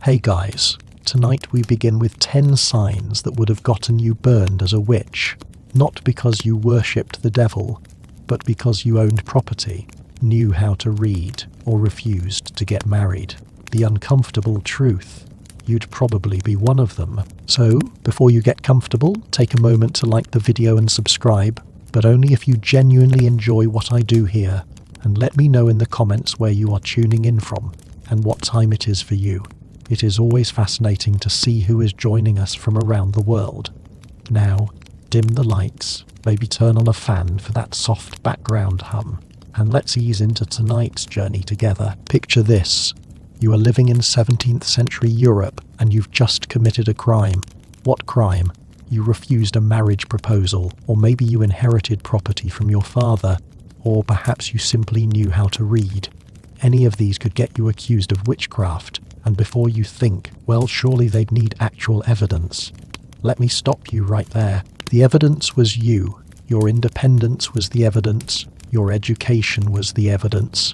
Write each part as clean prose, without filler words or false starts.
Hey guys, tonight we begin with 10 signs that would have gotten you burned as a witch, not because you worshipped the devil, but because you owned property, knew how to read, or refused to get married. The uncomfortable truth. You'd probably be one of them. So, before you get comfortable, take a moment to like the video and subscribe, but only if you genuinely enjoy what I do here, and let me know in the comments where you are tuning in from, and what time it is for you. It is always fascinating to see who is joining us from around the world. Now, dim the lights, maybe turn on a fan for that soft background hum, and let's ease into tonight's journey together. Picture this. You are living in 17th century Europe, and you've just committed a crime. What crime? You refused a marriage proposal, or maybe you inherited property from your father, or perhaps you simply knew how to read. Any of these could get you accused of witchcraft, and before you think, well, surely they'd need actual evidence. Let me stop you right there. The evidence was you. Your independence was the evidence. Your education was the evidence.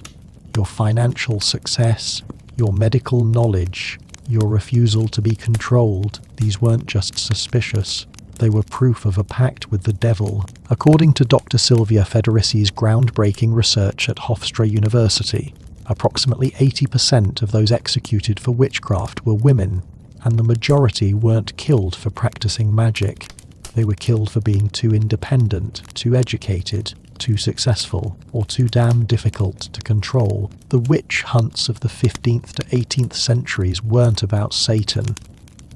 Your financial success, your medical knowledge, your refusal to be controlled, these weren't just suspicious. They were proof of a pact with the devil. According to Dr. Silvia Federici's groundbreaking research at Hofstra University, approximately 80% of those executed for witchcraft were women, and the majority weren't killed for practicing magic. They were killed for being too independent, too educated, too successful, or too damn difficult to control. The witch hunts of the 15th to 18th centuries weren't about Satan.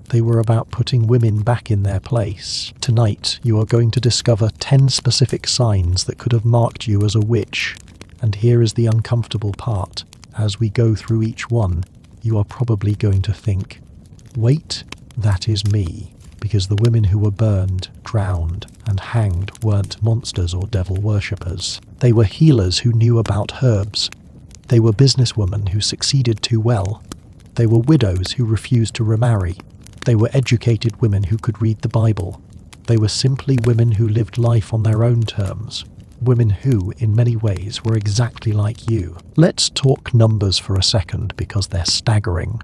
They were about putting women back in their place. Tonight, you are going to discover 10 specific signs that could have marked you as a witch. And here is the uncomfortable part. As we go through each one, you are probably going to think, wait, that is me. Because the women who were burned, drowned, and hanged weren't monsters or devil worshippers. They were healers who knew about herbs. They were businesswomen who succeeded too well. They were widows who refused to remarry. They were educated women who could read the Bible. They were simply women who lived life on their own terms. Women who, in many ways, were exactly like you. Let's talk numbers for a second because they're staggering.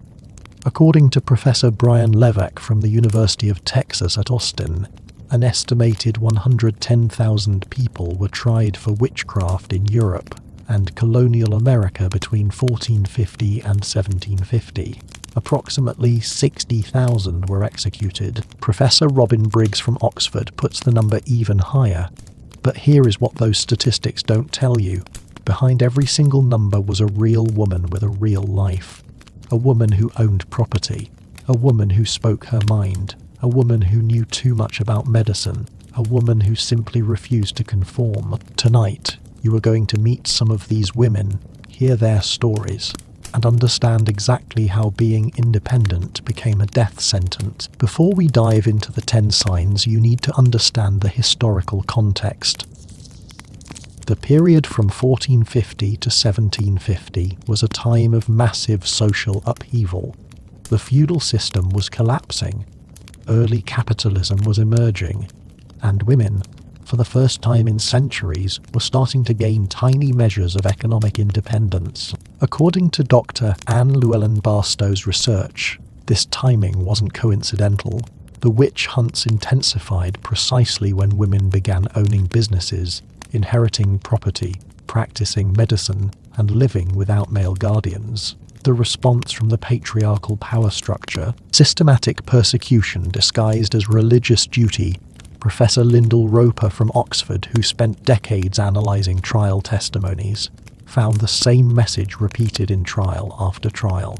According to Professor Brian Levesque from the University of Texas at Austin, an estimated 110,000 people were tried for witchcraft in Europe and colonial America between 1450 and 1750. Approximately 60,000 were executed. Professor Robin Briggs from Oxford puts the number even higher. But here is what those statistics don't tell you. Behind every single number was a real woman with a real life. A woman who owned property. A woman who spoke her mind. A woman who knew too much about medicine. A woman who simply refused to conform. Tonight, you are going to meet some of these women, hear their stories, and understand exactly how being independent became a death sentence. Before we dive into the 10 signs, you need to understand the historical context. The period from 1450 to 1750 was a time of massive social upheaval. The feudal system was collapsing, early capitalism was emerging, and women, for the first time in centuries, were starting to gain tiny measures of economic independence. According to Dr. Anne Llewellyn Barstow's research, this timing wasn't coincidental. The witch hunts intensified precisely when women began owning businesses, inheriting property, practicing medicine, and living without male guardians. The response from the patriarchal power structure, systematic persecution disguised as religious duty. Professor Lyndall Roper from Oxford, who spent decades analysing trial testimonies, found the same message repeated in trial after trial.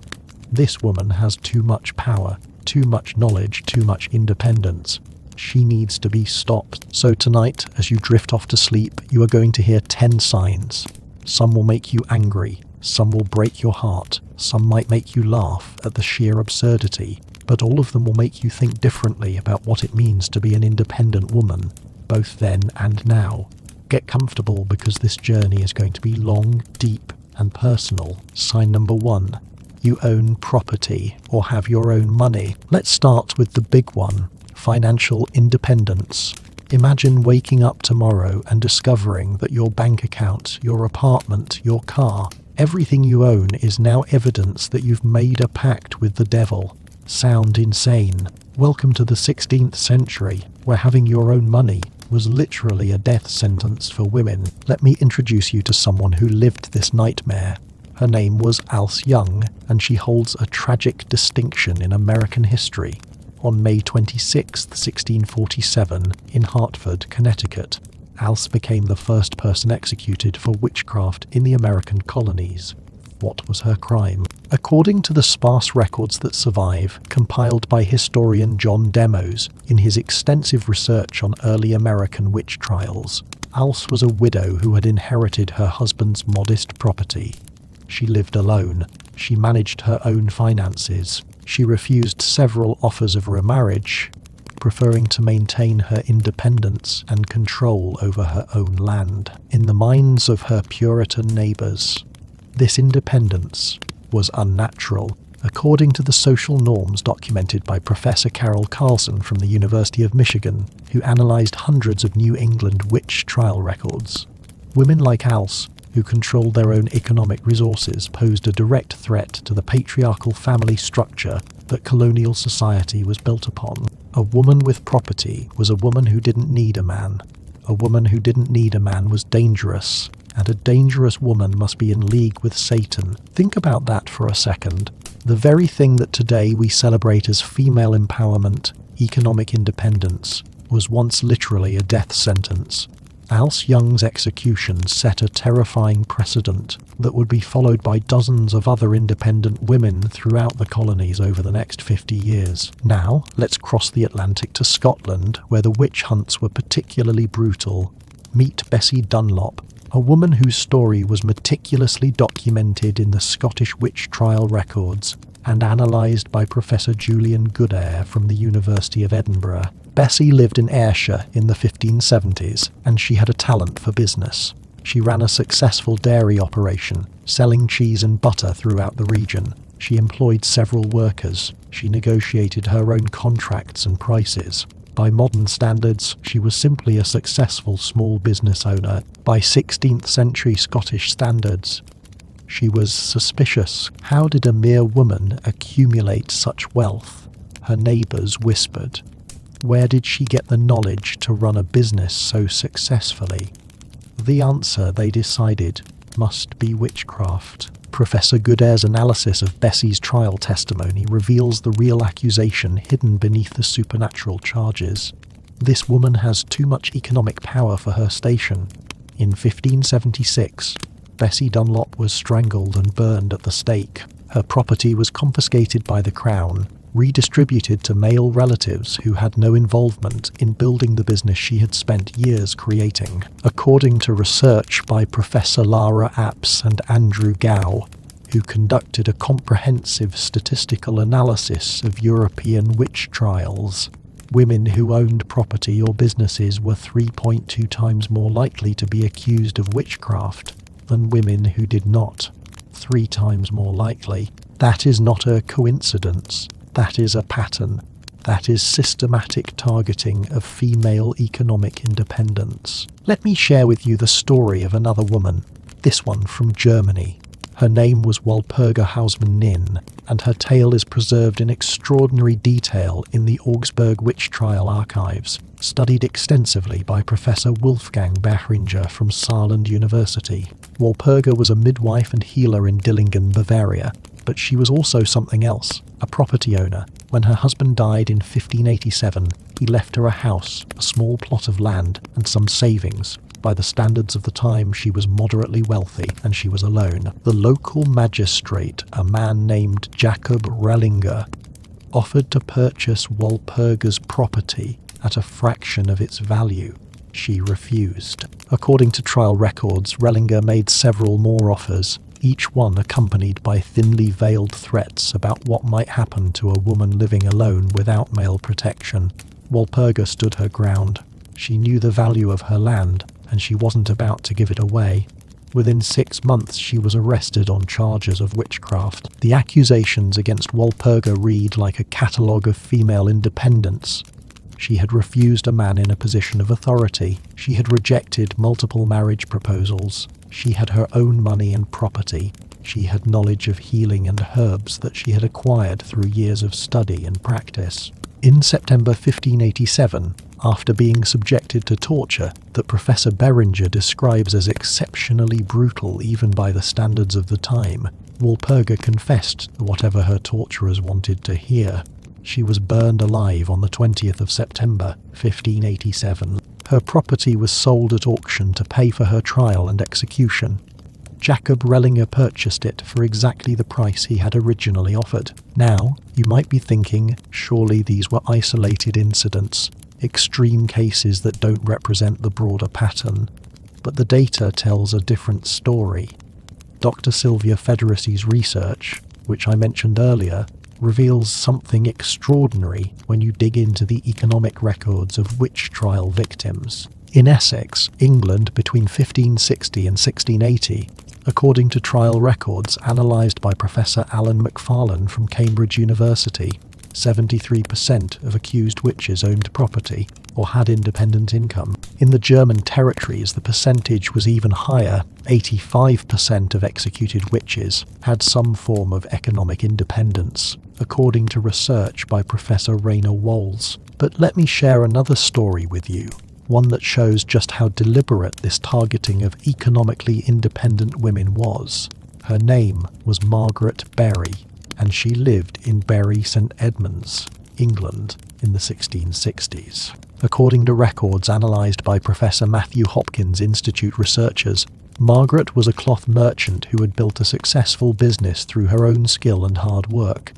This woman has too much power, too much knowledge, too much independence. She needs to be stopped. So tonight, as you drift off to sleep, you are going to hear 10 signs. Some will make you angry, some will break your heart, some might make you laugh at the sheer absurdity, but all of them will make you think differently about what it means to be an independent woman, both then and now. Get comfortable because this journey is going to be long, deep, and personal. Sign number 1. You own property or have your own money. Let's start with the big one. Financial independence. Imagine waking up tomorrow and discovering that your bank account, your apartment, your car, Everything you own is now evidence that you've made a pact with the devil. Sound insane? Welcome to the 16th century, where having your own money was literally a death sentence for women. Let me introduce you to someone who lived this nightmare. Her name was Alice Young, and she holds a tragic distinction in American history. On May 26, 1647, in Hartford, Connecticut, Alice became the first person executed for witchcraft in the American colonies. What was her crime? According to the sparse records that survive, compiled by historian John Demos in his extensive research on early American witch trials, Alice was a widow who had inherited her husband's modest property. She lived alone. She managed her own finances. She refused several offers of remarriage, preferring to maintain her independence and control over her own land. In the minds of her Puritan neighbors, this independence was unnatural. According to the social norms documented by Professor Carol Carlson from the University of Michigan, who analyzed hundreds of New England witch trial records, women like Alice, who controlled their own economic resources, posed a direct threat to the patriarchal family structure that colonial society was built upon. A woman with property was a woman who didn't need a man. A woman who didn't need a man was dangerous, and a dangerous woman must be in league with Satan. Think about that for a second. The very thing that today we celebrate as female empowerment, economic independence, was once literally a death sentence. Alice Young's execution set a terrifying precedent that would be followed by dozens of other independent women throughout the colonies over the next 50 years. Now, let's cross the Atlantic to Scotland, where the witch hunts were particularly brutal. Meet Bessie Dunlop, a woman whose story was meticulously documented in the Scottish witch trial records and analysed by Professor Julian Goodare from the University of Edinburgh. Bessie lived in Ayrshire in the 1570s, and she had a talent for business. She ran a successful dairy operation, selling cheese and butter throughout the region. She employed several workers. She negotiated her own contracts and prices. By modern standards, she was simply a successful small business owner. By 16th century Scottish standards, she was suspicious. How did a mere woman accumulate such wealth? Her neighbours whispered. Where did she get the knowledge to run a business so successfully? The answer, they decided, must be witchcraft. Professor Goodare's analysis of Bessie's trial testimony reveals the real accusation hidden beneath the supernatural charges. This woman has too much economic power for her station. In 1576, Bessie Dunlop was strangled and burned at the stake. Her property was confiscated by the Crown, redistributed to male relatives who had no involvement in building the business she had spent years creating. According to research by Professor Lara Apps and Andrew Gow, who conducted a comprehensive statistical analysis of European witch trials, women who owned property or businesses were 3.2 times more likely to be accused of witchcraft than women who did not. 3 times more likely. That is not a coincidence. That is a pattern. That is systematic targeting of female economic independence. Let me share with you the story of another woman, this one from Germany. Her name was Walpurga Hausmann-Nin, and her tale is preserved in extraordinary detail in the Augsburg witch trial archives, studied extensively by Professor Wolfgang Bachringer from Saarland University. Walpurga was a midwife and healer in Dillingen, Bavaria, but she was also something else, a property owner. When her husband died in 1587, he left her a house, a small plot of land, and some savings. By the standards of the time, she was moderately wealthy, and she was alone. The local magistrate, a man named Jacob Rellinger, offered to purchase Walpurga's property at a fraction of its value. She refused. According to trial records, Rellinger made several more offers, each one accompanied by thinly veiled threats about what might happen to a woman living alone without male protection. Walpurga stood her ground. She knew the value of her land, and she wasn't about to give it away. Within 6 months, she was arrested on charges of witchcraft. The accusations against Walpurga read like a catalogue of female independence. She had refused a man in a position of authority. She had rejected multiple marriage proposals. She had her own money and property. She had knowledge of healing and herbs that she had acquired through years of study and practice. In September 1587, after being subjected to torture that Professor Beringer describes as exceptionally brutal even by the standards of the time, Walpurga confessed to whatever her torturers wanted to hear. She was burned alive on the 20th of September 1587. Her property was sold at auction to pay for her trial and execution. Jacob Rellinger purchased it for exactly the price he had originally offered. Now, you might be thinking, surely these were isolated incidents, extreme cases that don't represent the broader pattern. But the data tells a different story. Dr. Sylvia Federacy's research, which I mentioned earlier, reveals something extraordinary when you dig into the economic records of witch trial victims. In Essex, England, between 1560 and 1680, according to trial records analysed by Professor Alan Macfarlane from Cambridge University, 73% of accused witches owned property or had independent income. In the German territories, the percentage was even higher. 85% of executed witches had some form of economic independence, according to research by Professor Rainer Walls. But let me share another story with you, one that shows just how deliberate this targeting of economically independent women was. Her name was Margaret Berry, and she lived in Bury St Edmunds, England, in the 1660s. According to records analysed by Professor Matthew Hopkins Institute researchers, Margaret was a cloth merchant who had built a successful business through her own skill and hard work.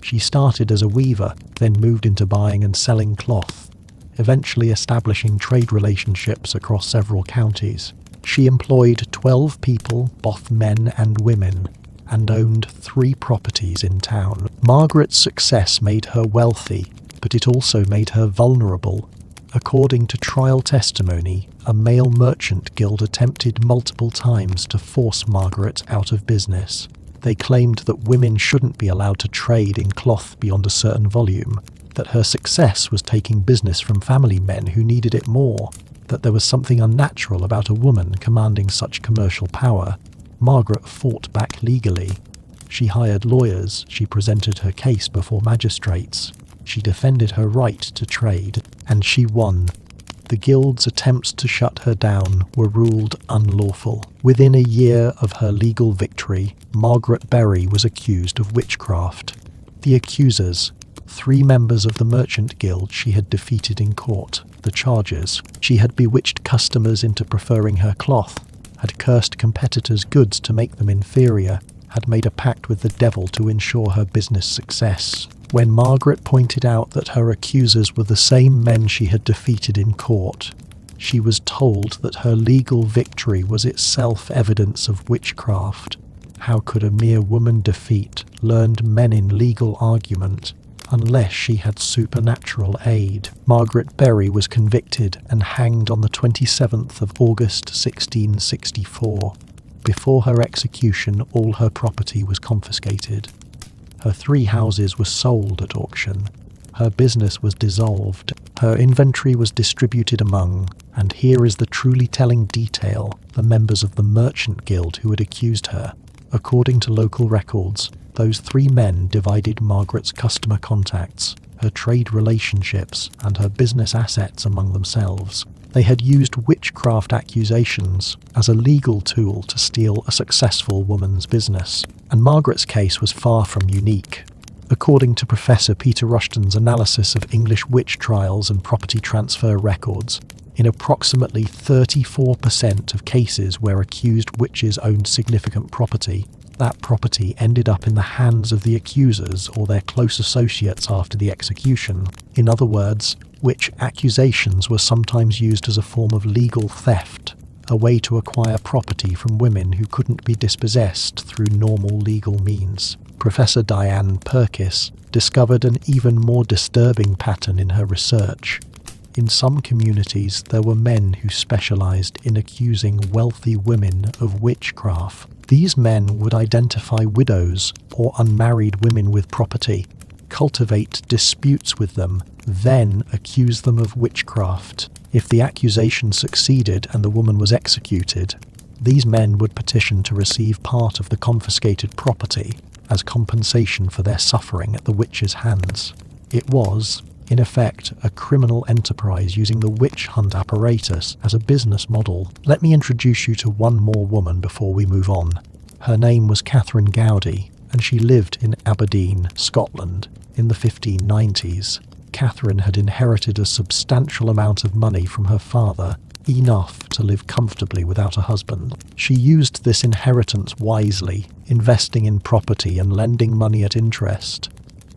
She started as a weaver, then moved into buying and selling cloth, eventually establishing trade relationships across several counties. She employed 12 people, both men and women, and owned 3 properties in town. Margaret's success made her wealthy, but it also made her vulnerable. According to trial testimony, a male merchant guild attempted multiple times to force Margaret out of business. They claimed that women shouldn't be allowed to trade in cloth beyond a certain volume, that her success was taking business from family men who needed it more, that there was something unnatural about a woman commanding such commercial power. Margaret fought back legally. She hired lawyers, she presented her case before magistrates, she defended her right to trade, and she won. The guild's attempts to shut her down were ruled unlawful. Within a year of her legal victory, Margaret Berry was accused of witchcraft. The accusers, 3 members of the merchant guild she had defeated in court. The charges: she had bewitched customers into preferring her cloth, had cursed competitors' goods to make them inferior, had made a pact with the devil to ensure her business success. When Margaret pointed out that her accusers were the same men she had defeated in court, she was told that her legal victory was itself evidence of witchcraft. How could a mere woman defeat learned men in legal argument unless she had supernatural aid? Margaret Berry was convicted and hanged on the 27th of August 1664. Before her execution, all her property was confiscated. Her 3 houses were sold at auction. Her business was dissolved. Her inventory was distributed among, and here is the truly telling detail, the members of the merchant guild who had accused her. According to local records, those 3 men divided Margaret's customer contacts, her trade relationships, and her business assets among themselves. They had used witchcraft accusations as a legal tool to steal a successful woman's business. And Margaret's case was far from unique. According to Professor Peter Rushton's analysis of English witch trials and property transfer records, in approximately 34% of cases where accused witches owned significant property, that property ended up in the hands of the accusers or their close associates after the execution. In other words, witch accusations were sometimes used as a form of legal theft, a way to acquire property from women who couldn't be dispossessed through normal legal means. Professor Diane Purkis discovered an even more disturbing pattern in her research. In some communities, there were men who specialized in accusing wealthy women of witchcraft. These men would identify widows or unmarried women with property, cultivate disputes with them, then accuse them of witchcraft. If the accusation succeeded and the woman was executed, These men would petition to receive part of the confiscated property as compensation for their suffering at the witch's hands. It was, in effect, a criminal enterprise using the witch hunt apparatus as a business model. Let me introduce you to one more woman before we move on. Her name was Catherine Gowdy, and she lived in Aberdeen, Scotland, in the 1590s. Catherine had inherited a substantial amount of money from her father, enough to live comfortably without a husband. She used this inheritance wisely, investing in property and lending money at interest.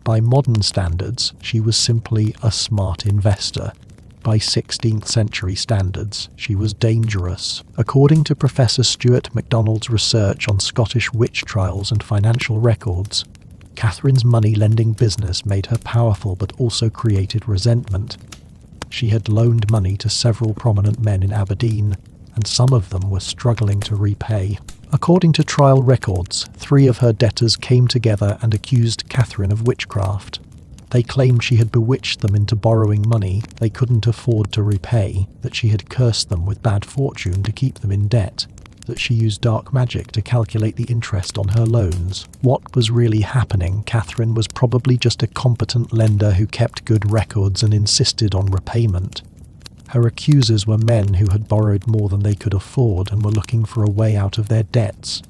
By modern standards, she was simply a smart investor. By 16th century standards, she was dangerous. According to Professor Stuart MacDonald's research on Scottish witch trials and financial records, Catherine's money-lending business made her powerful but also created resentment. She had loaned money to several prominent men in Aberdeen, and some of them were struggling to repay. According to trial records, 3 of her debtors came together and accused Catherine of witchcraft. They claimed she had bewitched them into borrowing money they couldn't afford to repay, that she had cursed them with bad fortune to keep them in debt, that she used dark magic to calculate the interest on her loans. What was really happening? Catherine was probably just a competent lender who kept good records and insisted on repayment. Her accusers were men who had borrowed more than they could afford and were looking for a way out of their debts.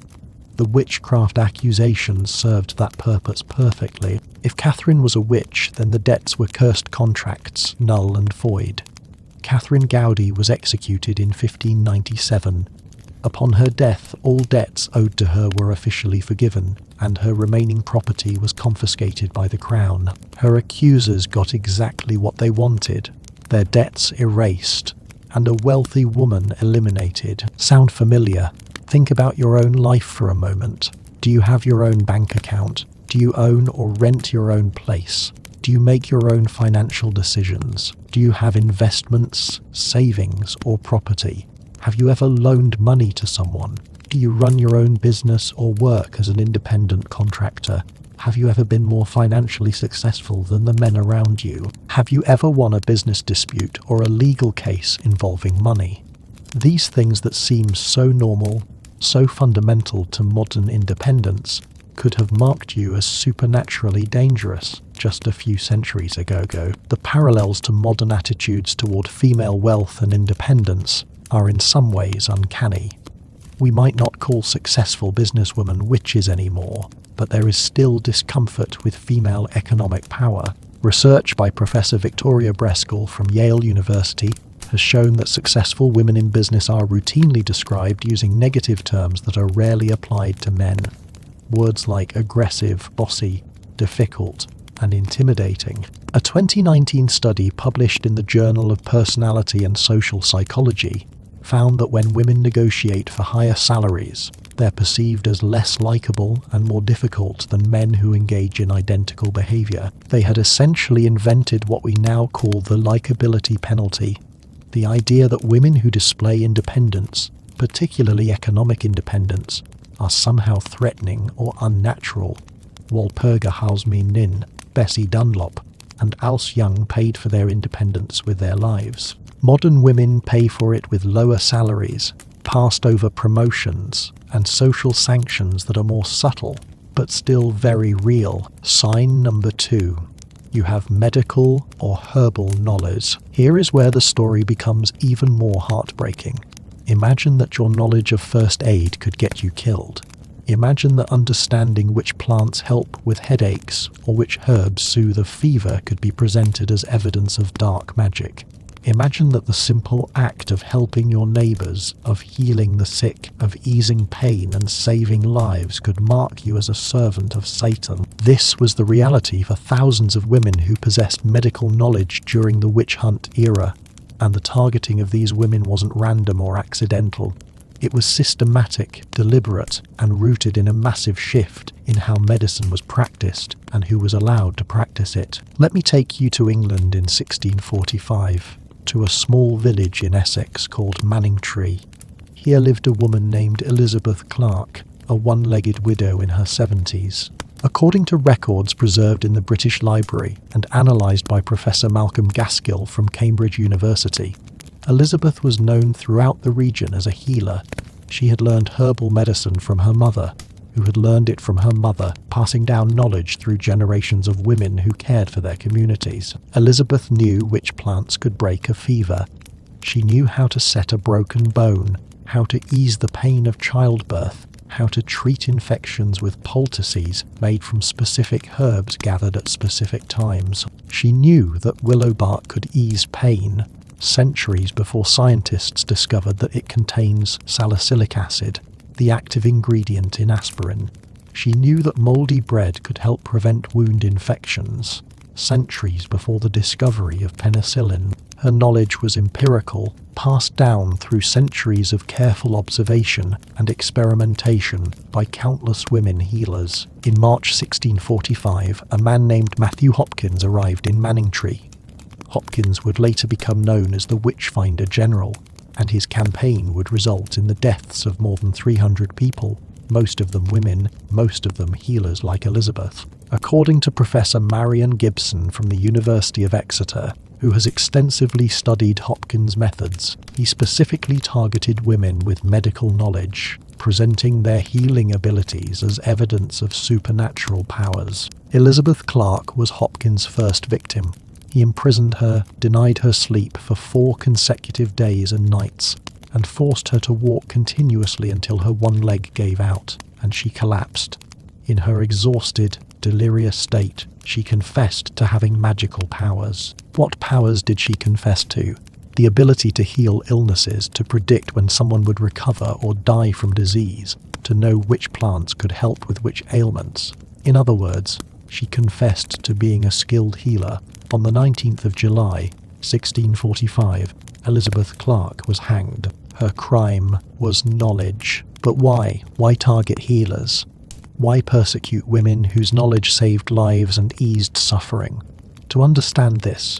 The witchcraft accusations served that purpose perfectly. If Catherine was a witch, then the debts were cursed contracts, null and void. Catherine Gowdy was executed in 1597. Upon her death, all debts owed to her were officially forgiven, and her remaining property was confiscated by the Crown. Her accusers got exactly what they wanted: their debts erased, and a wealthy woman eliminated. Sound familiar? Think about your own life for a moment. Do you have your own bank account? Do you own or rent your own place? Do you make your own financial decisions? Do you have investments, savings, or property? Have you ever loaned money to someone? Do you run your own business or work as an independent contractor? Have you ever been more financially successful than the men around you? Have you ever won a business dispute or a legal case involving money? These things that seem so normal, so fundamental to modern independence, could have marked you as supernaturally dangerous just a few centuries ago. The parallels to modern attitudes toward female wealth and independence are in some ways uncanny. We might not call successful businesswomen witches anymore, but there is still discomfort with female economic power. Research by Professor Victoria Breskel from Yale University has shown that successful women in business are routinely described using negative terms that are rarely applied to men. Words like aggressive, bossy, difficult, and intimidating. A 2019 study published in the Journal of Personality and Social Psychology found that when women negotiate for higher salaries, they're perceived as less likable and more difficult than men who engage in identical behavior. They had essentially invented what we now call the likability penalty, the idea that women who display independence, particularly economic independence, are somehow threatening or unnatural. Walpurga Housemain Nin, Bessie Dunlop, and Alice Young paid for their independence with their lives. Modern women pay for it with lower salaries, passed-over promotions, and social sanctions that are more subtle, but still very real. Sign number 2. You have medical or herbal knowledge. Here is where the story becomes even more heartbreaking. Imagine that your knowledge of first aid could get you killed. Imagine that understanding which plants help with headaches or which herbs soothe a fever could be presented as evidence of dark magic. Imagine that the simple act of helping your neighbors, of healing the sick, of easing pain and saving lives could mark you as a servant of Satan. This was the reality for thousands of women who possessed medical knowledge during the witch hunt era, and the targeting of these women wasn't random or accidental. It was systematic, deliberate, and rooted in a massive shift in how medicine was practiced and who was allowed to practice it. Let me take you to England in 1645. To a small village in Essex called Manningtree. Here lived a woman named Elizabeth Clark, a one-legged widow in her 70s. According to records preserved in the British Library and analysed by Professor Malcolm Gaskill from Cambridge University, Elizabeth was known throughout the region as a healer. She had learned herbal medicine from her mother, who had learned it from her mother, passing down knowledge through generations of women who cared for their communities. Elizabeth knew which plants could break a fever. She knew how to set a broken bone, how to ease the pain of childbirth, how to treat infections with poultices made from specific herbs gathered at specific times. She knew that willow bark could ease pain, centuries before scientists discovered that it contains salicylic acid, the active ingredient in aspirin. She knew that mouldy bread could help prevent wound infections, centuries before the discovery of penicillin. Her knowledge was empirical, passed down through centuries of careful observation and experimentation by countless women healers. In March 1645, a man named Matthew Hopkins arrived in Manningtree. Hopkins would later become known as the Witchfinder General, and his campaign would result in the deaths of more than 300 people, most of them women, most of them healers like Elizabeth. According to Professor Marion Gibson from the University of Exeter, who has extensively studied Hopkins' methods, he specifically targeted women with medical knowledge, presenting their healing abilities as evidence of supernatural powers. Elizabeth Clark was Hopkins' first victim. He imprisoned her, denied her sleep for 4 consecutive days and nights, and forced her to walk continuously until her one leg gave out, and she collapsed. In her exhausted, delirious state, she confessed to having magical powers. What powers did she confess to? The ability to heal illnesses, to predict when someone would recover or die from disease, to know which plants could help with which ailments. In other words, she confessed to being a skilled healer. On the 19th of July, 1645, Elizabeth Clark was hanged. Her crime was knowledge. But why? Why target healers? Why persecute women whose knowledge saved lives and eased suffering? To understand this,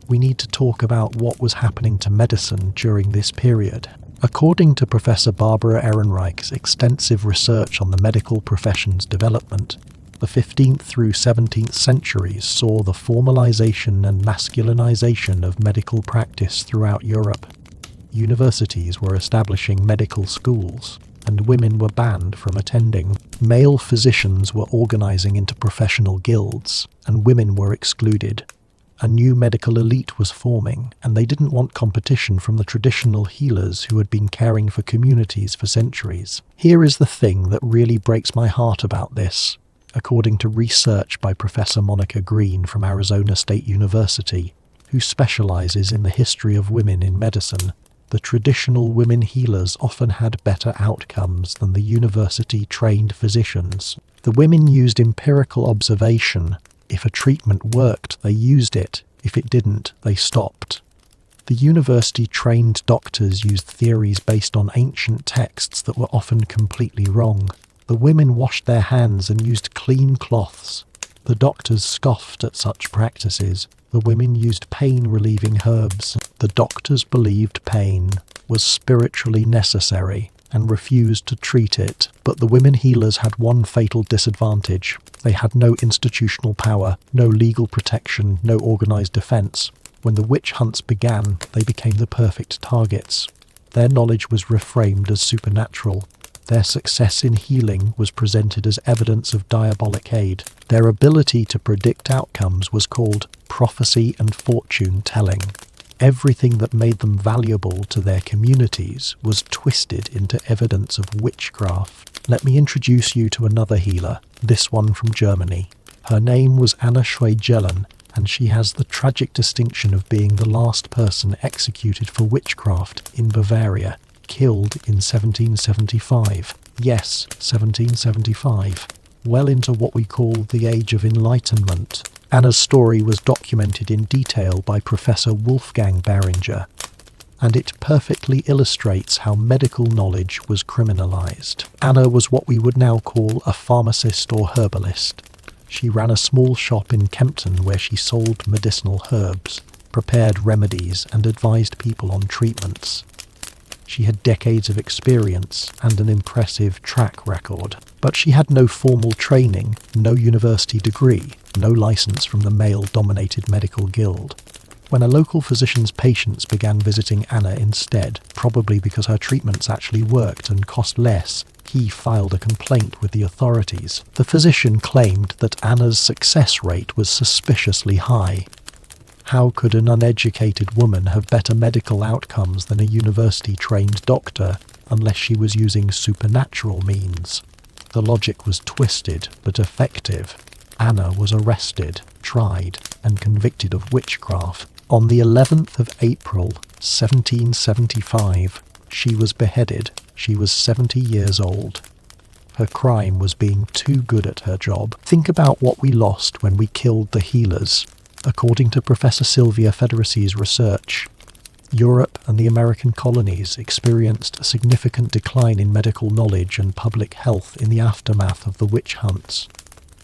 we need to talk about what was happening to medicine during this period. According to Professor Barbara Ehrenreich's extensive research on the medical profession's development, the 15th through 17th centuries saw the formalization and masculinization of medical practice throughout Europe. Universities were establishing medical schools, and women were banned from attending. Male physicians were organizing into professional guilds, and women were excluded. A new medical elite was forming, and they didn't want competition from the traditional healers who had been caring for communities for centuries. Here is the thing that really breaks my heart about this. According to research by Professor Monica Green from Arizona State University, who specializes in the history of women in medicine, the traditional women healers often had better outcomes than the university-trained physicians. The women used empirical observation. If a treatment worked, they used it. If it didn't, they stopped. The university-trained doctors used theories based on ancient texts that were often completely wrong. The women washed their hands and used clean cloths. The doctors scoffed at such practices. The women used pain-relieving herbs. The doctors believed pain was spiritually necessary and refused to treat it. But the women healers had one fatal disadvantage. They had no institutional power, no legal protection, no organized defense. When the witch hunts began, they became the perfect targets. Their knowledge was reframed as supernatural. Their success in healing was presented as evidence of diabolic aid. Their ability to predict outcomes was called prophecy and fortune-telling. Everything that made them valuable to their communities was twisted into evidence of witchcraft. Let me introduce you to another healer, this one from Germany. Her name was Anna Schwegelen, and she has the tragic distinction of being the last person executed for witchcraft in Bavaria, killed in 1775. Yes, 1775. Well into what we call the Age of Enlightenment. Anna's story was documented in detail by Professor Wolfgang Behringer, and it perfectly illustrates how medical knowledge was criminalized. Anna was what we would now call a pharmacist or herbalist. She ran a small shop in Kempton where she sold medicinal herbs, prepared remedies, and advised people on treatments. She had decades of experience and an impressive track record, but she had no formal training, no university degree, no license from the male-dominated medical guild. When a local physician's patients began visiting Anna instead, probably because her treatments actually worked and cost less, he filed a complaint with the authorities. The physician claimed that Anna's success rate was suspiciously high. How could an uneducated woman have better medical outcomes than a university-trained doctor unless she was using supernatural means? The logic was twisted but effective. Anna was arrested, tried, and convicted of witchcraft. On the 11th of April, 1775, she was beheaded. She was 70 years old. Her crime was being too good at her job. Think about what we lost when we killed the healers. According to Professor Sylvia Federiци's research, Europe and the American colonies experienced a significant decline in medical knowledge and public health in the aftermath of the witch hunts.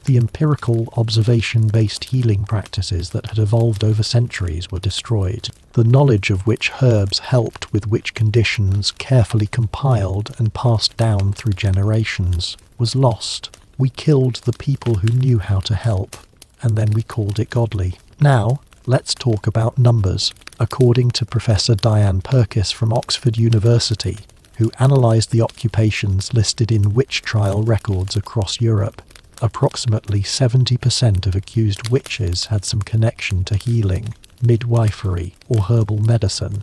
The empirical, observation-based healing practices that had evolved over centuries were destroyed. The knowledge of which herbs helped with which conditions, carefully compiled and passed down through generations, was lost. We killed the people who knew how to help, and then we called it godly. Now, let's talk about numbers. According to Professor Diane Purkis from Oxford University, who analysed the occupations listed in witch trial records across Europe, approximately 70% of accused witches had some connection to healing, midwifery, or herbal medicine.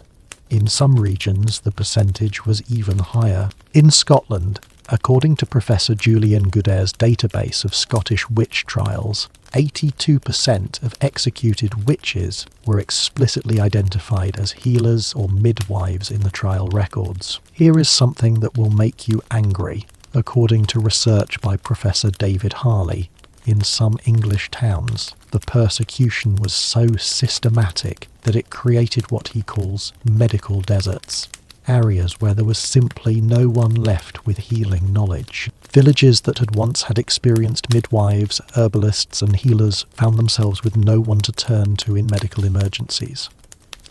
In some regions, the percentage was even higher. In Scotland, according to Professor Julian Goodare's database of Scottish witch trials, 82% of executed witches were explicitly identified as healers or midwives in the trial records. Here is something that will make you angry. According to research by Professor David Harley, in some English towns, the persecution was so systematic that it created what he calls medical deserts, areas where there was simply no one left with healing knowledge. Villages that had once had experienced midwives, herbalists and healers found themselves with no one to turn to in medical emergencies.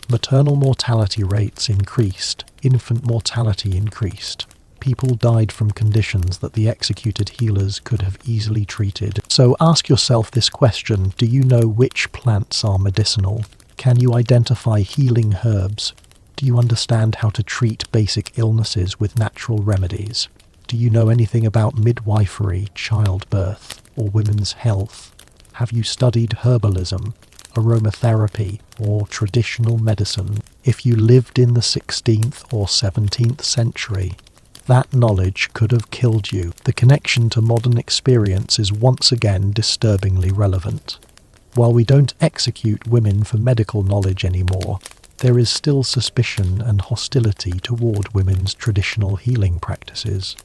Maternal mortality rates increased, infant mortality increased. People died from conditions that the executed healers could have easily treated. So ask yourself this question: do you know which plants are medicinal? Can you identify healing herbs? Do you understand how to treat basic illnesses with natural remedies? Do you know anything about midwifery, childbirth, or women's health? Have you studied herbalism, aromatherapy, or traditional medicine? If you lived in the 16th or 17th century, that knowledge could have killed you. The connection to modern experience is once again disturbingly relevant. While we don't execute women for medical knowledge anymore, there is still suspicion and hostility toward women's traditional healing practices.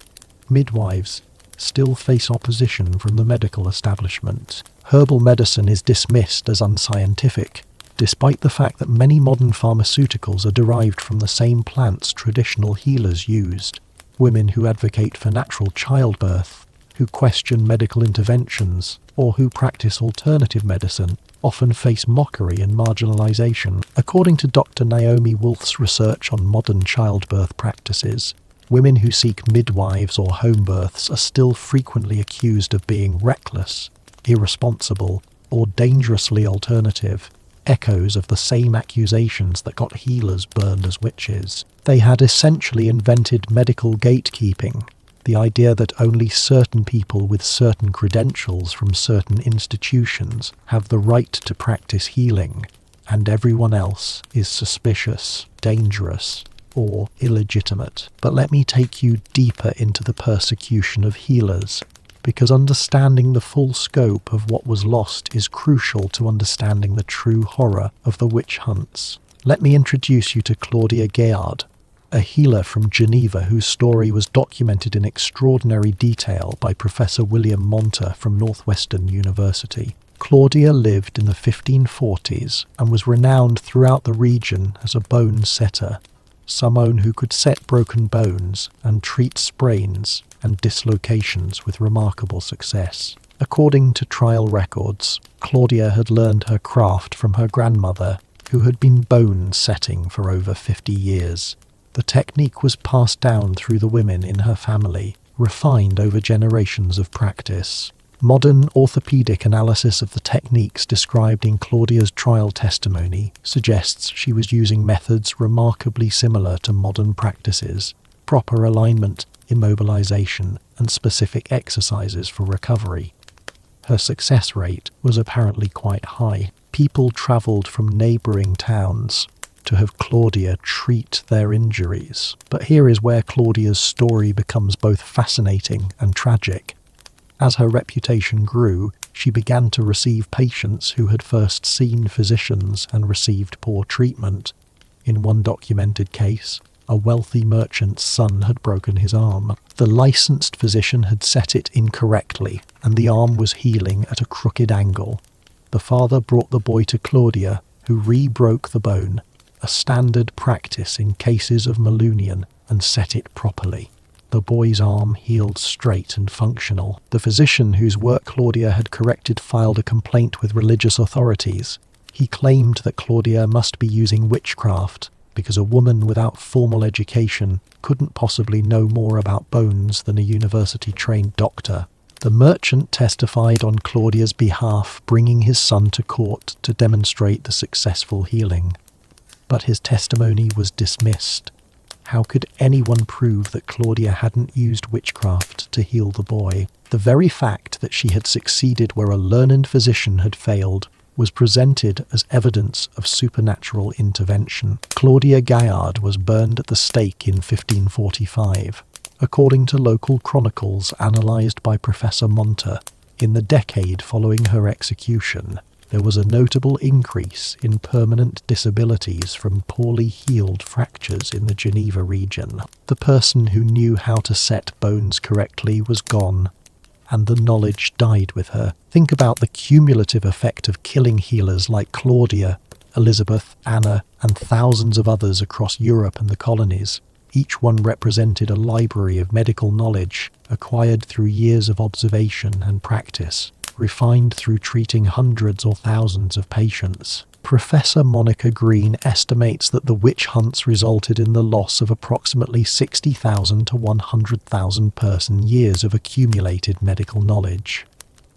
Midwives still face opposition from the medical establishment. Herbal medicine is dismissed as unscientific, despite the fact that many modern pharmaceuticals are derived from the same plants traditional healers used. Women who advocate for natural childbirth, who question medical interventions, or who practice alternative medicine often face mockery and marginalization. According to Dr. Naomi Wolf's research on modern childbirth practices, women who seek midwives or home births are still frequently accused of being reckless, irresponsible, or dangerously alternative, echoes of the same accusations that got healers burned as witches. They had essentially invented medical gatekeeping, the idea that only certain people with certain credentials from certain institutions have the right to practice healing, and everyone else is suspicious, dangerous, or illegitimate. But let me take you deeper into the persecution of healers, because understanding the full scope of what was lost is crucial to understanding the true horror of the witch hunts. Let me introduce you to Claudia Gaillard, a healer from Geneva whose story was documented in extraordinary detail by Professor William Monter from Northwestern University. Claudia lived in the 1540s and was renowned throughout the region as a bone setter, someone who could set broken bones and treat sprains and dislocations with remarkable success. According to trial records, Claudia had learned her craft from her grandmother, who had been bone setting for over 50 years. The technique was passed down through the women in her family, refined over generations of practice. Modern orthopedic analysis of the techniques described in Claudia's trial testimony suggests she was using methods remarkably similar to modern practices: proper alignment, immobilization, and specific exercises for recovery. Her success rate was apparently quite high. People travelled from neighbouring towns to have Claudia treat their injuries. But here is where Claudia's story becomes both fascinating and tragic. As her reputation grew, she began to receive patients who had first seen physicians and received poor treatment. In one documented case, a wealthy merchant's son had broken his arm. The licensed physician had set it incorrectly, and the arm was healing at a crooked angle. The father brought the boy to Claudia, who re-broke the bone, a standard practice in cases of malunion, and set it properly. The boy's arm healed straight and functional. The physician whose work Claudia had corrected filed a complaint with religious authorities. He claimed that Claudia must be using witchcraft, because a woman without formal education couldn't possibly know more about bones than a university-trained doctor. The merchant testified on Claudia's behalf, bringing his son to court to demonstrate the successful healing. But his testimony was dismissed. How could anyone prove that Claudia hadn't used witchcraft to heal the boy? The very fact that she had succeeded where a learned physician had failed was presented as evidence of supernatural intervention. Claudia Gaillard was burned at the stake in 1545. According to local chronicles analysed by Professor Monter, in the decade following her execution, there was a notable increase in permanent disabilities from poorly healed fractures in the Geneva region. The person who knew how to set bones correctly was gone, and the knowledge died with her. Think about the cumulative effect of killing healers like Claudia, Elizabeth, Anna, and thousands of others across Europe and the colonies. Each one represented a library of medical knowledge acquired through years of observation and practice, refined through treating hundreds or thousands of patients. Professor Monica Green estimates that the witch hunts resulted in the loss of approximately 60,000 to 100,000 person-years of accumulated medical knowledge.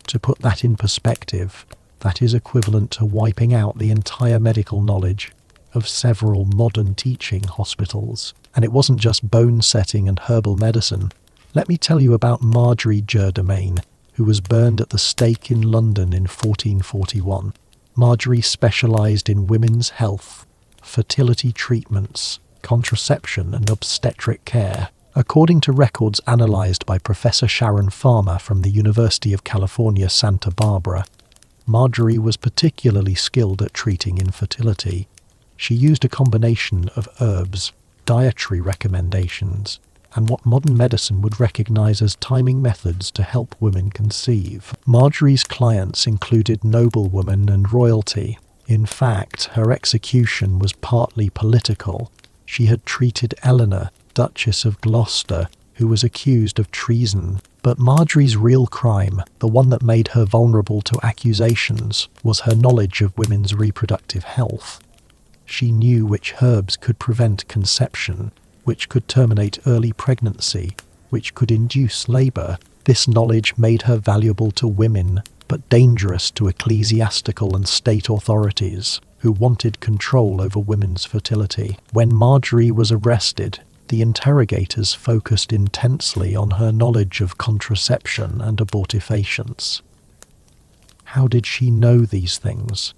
To put that in perspective, that is equivalent to wiping out the entire medical knowledge of several modern teaching hospitals. And it wasn't just bone setting and herbal medicine. Let me tell you about Marjorie Germain, who was burned at the stake in London in 1441. Marjorie specialised in women's health, fertility treatments, contraception and obstetric care. According to records analysed by Professor Sharon Farmer from the University of California, Santa Barbara, Marjorie was particularly skilled at treating infertility. She used a combination of herbs, dietary recommendations, and what modern medicine would recognise as timing methods to help women conceive. Marjorie's clients included noblewomen and royalty. In fact, her execution was partly political. She had treated Eleanor, Duchess of Gloucester, who was accused of treason. But Marjorie's real crime, the one that made her vulnerable to accusations, was her knowledge of women's reproductive health. She knew which herbs could prevent conception, which could terminate early pregnancy, which could induce labour. This knowledge made her valuable to women, but dangerous to ecclesiastical and state authorities, who wanted control over women's fertility. When Marjorie was arrested, the interrogators focused intensely on her knowledge of contraception and abortifacients. How did she know these things?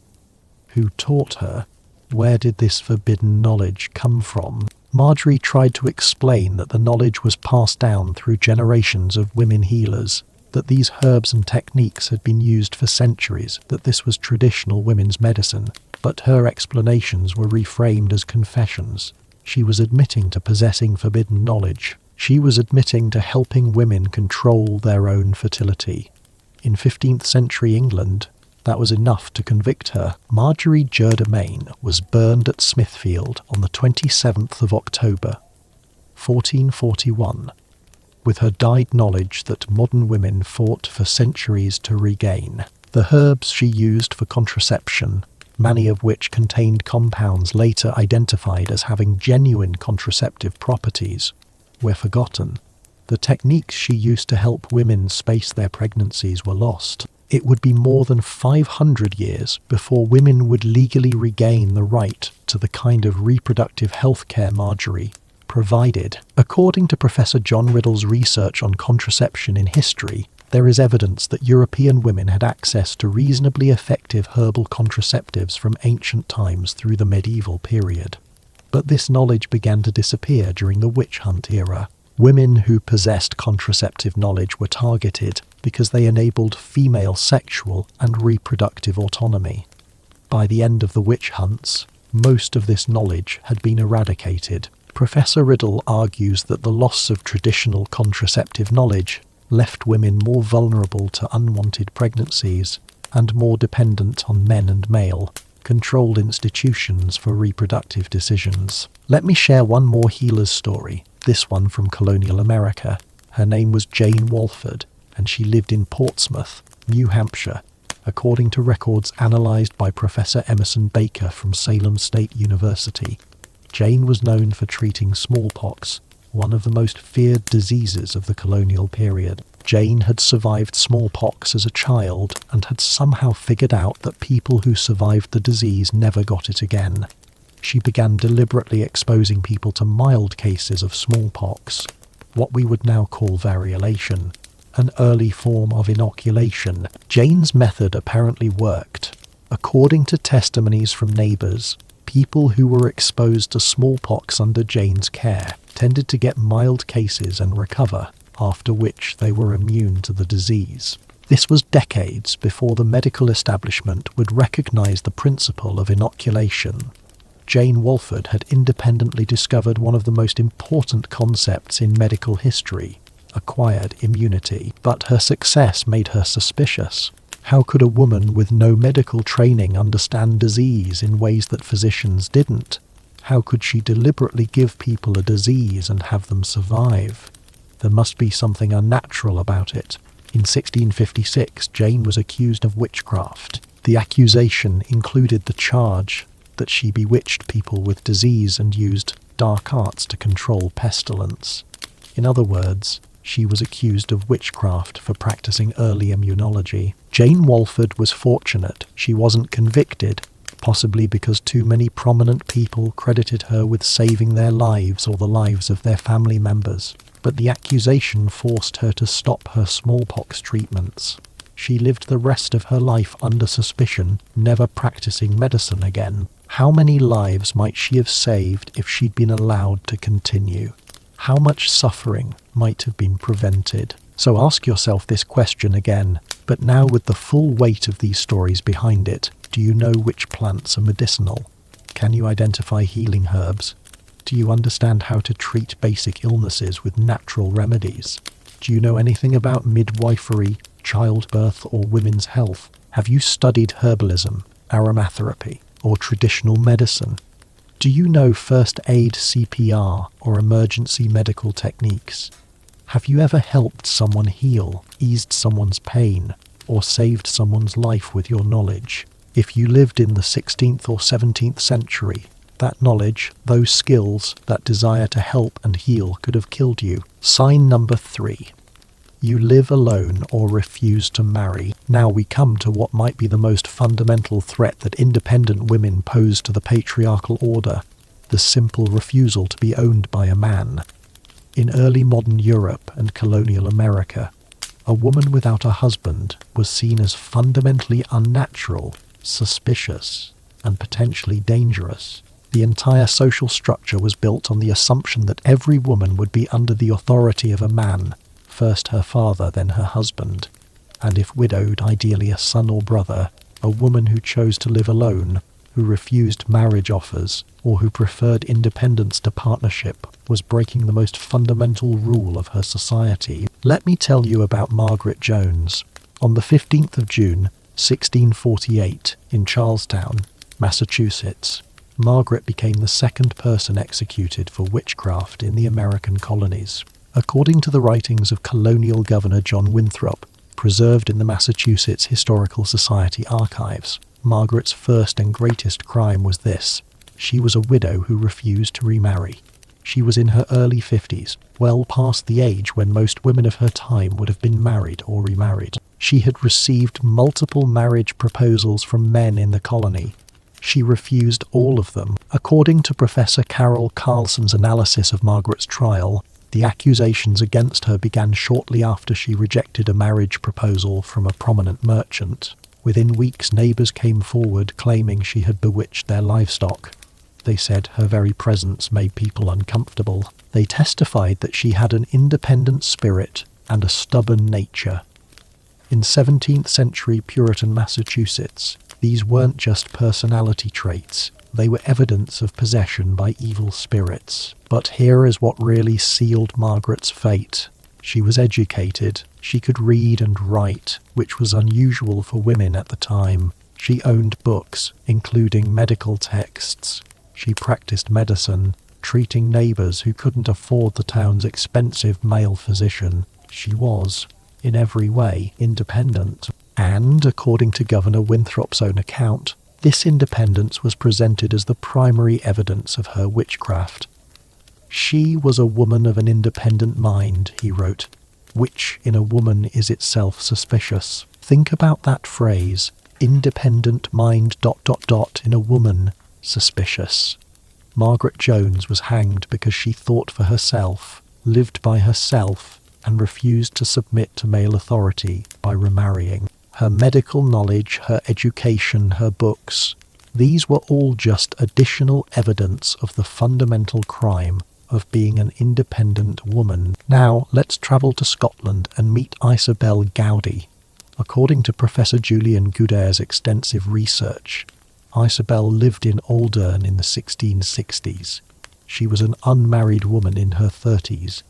Who taught her? Where did this forbidden knowledge come from? Marjorie tried to explain that the knowledge was passed down through generations of women healers, that these herbs and techniques had been used for centuries, that this was traditional women's medicine. But her explanations were reframed as confessions. She was admitting to possessing forbidden knowledge. She was admitting to helping women control their own fertility. In 15th century England, that was enough to convict her. Marjorie Germain was burned at Smithfield on the 27th of October, 1441, with her dyed knowledge that modern women fought for centuries to regain. The herbs she used for contraception, many of which contained compounds later identified as having genuine contraceptive properties, were forgotten. The techniques she used to help women space their pregnancies were lost. It would be more than 500 years before women would legally regain the right to the kind of reproductive health care Marjorie provided. According to Professor John Riddle's research on contraception in history, there is evidence that European women had access to reasonably effective herbal contraceptives from ancient times through the medieval period. But this knowledge began to disappear during the witch hunt era. Women who possessed contraceptive knowledge were targeted because they enabled female sexual and reproductive autonomy. By the end of the witch hunts, most of this knowledge had been eradicated. Professor Riddle argues that the loss of traditional contraceptive knowledge left women more vulnerable to unwanted pregnancies and more dependent on men and male controlled institutions for reproductive decisions. Let me share one more healer's story, this one from colonial America. Her name was Jane Walford, and she lived in Portsmouth, New Hampshire, according to records analysed by Professor Emerson Baker from Salem State University. Jane was known for treating smallpox, one of the most feared diseases of the colonial period. Jane had survived smallpox as a child and had somehow figured out that people who survived the disease never got it again. She began deliberately exposing people to mild cases of smallpox, what we would now call variolation, an early form of inoculation. Jane's method apparently worked. According to testimonies from neighbours, people who were exposed to smallpox under Jane's care tended to get mild cases and recover, after which they were immune to the disease. This was decades before the medical establishment would recognise the principle of inoculation. Jane Walford had independently discovered one of the most important concepts in medical history, acquired immunity, but her success made her suspicious. How could a woman with no medical training understand disease in ways that physicians didn't? How could she deliberately give people a disease and have them survive? There must be something unnatural about it. In 1656, Jane was accused of witchcraft. The accusation included the charge that she bewitched people with disease and used dark arts to control pestilence. In other words, she was accused of witchcraft for practicing early immunology. Jane Walford was fortunate she wasn't convicted, possibly because too many prominent people credited her with saving their lives or the lives of their family members. But the accusation forced her to stop her smallpox treatments. She lived the rest of her life under suspicion, never practicing medicine again. How many lives might she have saved if she'd been allowed to continue? How much suffering might have been prevented? So ask yourself this question again, but now with the full weight of these stories behind it. Do you know which plants are medicinal? Can you identify healing herbs? Do you understand how to treat basic illnesses with natural remedies? Do you know anything about midwifery, childbirth, or women's health? Have you studied herbalism, aromatherapy, or traditional medicine? Do you know first aid, CPR, or emergency medical techniques? Have you ever helped someone heal, eased someone's pain, or saved someone's life with your knowledge? If you lived in the 16th or 17th century, that knowledge, those skills, that desire to help and heal could have killed you. Sign number 3. You live alone or refuse to marry. Now we come to what might be the most fundamental threat that independent women pose to the patriarchal order, the simple refusal to be owned by a man. In early modern Europe and colonial America, a woman without a husband was seen as fundamentally unnatural, suspicious, and potentially dangerous. The entire social structure was built on the assumption that every woman would be under the authority of a man, first her father, then her husband, and if widowed, ideally a son or brother. A woman who chose to live alone, who refused marriage offers, or who preferred independence to partnership, was breaking the most fundamental rule of her society. Let me tell you about Margaret Jones. On the 15th of June, 1648, in Charlestown, Massachusetts, Margaret became the second person executed for witchcraft in the American colonies. According to the writings of colonial Governor John Winthrop, preserved in the Massachusetts Historical Society archives, Margaret's first and greatest crime was this: she was a widow who refused to remarry. She was in her early 50s, well past the age when most women of her time would have been married or remarried. She had received multiple marriage proposals from men in the colony. She refused all of them. According to Professor Carol Carlson's analysis of Margaret's trial, the accusations against her began shortly after she rejected a marriage proposal from a prominent merchant. Within weeks, neighbours came forward claiming she had bewitched their livestock. They said her very presence made people uncomfortable. They testified that she had an independent spirit and a stubborn nature. In 17th century Puritan Massachusetts, these weren't just personality traits, they were evidence of possession by evil spirits. But here is what really sealed Margaret's fate. She was educated, she could read and write, which was unusual for women at the time. She owned books, including medical texts. She practiced medicine, treating neighbours who couldn't afford the town's expensive male physician. She was, in every way, independent. And, according to Governor Winthrop's own account, this independence was presented as the primary evidence of her witchcraft. She was a woman of an independent mind, he wrote, which in a woman is itself suspicious. Think about that phrase, independent mind ... in a woman, suspicious. Margaret Jones was hanged because she thought for herself, lived by herself, and refused to submit to male authority by remarrying. Her medical knowledge, her education, her books, these were all just additional evidence of the fundamental crime of being an independent woman. Now, let's travel to Scotland and meet Isabel Gowdy. According to Professor Julian Goudare's extensive research, Isabel lived in Aldern in the 1660s. She was an unmarried woman in her 30s,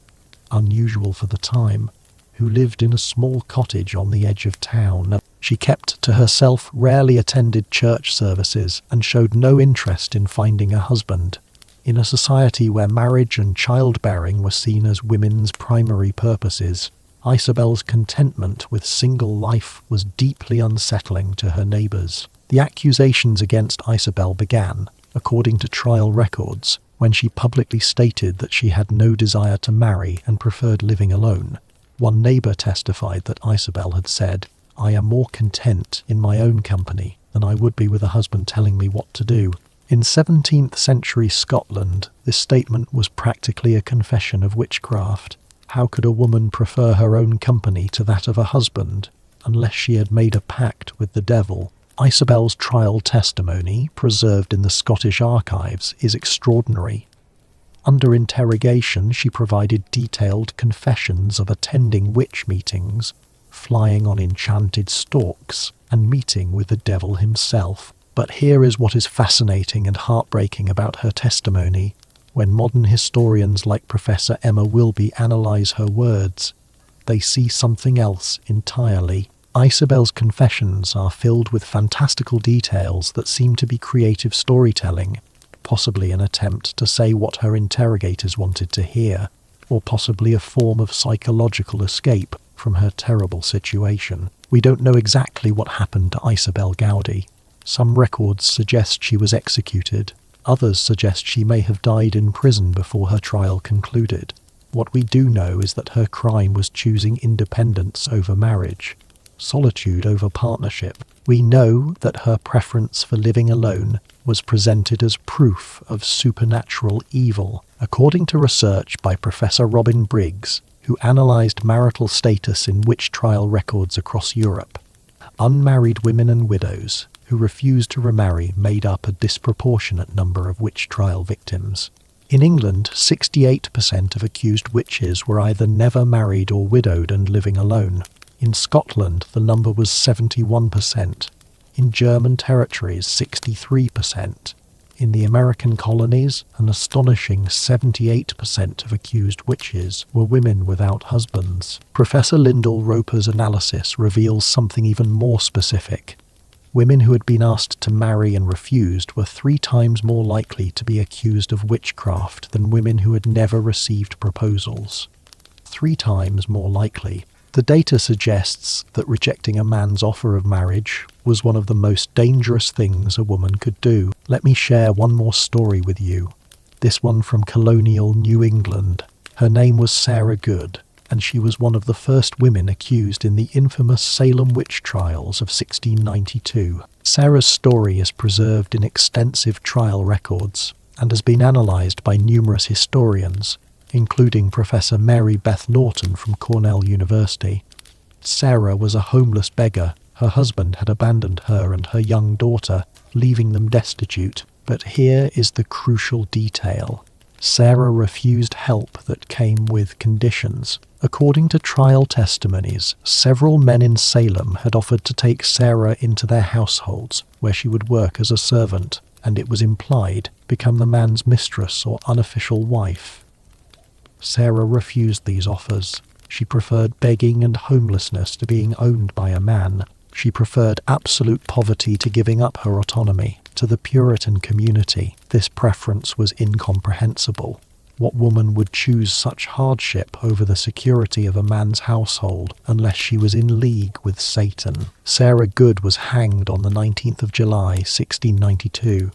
unusual for the time, who lived in a small cottage on the edge of town. She kept to herself, rarely attended church services, and showed no interest in finding a husband. In a society where marriage and childbearing were seen as women's primary purposes, Isabel's contentment with single life was deeply unsettling to her neighbours. The accusations against Isabel began, according to trial records, when she publicly stated that she had no desire to marry and preferred living alone. One neighbour testified that Isabel had said, "I am more content in my own company than I would be with a husband telling me what to do." In 17th century Scotland, this statement was practically a confession of witchcraft. How could a woman prefer her own company to that of a husband, unless she had made a pact with the devil? Isabel's trial testimony, preserved in the Scottish archives, is extraordinary. Under interrogation, she provided detailed confessions of attending witch meetings, flying on enchanted storks, and meeting with the devil himself. But here is what is fascinating and heartbreaking about her testimony. When modern historians like Professor Emma Wilby analyse her words, they see something else entirely. Isabel's confessions are filled with fantastical details that seem to be creative storytelling, possibly an attempt to say what her interrogators wanted to hear, or possibly a form of psychological escape from her terrible situation. We don't know exactly what happened to Isabel Gowdy. Some records suggest she was executed. Others suggest she may have died in prison before her trial concluded. What we do know is that her crime was choosing independence over marriage, solitude over partnership. We know that her preference for living alone was presented as proof of supernatural evil. According to research by Professor Robin Briggs, who analysed marital status in witch trial records across Europe, unmarried women and widows who refused to remarry made up a disproportionate number of witch trial victims. In England, 68% of accused witches were either never married or widowed and living alone. In Scotland, the number was 71%. In German territories, 63%. In the American colonies, an astonishing 78% of accused witches were women without husbands. Professor Lyndall Roper's analysis reveals something even more specific. Women who had been asked to marry and refused were 3 times more likely to be accused of witchcraft than women who had never received proposals. 3 times more likely. The data suggests that rejecting a man's offer of marriage was one of the most dangerous things a woman could do. Let me share one more story with you. this one from colonial New England. Her name was Sarah Good, and she was one of the first women accused in the infamous Salem witch trials of 1692. Sarah's story is preserved in extensive trial records and has been analysed by numerous historians, including Professor Mary Beth Norton from Cornell University. Sarah was a homeless beggar. Her husband had abandoned her and her young daughter, leaving them destitute. But here is the crucial detail. Sarah refused help that came with conditions. According to trial testimonies, several men in Salem had offered to take Sarah into their households, where she would work as a servant, and it was implied, become the man's mistress or unofficial wife. Sarah refused these offers. She preferred begging and homelessness to being owned by a man. She preferred absolute poverty to giving up her autonomy. To the Puritan community, this preference was incomprehensible. What woman would choose such hardship over the security of a man's household unless she was in league with Satan? Sarah Good was hanged on the 19th of July, 1692.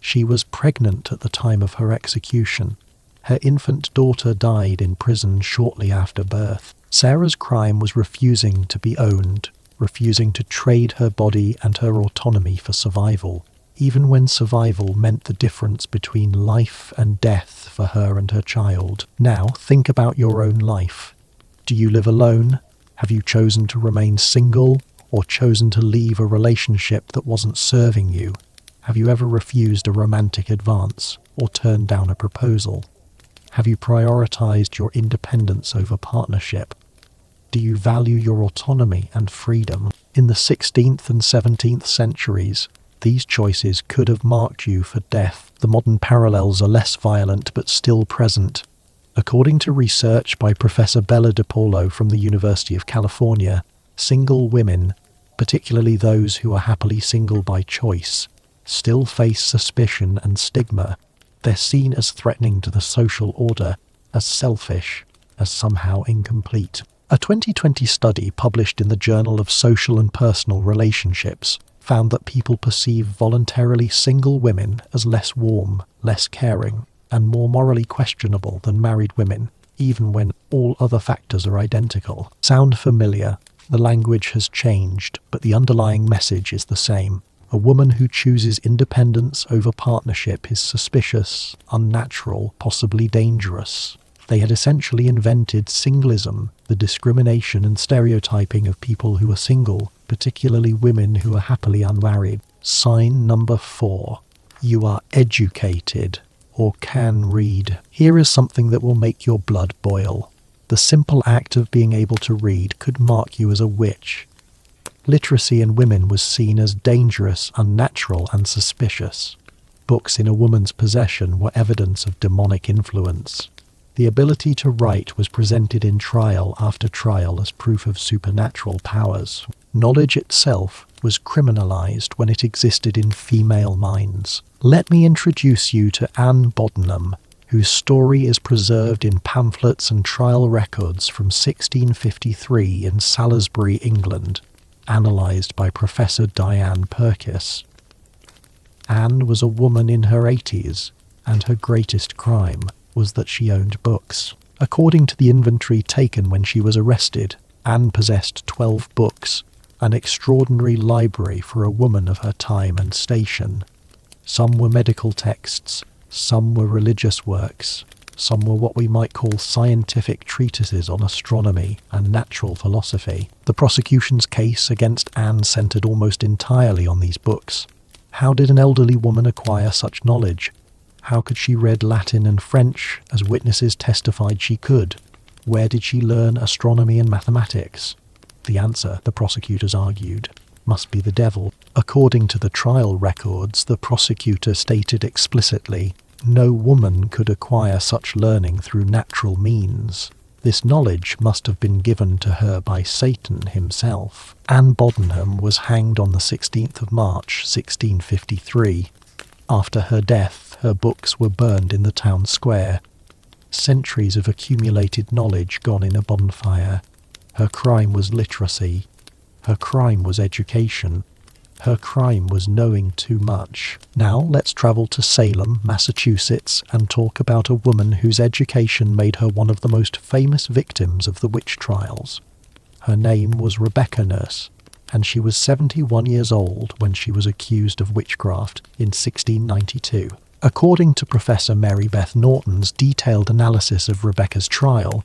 She was pregnant at the time of her execution. Her infant daughter died in prison shortly after birth. Sarah's crime was refusing to be owned, refusing to trade her body and her autonomy for survival, even when survival meant the difference between life and death for her and her child. Now, think about your own life. Do you live alone? Have you chosen to remain single, or chosen to leave a relationship that wasn't serving you? Have you ever refused a romantic advance, or turned down a proposal? Have you prioritized your independence over partnership? Do you value your autonomy and freedom? In the 16th and 17th centuries, these choices could have marked you for death. The modern parallels are less violent but still present. According to research by Professor Bella DiPaolo from the University of California, single women, particularly those who are happily single by choice, still face suspicion and stigma. They're seen as threatening to the social order, as selfish, as somehow incomplete. A 2020 study published in the Journal of Social and Personal Relationships found that people perceive voluntarily single women as less warm, less caring, and more morally questionable than married women, even when all other factors are identical. Sound familiar? The language has changed, but the underlying message is the same. A woman who chooses independence over partnership is suspicious, unnatural, possibly dangerous. They had essentially invented singlism, the discrimination and stereotyping of people who are single, particularly women who are happily unmarried. Sign number 4. You are educated, or can read. Here is something that will make your blood boil. The simple act of being able to read could mark you as a witch. Literacy in women was seen as dangerous, unnatural, and suspicious. Books in a woman's possession were evidence of demonic influence. The ability to write was presented in trial after trial as proof of supernatural powers. Knowledge itself was criminalized when it existed in female minds. Let me introduce you to Anne Bodenham, whose story is preserved in pamphlets and trial records from 1653 in Salisbury, England, analysed by Professor Diane Purkis. Anne was a woman in her 80s, and her greatest crime was that she owned books. According to the inventory taken when she was arrested, Anne possessed 12 books, an extraordinary library for a woman of her time and station. Some were medical texts, some were religious works, some were what we might call scientific treatises on astronomy and natural philosophy. The prosecution's case against Anne centred almost entirely on these books. How did an elderly woman acquire such knowledge? How could she read Latin and French, as witnesses testified she could? Where did she learn astronomy and mathematics? The answer, the prosecutors argued, must be the devil. According to the trial records, the prosecutor stated explicitly, no woman could acquire such learning through natural means. This knowledge must have been given to her by Satan himself. Anne Bodenham was hanged on the 16th of March, 1653. After her death, her books were burned in the town square. Centuries of accumulated knowledge gone in a bonfire. Her crime was literacy. Her crime was education. Her crime was knowing too much. Now let's travel to Salem, Massachusetts, and talk about a woman whose education made her one of the most famous victims of the witch trials. Her name was Rebecca Nurse, and she was 71 years old when she was accused of witchcraft in 1692. According to Professor Mary Beth Norton's detailed analysis of Rebecca's trial,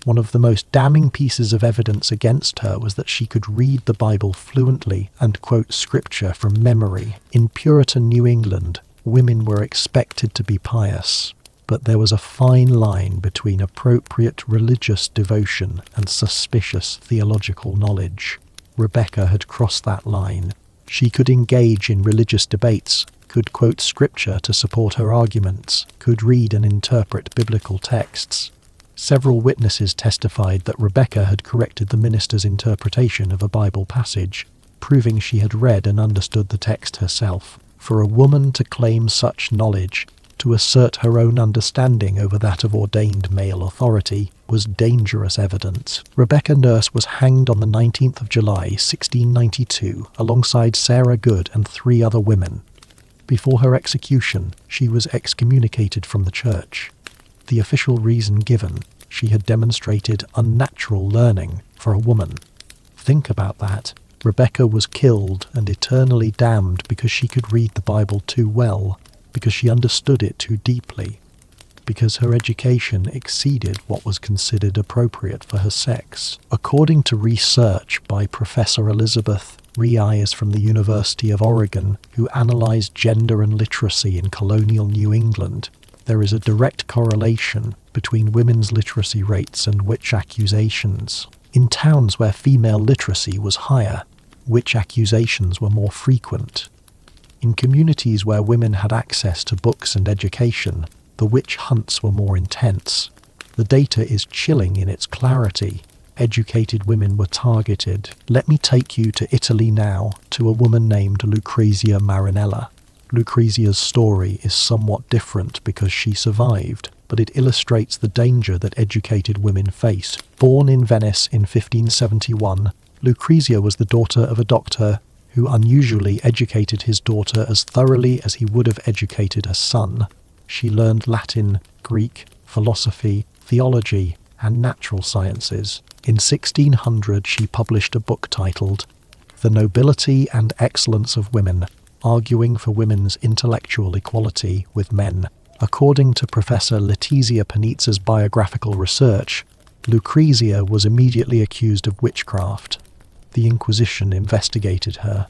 one of the most damning pieces of evidence against her was that she could read the Bible fluently and quote scripture from memory. In Puritan New England, women were expected to be pious, but there was a fine line between appropriate religious devotion and suspicious theological knowledge. Rebecca had crossed that line. She could engage in religious debates, could quote scripture to support her arguments, could read and interpret biblical texts. Several witnesses testified that Rebecca had corrected the minister's interpretation of a Bible passage, proving she had read and understood the text herself. For a woman to claim such knowledge, to assert her own understanding over that of ordained male authority, was dangerous evidence. Rebecca Nurse was hanged on the 19th of July, 1692, alongside Sarah Good and 3 other women. Before her execution, she was excommunicated from the church. The official reason given: she had demonstrated unnatural learning for a woman. Think about that. Rebecca was killed and eternally damned because she could read the Bible too well, because she understood it too deeply, because her education exceeded what was considered appropriate for her sex. According to research by Professor Elizabeth Reis from the University of Oregon, who analyzed gender and literacy in colonial New England, there is a direct correlation between women's literacy rates and witch accusations. In towns where female literacy was higher, witch accusations were more frequent. In communities where women had access to books and education, the witch hunts were more intense. The data is chilling in its clarity. Educated women were targeted. Let me take you to Italy now, to a woman named Lucrezia Marinella. Lucrezia's story is somewhat different because she survived, but it illustrates the danger that educated women face. Born in Venice in 1571, Lucrezia was the daughter of a doctor who unusually educated his daughter as thoroughly as he would have educated a son. She learned Latin, Greek, philosophy, theology, and natural sciences. In 1600, she published a book titled The Nobility and Excellence of Women, arguing for women's intellectual equality with men. According to Professor Letizia Panizza's biographical research, Lucrezia was immediately accused of witchcraft. The Inquisition investigated her.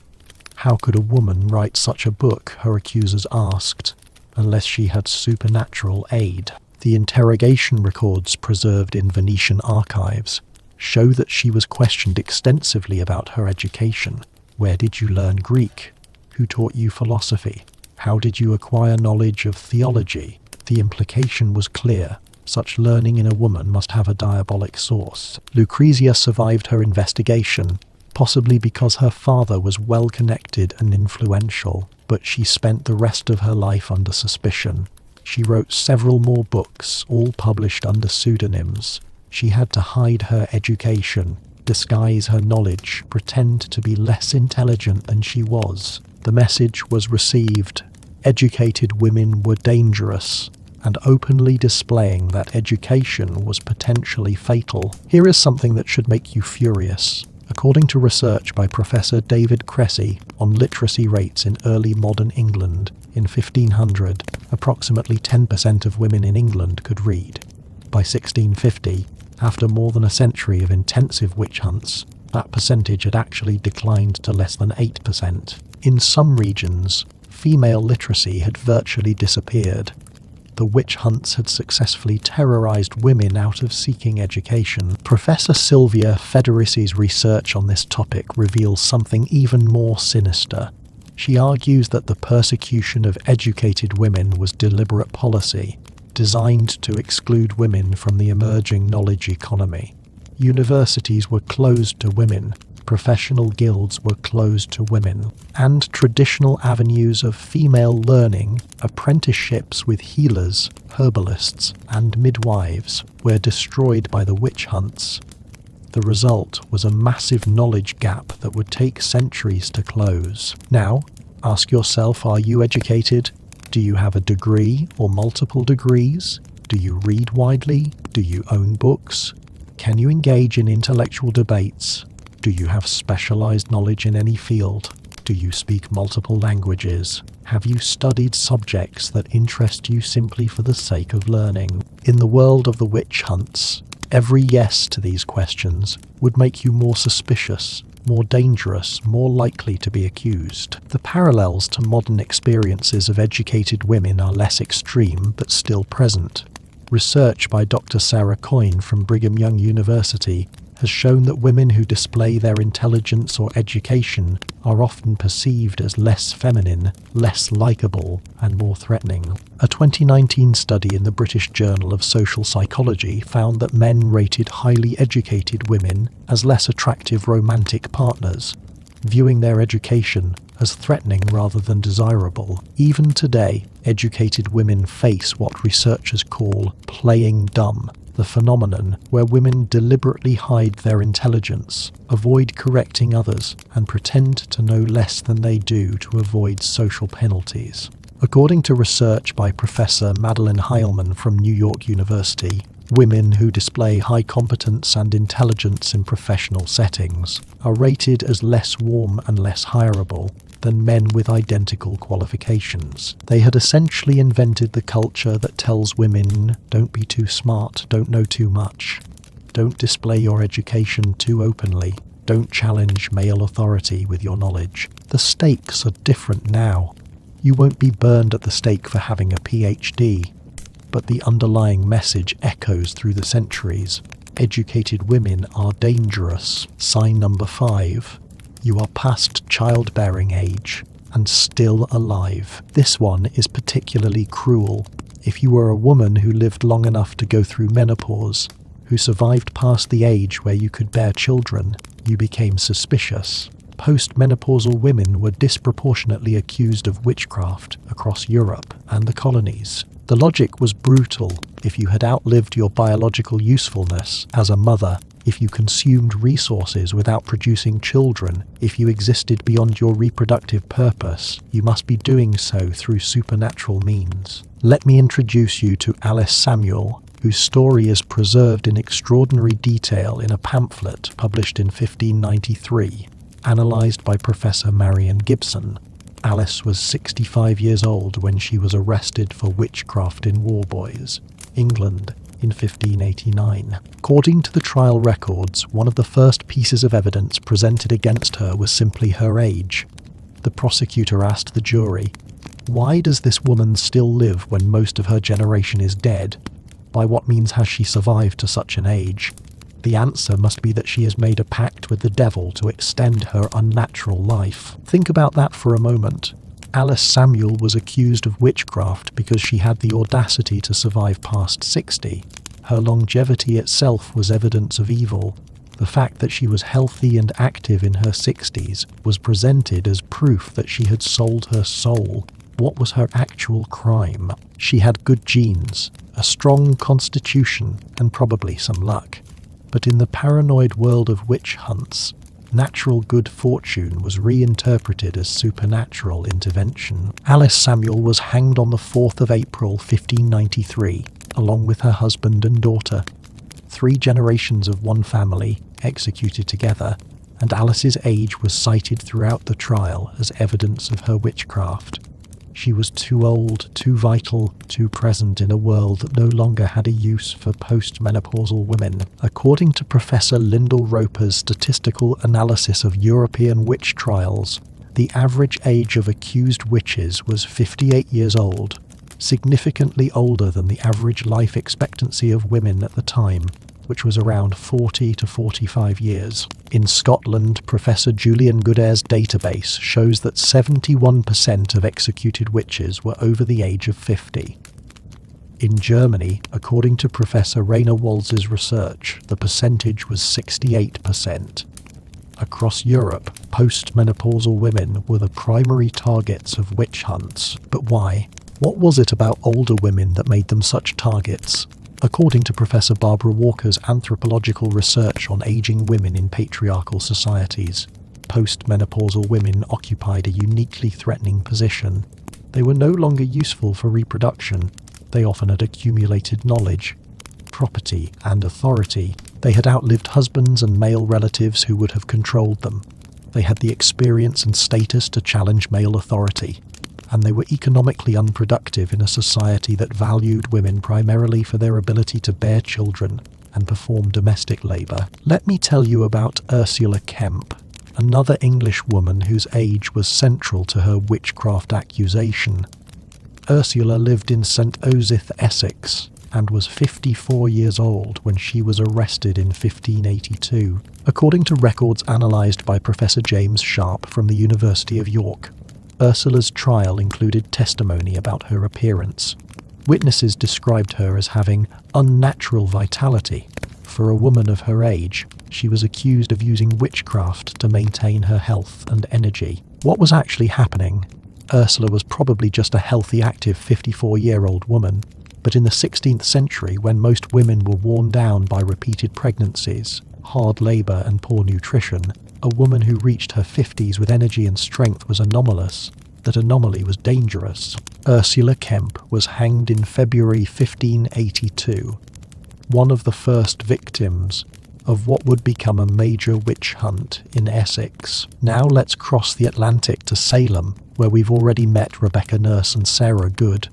How could a woman write such a book, her accusers asked, unless she had supernatural aid? The interrogation records preserved in Venetian archives show that she was questioned extensively about her education. Where did you learn Greek? Who taught you philosophy? How did you acquire knowledge of theology? The implication was clear. Such learning in a woman must have a diabolic source. Lucrezia survived her investigation, possibly because her father was well-connected and influential, but she spent the rest of her life under suspicion. She wrote several more books, all published under pseudonyms. She had to hide her education, disguise her knowledge, pretend to be less intelligent than she was. The message was received. Educated women were dangerous, and openly displaying that education was potentially fatal. Here is something that should make you furious. According to research by Professor David Cressy on literacy rates in early modern England, in 1500, approximately 10% of women in England could read. By 1650, after more than a century of intensive witch hunts, that percentage had actually declined to less than 8%. In some regions, female literacy had virtually disappeared. The witch hunts had successfully terrorized women out of seeking education. Professor Silvia Federici's research on this topic reveals something even more sinister. She argues that the persecution of educated women was deliberate policy, designed to exclude women from the emerging knowledge economy. Universities were closed to women, professional guilds were closed to women, and traditional avenues of female learning, apprenticeships with healers, herbalists, and midwives, were destroyed by the witch hunts. The result was a massive knowledge gap that would take centuries to close. Now, ask yourself, are you educated? Do you have a degree or multiple degrees? Do you read widely? Do you own books? Can you engage in intellectual debates? Do you have specialized knowledge in any field? Do you speak multiple languages? Have you studied subjects that interest you simply for the sake of learning? In the world of the witch hunts, every yes to these questions would make you more suspicious, more dangerous, more likely to be accused. The parallels to modern experiences of educated women are less extreme but still present. Research by Dr. Sarah Coyne from Brigham Young University has shown that women who display their intelligence or education are often perceived as less feminine, less likable, and more threatening. A 2019 study in the British Journal of Social Psychology found that men rated highly educated women as less attractive romantic partners, viewing their education as threatening rather than desirable. Even today, educated women face what researchers call playing dumb, the phenomenon where women deliberately hide their intelligence, avoid correcting others, and pretend to know less than they do to avoid social penalties. According to research by Professor Madeline Heilman from New York University, women who display high competence and intelligence in professional settings are rated as less warm and less hireable than men with identical qualifications. They had essentially invented the culture that tells women, don't be too smart, don't know too much, don't display your education too openly, don't challenge male authority with your knowledge. The stakes are different now. You won't be burned at the stake for having a PhD, but the underlying message echoes through the centuries. Educated women are dangerous. Sign number 5. You are past childbearing age and still alive. This one is particularly cruel. If you were a woman who lived long enough to go through menopause, who survived past the age where you could bear children, you became suspicious. Post-menopausal women were disproportionately accused of witchcraft across Europe and the colonies. The logic was brutal. If you had outlived your biological usefulness as a mother, if you consumed resources without producing children, if you existed beyond your reproductive purpose, you must be doing so through supernatural means. Let me introduce you to Alice Samuel, whose story is preserved in extraordinary detail in a pamphlet published in 1593, analysed by Professor Marion Gibson. Alice was 65 years old when she was arrested for witchcraft in Warboys, England, in 1589. According to the trial records, one of the first pieces of evidence presented against her was simply her age. The prosecutor asked the jury, "Why does this woman still live when most of her generation is dead? By what means has she survived to such an age?" The answer must be that she has made a pact with the devil to extend her unnatural life. Think about that for a moment. Alice Samuel was accused of witchcraft because she had the audacity to survive past 60. Her longevity itself was evidence of evil. The fact that she was healthy and active in her 60s was presented as proof that she had sold her soul. What was her actual crime? She had good genes, a strong constitution, and probably some luck. But in the paranoid world of witch hunts, natural good fortune was reinterpreted as supernatural intervention. Alice Samuel was hanged on the 4th of April 1593, along with her husband and daughter. 3 generations of one family executed together, and Alice's age was cited throughout the trial as evidence of her witchcraft. She was too old, too vital, too present in a world that no longer had a use for post-menopausal women. According to Professor Lyndall Roper's statistical analysis of European witch trials, the average age of accused witches was 58 years old, significantly older than the average life expectancy of women at the time, which was around 40 to 45 years. In Scotland, Professor Julian Goodair's database shows that 71% of executed witches were over the age of 50. In Germany, according to Professor Rainer Walz's research, the percentage was 68%. Across Europe, post-menopausal women were the primary targets of witch hunts. But why? What was it about older women that made them such targets? According to Professor Barbara Walker's anthropological research on aging women in patriarchal societies, postmenopausal women occupied a uniquely threatening position. They were no longer useful for reproduction. They often had accumulated knowledge, property, and authority. They had outlived husbands and male relatives who would have controlled them. They had the experience and status to challenge male authority, and they were economically unproductive in a society that valued women primarily for their ability to bear children and perform domestic labour. Let me tell you about Ursula Kemp, another English woman whose age was central to her witchcraft accusation. Ursula lived in St. Osyth, Essex, and was 54 years old when she was arrested in 1582, according to records analysed by Professor James Sharp from the University of York. Ursula's trial included testimony about her appearance. Witnesses described her as having unnatural vitality. For a woman of her age, she was accused of using witchcraft to maintain her health and energy. What was actually happening? Ursula was probably just a healthy, active 54-year-old woman, but in the 16th century, when most women were worn down by repeated pregnancies, hard labour and poor nutrition, a woman who reached her 50s with energy and strength was anomalous. That anomaly was dangerous. Ursula Kemp was hanged in February 1582, one of the first victims of what would become a major witch hunt in Essex. Now let's cross the Atlantic to Salem, where we've already met Rebecca Nurse and Sarah Good.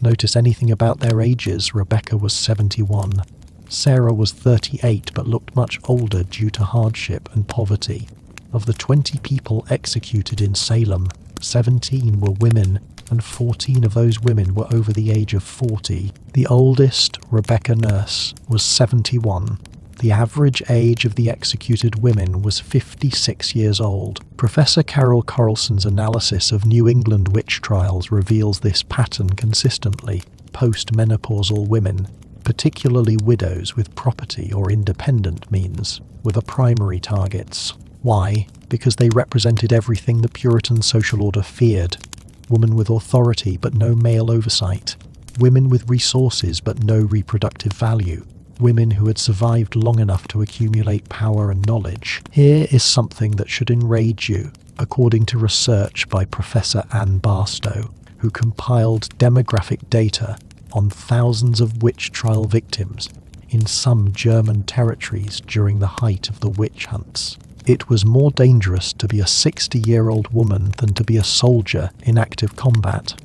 Notice anything about their ages? Rebecca was 71. Sarah was 38 but looked much older due to hardship and poverty. Of the 20 people executed in Salem, 17 were women, and 14 of those women were over the age of 40. The oldest, Rebecca Nurse, was 71. The average age of the executed women was 56 years old. Professor Carol Carlson's analysis of New England witch trials reveals this pattern consistently. Postmenopausal women, particularly widows with property or independent means, were the primary targets. Why? Because they represented everything the Puritan social order feared. Women with authority but no male oversight. Women with resources but no reproductive value. Women who had survived long enough to accumulate power and knowledge. Here is something that should enrage you, according to research by Professor Anne Barstow, who compiled demographic data on thousands of witch trial victims in some German territories during the height of the witch hunts. It was more dangerous to be a 60-year-old woman than to be a soldier in active combat.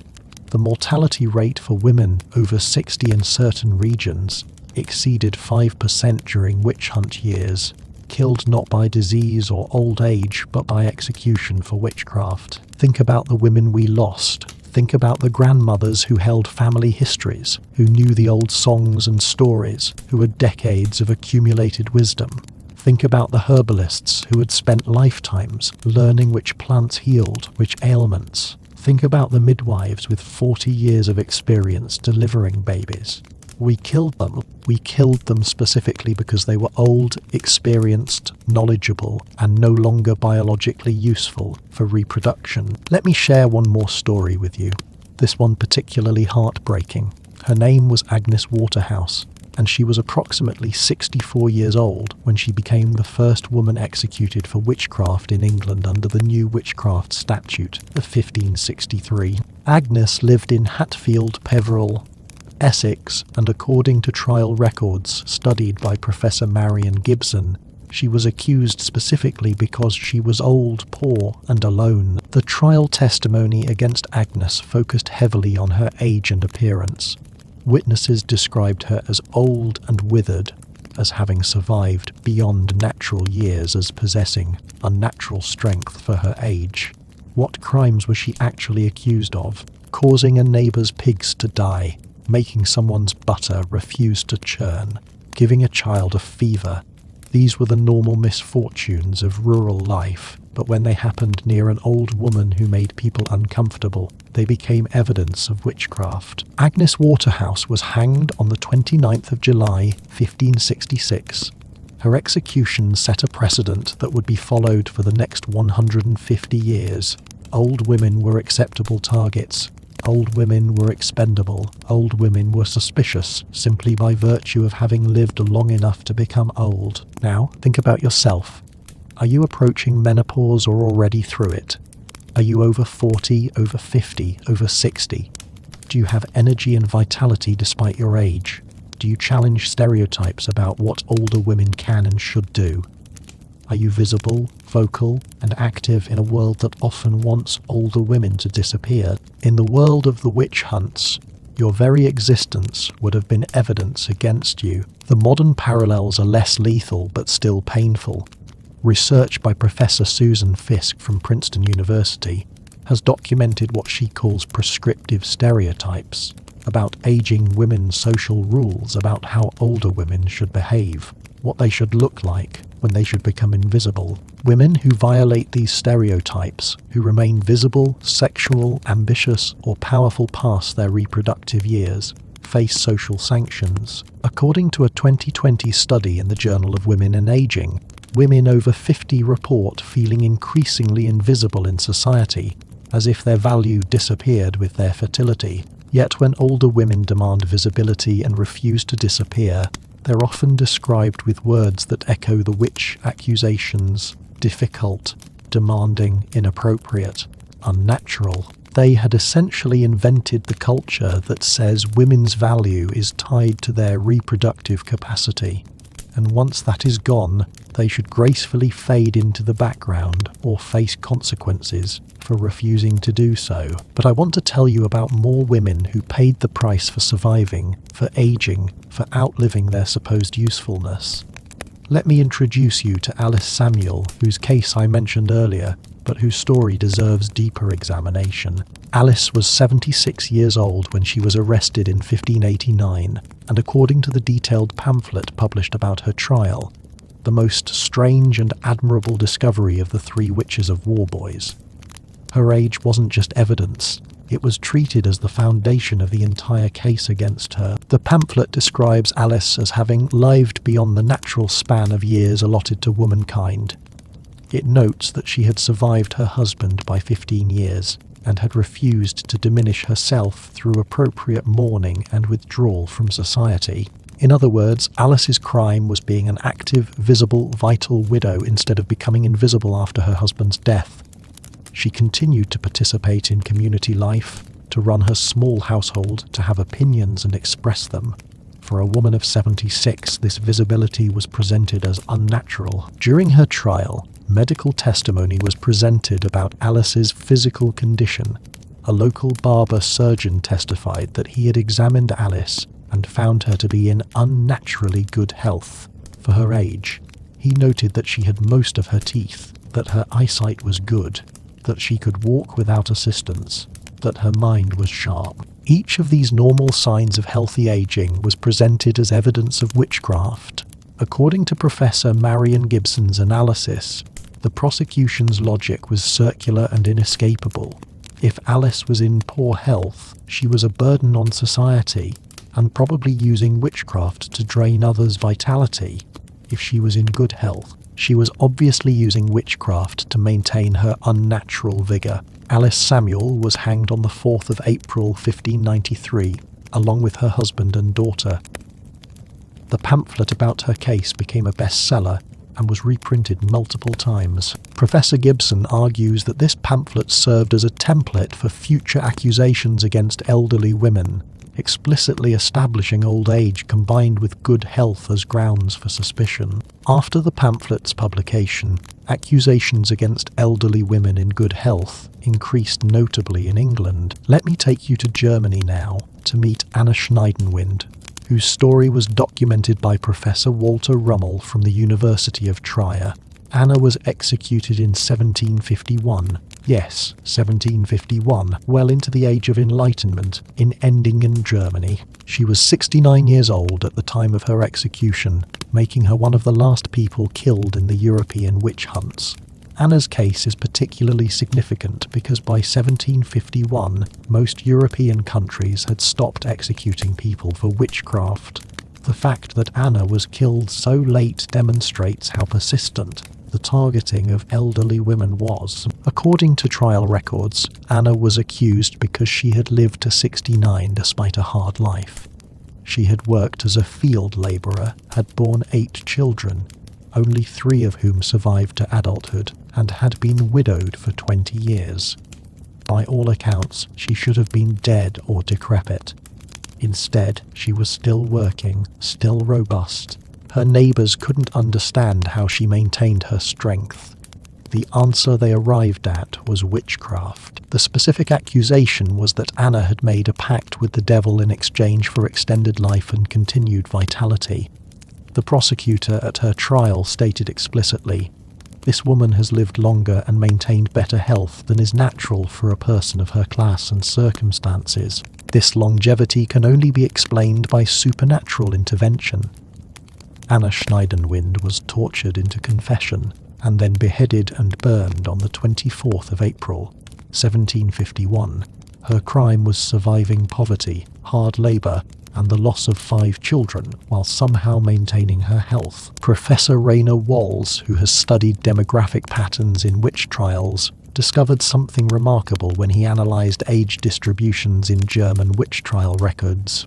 The mortality rate for women over 60 in certain regions exceeded 5% during witch hunt years, killed not by disease or old age, but by execution for witchcraft. Think about the women we lost. Think about the grandmothers who held family histories, who knew the old songs and stories, who had decades of accumulated wisdom. Think about the herbalists who had spent lifetimes learning which plants healed which ailments. Think about the midwives with 40 years of experience delivering babies. We killed them. We killed them specifically because they were old, experienced, knowledgeable, and no longer biologically useful for reproduction. Let me share one more story with you. This one particularly heartbreaking. Her name was Agnes Waterhouse, and she was approximately 64 years old when she became the first woman executed for witchcraft in England under the new Witchcraft Statute of 1563. Agnes lived in Hatfield, Peveril, Essex, and according to trial records studied by Professor Marion Gibson, she was accused specifically because she was old, poor, and alone. The trial testimony against Agnes focused heavily on her age and appearance. Witnesses described her as old and withered, as having survived beyond natural years, as possessing unnatural strength for her age. What crimes was she actually accused of? Causing a neighbour's pigs to die, making someone's butter refuse to churn, giving a child a fever. These were the normal misfortunes of rural life, but when they happened near an old woman who made people uncomfortable, they became evidence of witchcraft. Agnes Waterhouse was hanged on the 29th of July, 1566. Her execution set a precedent that would be followed for the next 150 years. Old women were acceptable targets. Old women were expendable. Old women were suspicious simply by virtue of having lived long enough to become old. Now, think about yourself. Are you approaching menopause or already through it? Are you over 40, over 50, over 60? Do you have energy and vitality despite your age? Do you challenge stereotypes about what older women can and should do? Are you visible, vocal, and active in a world that often wants older women to disappear? In the world of the witch hunts, your very existence would have been evidence against you. The modern parallels are less lethal but still painful. Research by Professor Susan Fiske from Princeton University has documented what she calls prescriptive stereotypes about aging women's social rules about how older women should behave, what they should look like, when they should become invisible. Women who violate these stereotypes, who remain visible, sexual, ambitious, or powerful past their reproductive years, face social sanctions. According to a 2020 study in the Journal of Women and Aging, women over 50 report feeling increasingly invisible in society, as if their value disappeared with their fertility. Yet when older women demand visibility and refuse to disappear, they're often described with words that echo the witch accusations: difficult, demanding, inappropriate, unnatural. They had essentially invented the culture that says women's value is tied to their reproductive capacity, and once that is gone, they should gracefully fade into the background or face consequences for refusing to do so. But I want to tell you about more women who paid the price for surviving, for aging, for outliving their supposed usefulness. Let me introduce you to Alice Samuel, whose case I mentioned earlier, but whose story deserves deeper examination. Alice was 76 years old when she was arrested in 1589, and according to the detailed pamphlet published about her trial, the most strange and admirable discovery of the three witches of Warboys. Her age wasn't just evidence, it was treated as the foundation of the entire case against her. The pamphlet describes Alice as having lived beyond the natural span of years allotted to womankind. It notes that she had survived her husband by 15 years, and had refused to diminish herself through appropriate mourning and withdrawal from society. In other words, Alice's crime was being an active, visible, vital widow instead of becoming invisible after her husband's death. She continued to participate in community life, to run her small household, to have opinions and express them. For a woman of 76, this visibility was presented as unnatural. During her trial, medical testimony was presented about Alice's physical condition. A local barber surgeon testified that he had examined Alice and found her to be in unnaturally good health for her age. He noted that she had most of her teeth, that her eyesight was good, that she could walk without assistance, that her mind was sharp. Each of these normal signs of healthy aging was presented as evidence of witchcraft. According to Professor Marion Gibson's analysis, the prosecution's logic was circular and inescapable. If Alice was in poor health, she was a burden on society, and probably using witchcraft to drain others' vitality. If she was in good health, she was obviously using witchcraft to maintain her unnatural vigour. Alice Samuel was hanged on the 4th of April 1593, along with her husband and daughter. The pamphlet about her case became a bestseller and was reprinted multiple times. Professor Gibson argues that this pamphlet served as a template for future accusations against elderly women, explicitly establishing old age combined with good health as grounds for suspicion. After the pamphlet's publication, accusations against elderly women in good health increased notably in England. Let me take you to Germany now to meet Anna Schneidenwind, whose story was documented by Professor Walter Rummel from the University of Trier. Anna was executed in 1751. Yes, 1751, well into the Age of Enlightenment, in Endingen, Germany. She was 69 years old at the time of her execution, making her one of the last people killed in the European witch hunts. Anna's case is particularly significant because by 1751, most European countries had stopped executing people for witchcraft. The fact that Anna was killed so late demonstrates how persistent, the targeting of elderly women was. According to trial records, Anna was accused because she had lived to 69 despite a hard life. She had worked as a field labourer, had borne 8 children, only 3 of whom survived to adulthood, and had been widowed for 20 years. By all accounts, she should have been dead or decrepit. Instead, she was still working, still robust. Her neighbours couldn't understand how she maintained her strength. The answer they arrived at was witchcraft. The specific accusation was that Anna had made a pact with the devil in exchange for extended life and continued vitality. The prosecutor at her trial stated explicitly, "This woman has lived longer and maintained better health than is natural for a person of her class and circumstances. This longevity can only be explained by supernatural intervention." Anna Schneidenwind was tortured into confession and then beheaded and burned on the 24th of April, 1751. Her crime was surviving poverty, hard labour, and the loss of 5 children while somehow maintaining her health. Professor Rainer Walls, who has studied demographic patterns in witch trials, discovered something remarkable when he analysed age distributions in German witch trial records.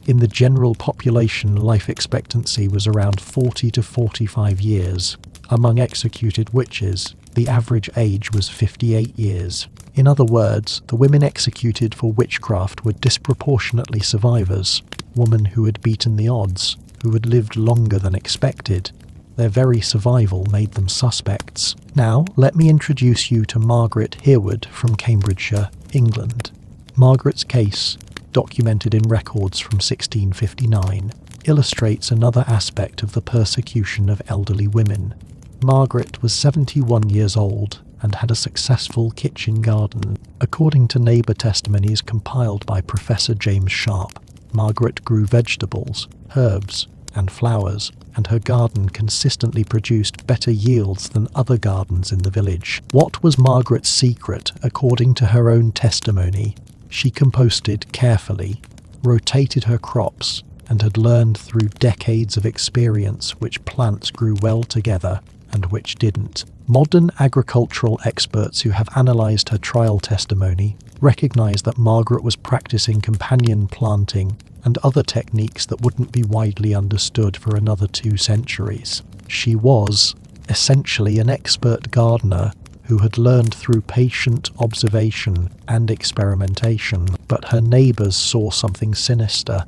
In the general population, life expectancy was around 40 to 45 years. Among executed witches, the average age was 58 years. In other words, the women executed for witchcraft were disproportionately survivors, women who had beaten the odds, who had lived longer than expected. Their very survival made them suspects. Now, let me introduce you to Margaret Hereward from Cambridgeshire, England. Margaret's case, documented in records from 1659, illustrates another aspect of the persecution of elderly women. Margaret was 71 years old and had a successful kitchen garden. According to neighbour testimonies compiled by Professor James Sharp, Margaret grew vegetables, herbs, and flowers, and her garden consistently produced better yields than other gardens in the village. What was Margaret's secret? According to her own testimony, she composted carefully, rotated her crops, and had learned through decades of experience which plants grew well together and which didn't. Modern agricultural experts who have analysed her trial testimony recognise that Margaret was practising companion planting and other techniques that wouldn't be widely understood for another 2 centuries. She was, essentially, an expert gardener who had learned through patient observation and experimentation, but her neighbours saw something sinister.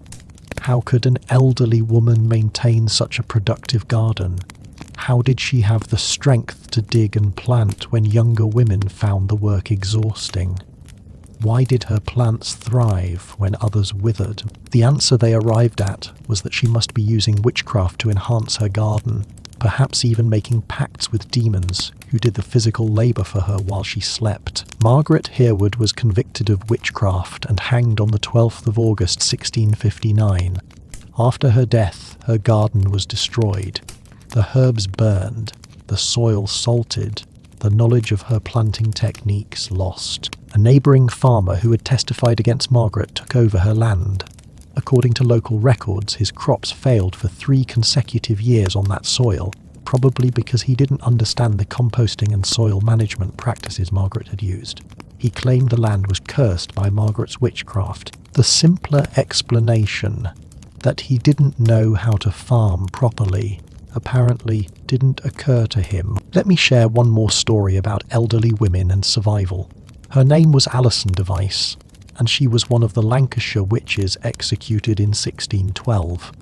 How could an elderly woman maintain such a productive garden? How did she have the strength to dig and plant when younger women found the work exhausting? Why did her plants thrive when others withered? The answer they arrived at was that she must be using witchcraft to enhance her garden, perhaps even making pacts with demons who did the physical labour for her while she slept. Margaret Hereward was convicted of witchcraft and hanged on the 12th of August 1659. After her death, her garden was destroyed, the herbs burned, the soil salted, the knowledge of her planting techniques lost. A neighbouring farmer who had testified against Margaret took over her land. According to local records, his crops failed for 3 consecutive years on that soil, probably because he didn't understand the composting and soil management practices Margaret had used. He claimed the land was cursed by Margaret's witchcraft. The simpler explanation, that he didn't know how to farm properly, apparently didn't occur to him. Let me share one more story about elderly women and survival. Her name was Alison Device, and she was one of the Lancashire witches executed in 1612.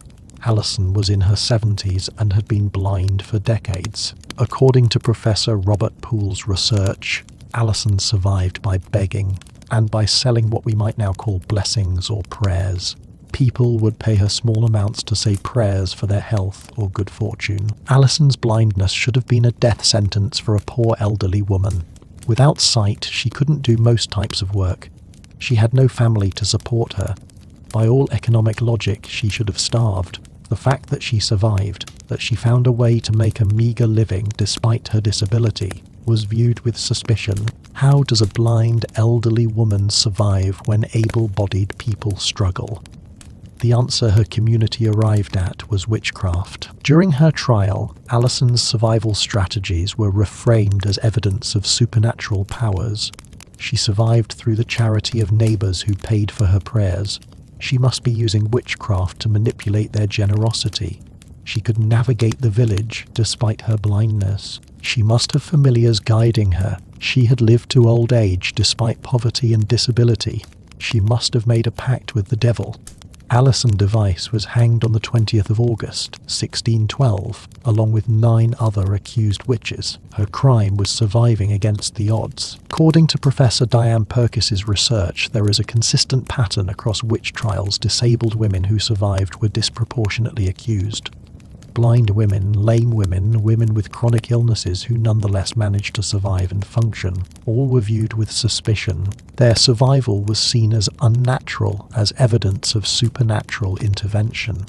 Alison was in her 70s and had been blind for decades. According to Professor Robert Poole's research, Alison survived by begging and by selling what we might now call blessings or prayers. People would pay her small amounts to say prayers for their health or good fortune. Alison's blindness should have been a death sentence for a poor elderly woman. Without sight, she couldn't do most types of work. She had no family to support her. By all economic logic, she should have starved. The fact that she survived, that she found a way to make a meagre living despite her disability, was viewed with suspicion. How does a blind elderly woman survive when able-bodied people struggle? the answer her community arrived at was witchcraft. During her trial, Alison's survival strategies were reframed as evidence of supernatural powers. She survived through the charity of neighbors who paid for her prayers. She must be using witchcraft to manipulate their generosity. She could navigate the village despite her blindness. She must have familiars guiding her. She had lived to old age despite poverty and disability. She must have made a pact with the devil. Alison Device was hanged on the 20th of August, 1612, along with 9 other accused witches. Her crime was surviving against the odds. According to Professor Diane Purkis's research, there is a consistent pattern across witch trials. Disabled women who survived were disproportionately accused. Blind women, lame women, women with chronic illnesses who nonetheless managed to survive and function, all were viewed with suspicion. Their survival was seen as unnatural, as evidence of supernatural intervention.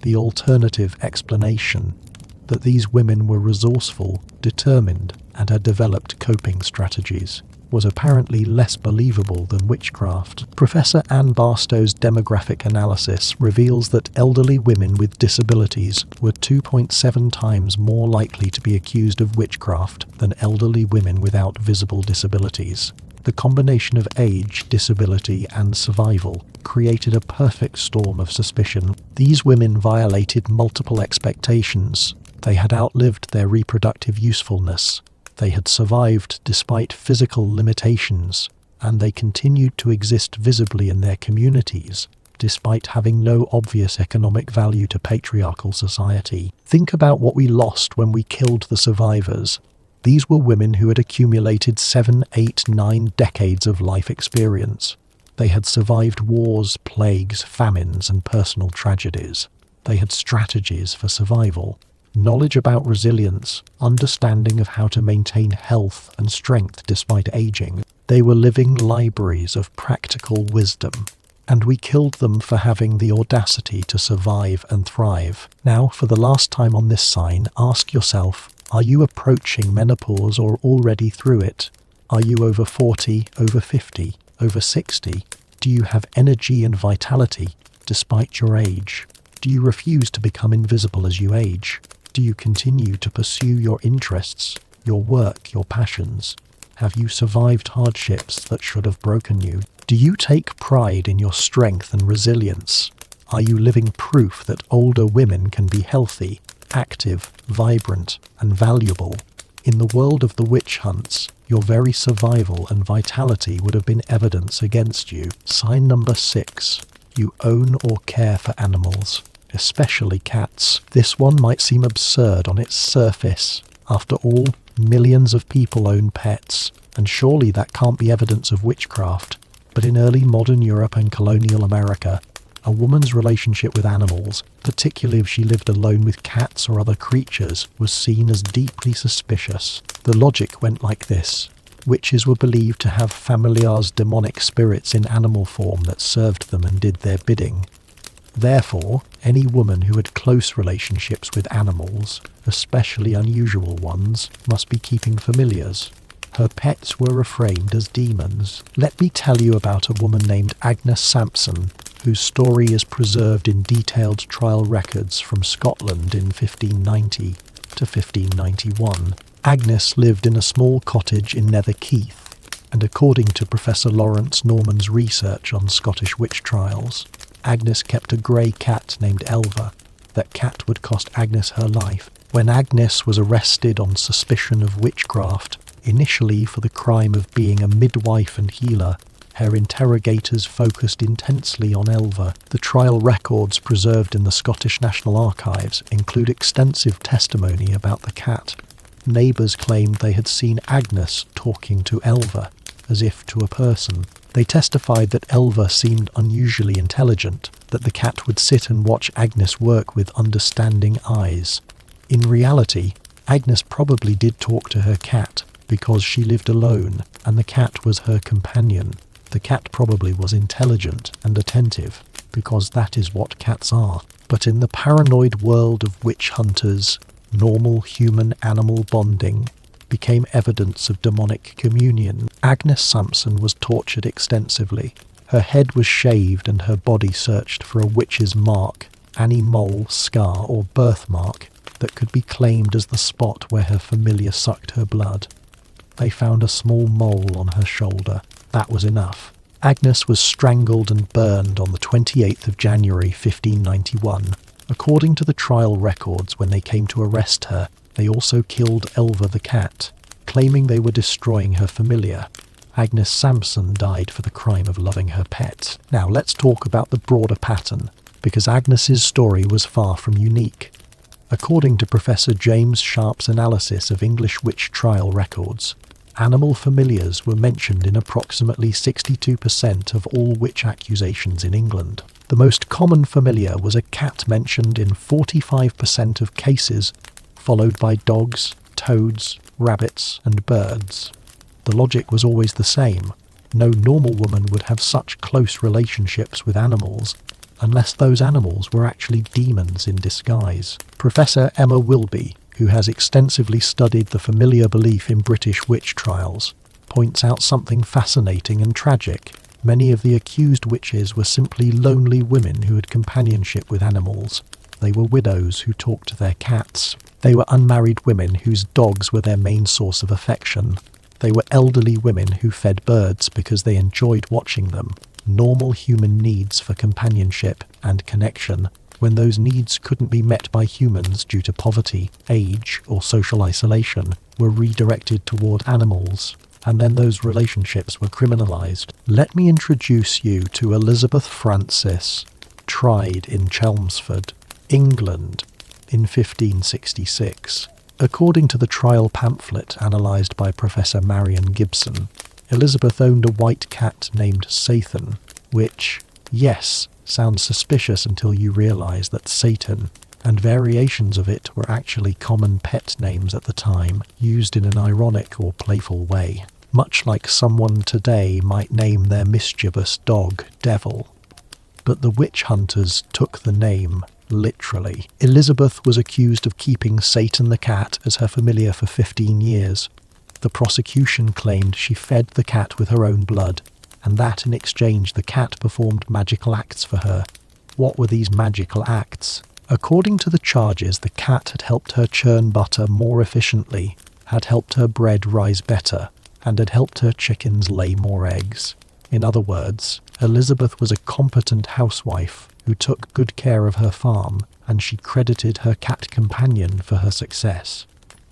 The alternative explanation, that these women were resourceful, determined, and had developed coping strategies, was apparently less believable than witchcraft. Professor Anne Barstow's demographic analysis reveals that elderly women with disabilities were 2.7 times more likely to be accused of witchcraft than elderly women without visible disabilities. The combination of age, disability, and survival created a perfect storm of suspicion. These women violated multiple expectations. They had outlived their reproductive usefulness. They had survived despite physical limitations, and they continued to exist visibly in their communities, despite having no obvious economic value to patriarchal society. Think about what we lost when we killed the survivors. These were women who had accumulated 7, 8, 9 decades of life experience. They had survived wars, plagues, famines, and personal tragedies. They had strategies for survival. Knowledge about resilience, understanding of how to maintain health and strength despite aging. They were living libraries of practical wisdom, and we killed them for having the audacity to survive and thrive. Now, for the last time on this sign, ask yourself, are you approaching menopause or already through it? Are you over 40, over 50, over 60? Do you have energy and vitality despite your age? Do you refuse to become invisible as you age? Do you continue to pursue your interests, your work, your passions? Have you survived hardships that should have broken you? Do you take pride in your strength and resilience? Are you living proof that older women can be healthy, active, vibrant, and valuable? In the world of the witch hunts, your very survival and vitality would have been evidence against you. Sign number 6. You own or care for animals, especially cats. This one might seem absurd on its surface. After all, millions of people own pets, and surely that can't be evidence of witchcraft. But in early modern Europe and colonial America, a woman's relationship with animals, particularly if she lived alone with cats or other creatures, was seen as deeply suspicious. The logic went like this. Witches were believed to have familiars, demonic spirits in animal form that served them and did their bidding. Therefore, any woman who had close relationships with animals, especially unusual ones, must be keeping familiars. Her pets were reframed as demons. Let me tell you about a woman named Agnes Sampson, whose story is preserved in detailed trial records from Scotland in 1590 to 1591. Agnes lived in a small cottage in Netherkeith, and according to Professor Lawrence Norman's research on Scottish witch trials, Agnes kept a grey cat named Elva. That cat would cost Agnes her life. When Agnes was arrested on suspicion of witchcraft, initially for the crime of being a midwife and healer, her interrogators focused intensely on Elva. The trial records preserved in the Scottish National Archives include extensive testimony about the cat. Neighbours claimed they had seen Agnes talking to Elva, as if to a person. They testified that Elva seemed unusually intelligent, that the cat would sit and watch Agnes work with understanding eyes. In reality, Agnes probably did talk to her cat, because she lived alone, and the cat was her companion. The cat probably was intelligent and attentive, because that is what cats are. But in the paranoid world of witch hunters, normal human-animal bonding became evidence of demonic communion. Agnes Sampson was tortured extensively. Her head was shaved and her body searched for a witch's mark, any mole, scar or birthmark that could be claimed as the spot where her familiar sucked her blood. They found a small mole on her shoulder. That was enough. Agnes was strangled and burned on the 28th of January 1591. According to the trial records, when they came to arrest her, they also killed Elva the cat, claiming they were destroying her familiar. Agnes Sampson died for the crime of loving her pet. Now let's talk about the broader pattern, because Agnes's story was far from unique. According to Professor James Sharp's analysis of English witch trial records, animal familiars were mentioned in approximately 62% of all witch accusations in England. The most common familiar was a cat mentioned in 45% of cases, followed by dogs, toads, rabbits and birds. The logic was always the same. No normal woman would have such close relationships with animals unless those animals were actually demons in disguise. Professor Emma Wilby, who has extensively studied the familiar belief in British witch trials, points out something fascinating and tragic. Many of the accused witches were simply lonely women who had companionship with animals. They were widows who talked to their cats. They were unmarried women whose dogs were their main source of affection. They were elderly women who fed birds because they enjoyed watching them. Normal human needs for companionship and connection, when those needs couldn't be met by humans due to poverty, age, or social isolation, were redirected toward animals, and then those relationships were criminalized. Let me introduce you to Elizabeth Francis, tried in Chelmsford, England, in 1566. According to the trial pamphlet analysed by Professor Marion Gibson, Elizabeth owned a white cat named Satan, which, yes, sounds suspicious until you realise that Satan and variations of it were actually common pet names at the time, used in an ironic or playful way, much like someone today might name their mischievous dog Devil. But the witch hunters took the name literally. Elizabeth was accused of keeping Satan the cat as her familiar for 15 years. The prosecution claimed she fed the cat with her own blood, and that in exchange the cat performed magical acts for her. What were these magical acts? According to the charges, the cat had helped her churn butter more efficiently, had helped her bread rise better, and had helped her chickens lay more eggs. In other words, Elizabeth was a competent housewife who took good care of her farm, and she credited her cat companion for her success.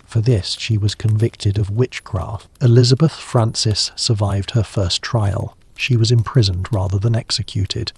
For this, she was convicted of witchcraft. Elizabeth Francis survived her first trial. She was imprisoned rather than executed,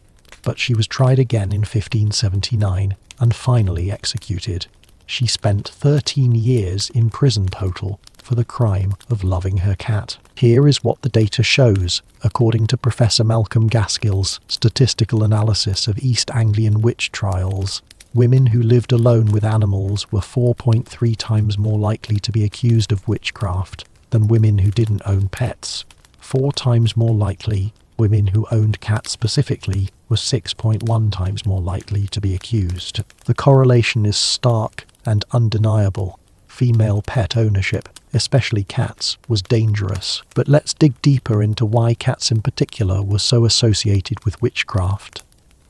but she was tried again in 1579 and finally executed. She spent 13 years in prison total for the crime of loving her cat. Here is what the data shows, according to Professor Malcolm Gaskell's statistical analysis of East Anglian witch trials. Women who lived alone with animals were 4.3 times more likely to be accused of witchcraft than women who didn't own pets. 4 times more likely, women who owned cats specifically were 6.1 times more likely to be accused. The correlation is stark and undeniable. Female pet ownership, especially cats, was dangerous. But let's dig deeper into why cats in particular were so associated with witchcraft.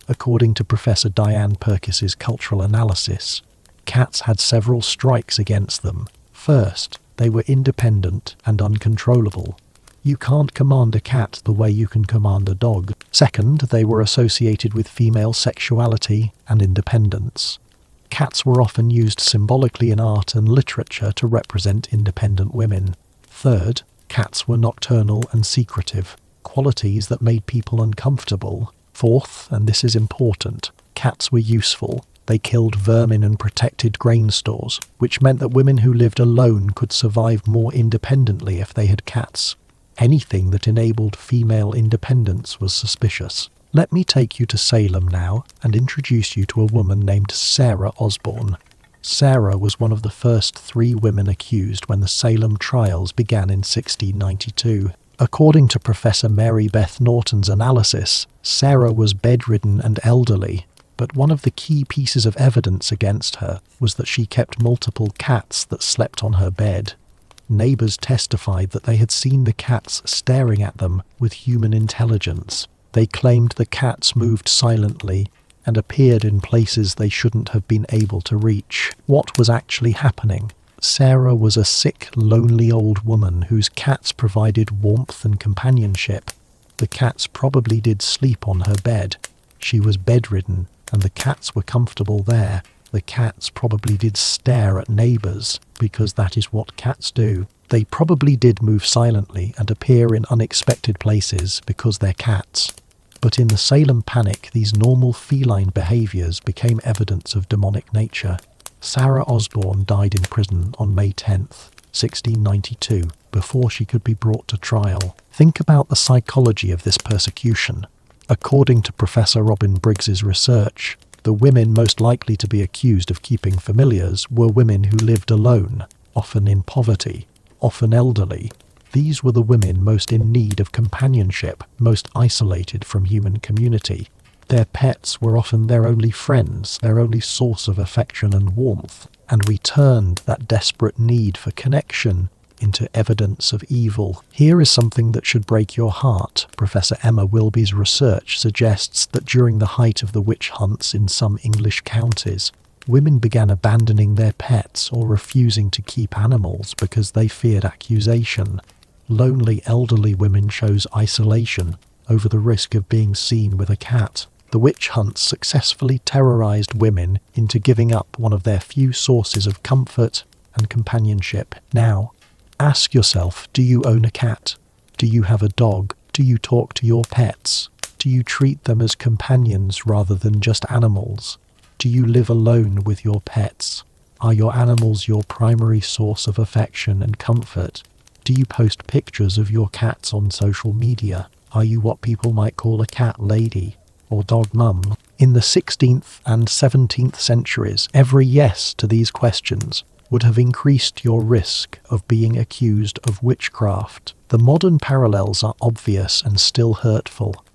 According to Professor Diane Purkis's cultural analysis, cats had several strikes against them. First, they were independent and uncontrollable. You can't command a cat the way you can command a dog. Second, they were associated with female sexuality and independence. Cats were often used symbolically in art and literature to represent independent women. Third, cats were nocturnal and secretive, qualities that made people uncomfortable. Fourth, and this is important, cats were useful. They killed vermin and protected grain stores, which meant that women who lived alone could survive more independently if they had cats. Anything that enabled female independence was suspicious. Let me take you to Salem now and introduce you to a woman named Sarah Osborne. Sarah was one of the first 3 women accused when the Salem trials began in 1692. According to Professor Mary Beth Norton's analysis, Sarah was bedridden and elderly, but one of the key pieces of evidence against her was that she kept multiple cats that slept on her bed. Neighbours testified that they had seen the cats staring at them with human intelligence. They claimed the cats moved silently and appeared in places they shouldn't have been able to reach. What was actually happening? Sarah was a sick, lonely old woman whose cats provided warmth and companionship. The cats probably did sleep on her bed. She was bedridden, and the cats were comfortable there. The cats probably did stare at neighbours, because that is what cats do. They probably did move silently and appear in unexpected places because they're cats. But in the Salem panic, these normal feline behaviours became evidence of demonic nature. Sarah Osborne died in prison on May 10th, 1692, before she could be brought to trial. Think about the psychology of this persecution. According to Professor Robin Briggs's research, the women most likely to be accused of keeping familiars were women who lived alone, often in poverty, often elderly. These were the women most in need of companionship, most isolated from human community. Their pets were often their only friends, their only source of affection and warmth, and we turned that desperate need for connection into evidence of evil. Here is something that should break your heart. Professor Emma Wilby's research suggests that during the height of the witch hunts in some English counties, women began abandoning their pets or refusing to keep animals because they feared accusation. Lonely elderly women chose isolation over the risk of being seen with a cat. The witch hunts successfully terrorized women into giving up one of their few sources of comfort and companionship. Now, ask yourself, do you own a cat? Do you have a dog? Do you talk to your pets? Do you treat them as companions rather than just animals? Do you live alone with your pets? Are your animals your primary source of affection and comfort? Do you post pictures of your cats on social media? Are you what people might call a cat lady or dog mum? In the 16th and 17th centuries, every yes to these questions would have increased your risk of being accused of witchcraft. The modern parallels are obvious and still hurtful.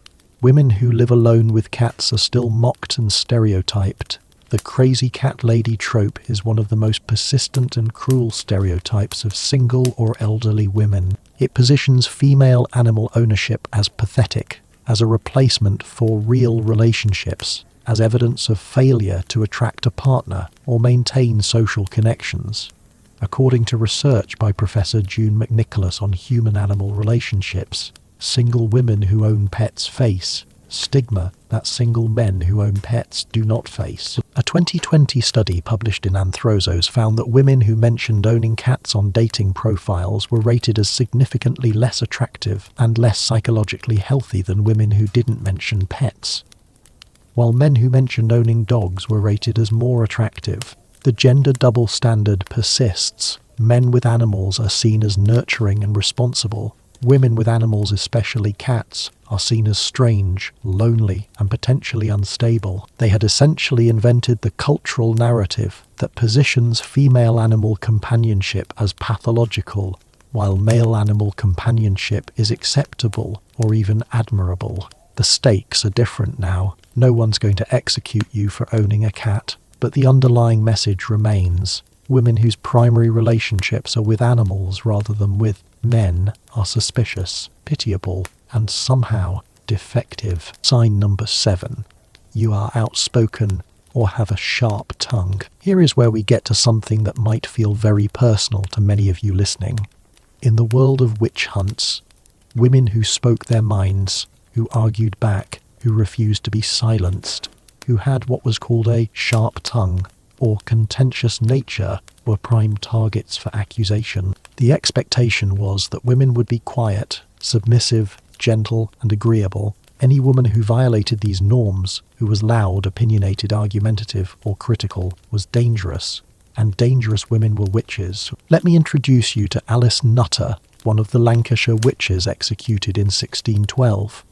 Women who live alone with cats are still mocked and stereotyped. The crazy cat lady trope is one of the most persistent and cruel stereotypes of single or elderly women. It positions female animal ownership as pathetic, as a replacement for real relationships, as evidence of failure to attract a partner or maintain social connections. According to research by Professor June McNicholas on human-animal relationships, single women who own pets face stigma that single men who own pets do not face. A 2020 study published in Anthrosos found that women who mentioned owning cats on dating profiles were rated as significantly less attractive and less psychologically healthy than women who didn't mention pets, while men who mentioned owning dogs were rated as more attractive. The gender double standard persists. Men with animals are seen as nurturing and responsible. Women with animals, especially cats, are seen as strange, lonely, and potentially unstable. They had essentially invented the cultural narrative that positions female animal companionship as pathological, while male animal companionship is acceptable or even admirable. The stakes are different now. No one's going to execute you for owning a cat, but the underlying message remains. Women whose primary relationships are with animals rather than with men are suspicious, pitiable, and somehow defective. Sign number 7. You are outspoken or have a sharp tongue. Here is where we get to something that might feel very personal to many of you listening. In the world of witch hunts, women who spoke their minds, who argued back, who refused to be silenced, who had what was called a sharp tongue or contentious nature, were prime targets for accusation. The expectation was that women would be quiet, submissive, gentle, and agreeable. Any woman who violated these norms, who was loud, opinionated, argumentative, or critical, was dangerous, and dangerous women were witches. Let me introduce you to Alice Nutter, one of the Lancashire witches executed in 1612.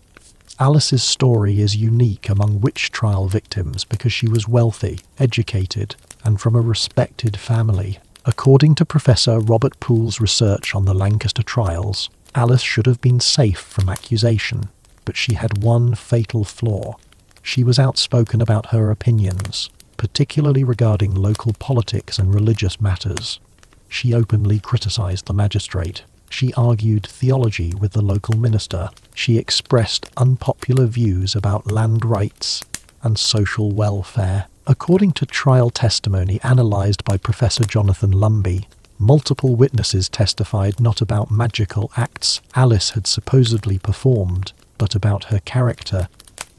Alice's story is unique among witch trial victims because she was wealthy, educated, and from a respected family. According to Professor Robert Poole's research on the Lancaster trials, Alice should have been safe from accusation, but she had one fatal flaw. She was outspoken about her opinions, particularly regarding local politics and religious matters. She openly criticised the magistrate. She argued theology with the local minister. She expressed unpopular views about land rights and social welfare. According to trial testimony analysed by Professor Jonathan Lumby, multiple witnesses testified not about magical acts Alice had supposedly performed, but about her character.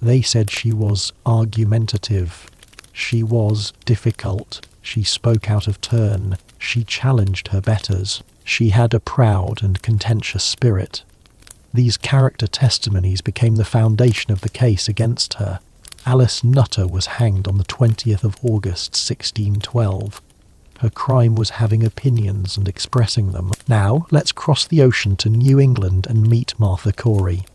They said she was argumentative. She was difficult. She spoke out of turn. She challenged her betters. She had a proud and contentious spirit. These character testimonies became the foundation of the case against her. Alice Nutter was hanged on the 20th of August 1612. Her crime was having opinions and expressing them. Now, let's cross the ocean to New England and meet Martha Corey.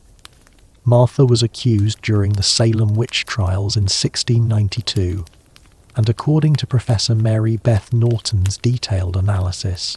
Martha was accused during the Salem witch trials in 1692, and according to Professor Mary Beth Norton's detailed analysis,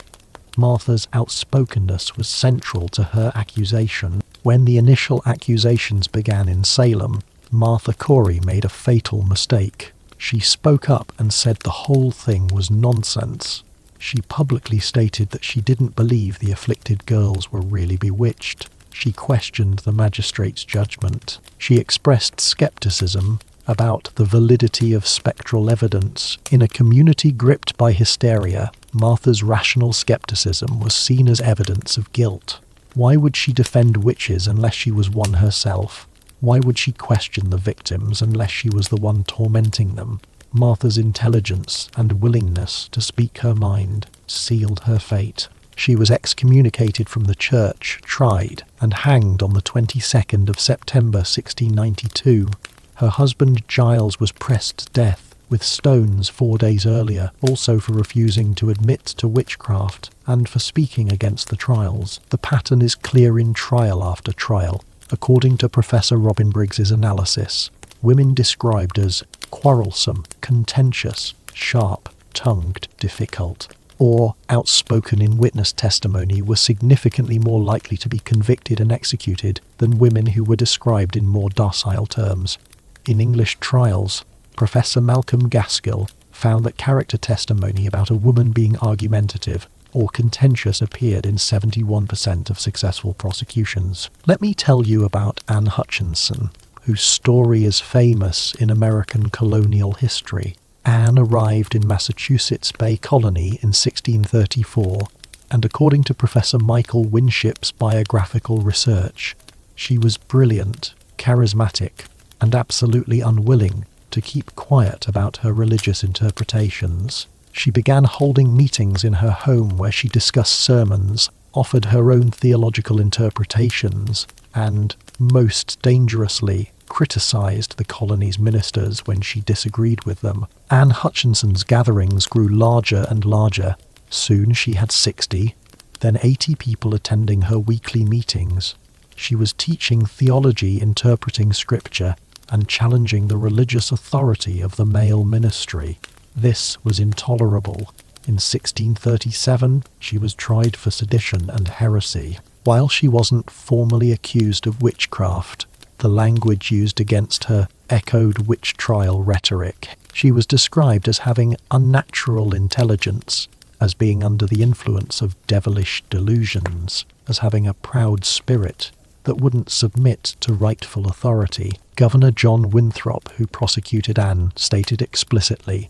Martha's outspokenness was central to her accusation. When the initial accusations began in Salem, Martha Corey made a fatal mistake. She spoke up and said the whole thing was nonsense. She publicly stated that she didn't believe the afflicted girls were really bewitched. She questioned the magistrate's judgment. She expressed skepticism about the validity of spectral evidence. In a community gripped by hysteria, Martha's rational skepticism was seen as evidence of guilt. Why would she defend witches unless she was one herself? Why would she question the victims unless she was the one tormenting them? Martha's intelligence and willingness to speak her mind sealed her fate. She was excommunicated from the church, tried, and hanged on the 22nd of September 1692. Her husband Giles was pressed to death with stones 4 days earlier, also for refusing to admit to witchcraft and for speaking against the trials. The pattern is clear in trial after trial. According to Professor Robin Briggs's analysis, women described as quarrelsome, contentious, sharp-tongued, difficult, or outspoken in witness testimony were significantly more likely to be convicted and executed than women who were described in more docile terms. In English trials, Professor Malcolm Gaskill found that character testimony about a woman being argumentative or contentious appeared in 71% of successful prosecutions. Let me tell you about Anne Hutchinson, whose story is famous in American colonial history. Anne arrived in Massachusetts Bay Colony in 1634, and according to Professor Michael Winship's biographical research, she was brilliant, charismatic, and absolutely unwilling to keep quiet about her religious interpretations. She began holding meetings in her home where she discussed sermons, offered her own theological interpretations, and, most dangerously, criticised the colony's ministers when she disagreed with them. Anne Hutchinson's gatherings grew larger and larger. Soon she had 60, then 80 people attending her weekly meetings. She was teaching theology, interpreting scripture, and challenging the religious authority of the male ministry. This was intolerable. In 1637, she was tried for sedition and heresy. While she wasn't formally accused of witchcraft, the language used against her echoed witch trial rhetoric. She was described as having unnatural intelligence, as being under the influence of devilish delusions, as having a proud spirit that wouldn't submit to rightful authority. Governor John Winthrop, who prosecuted Anne, stated explicitly,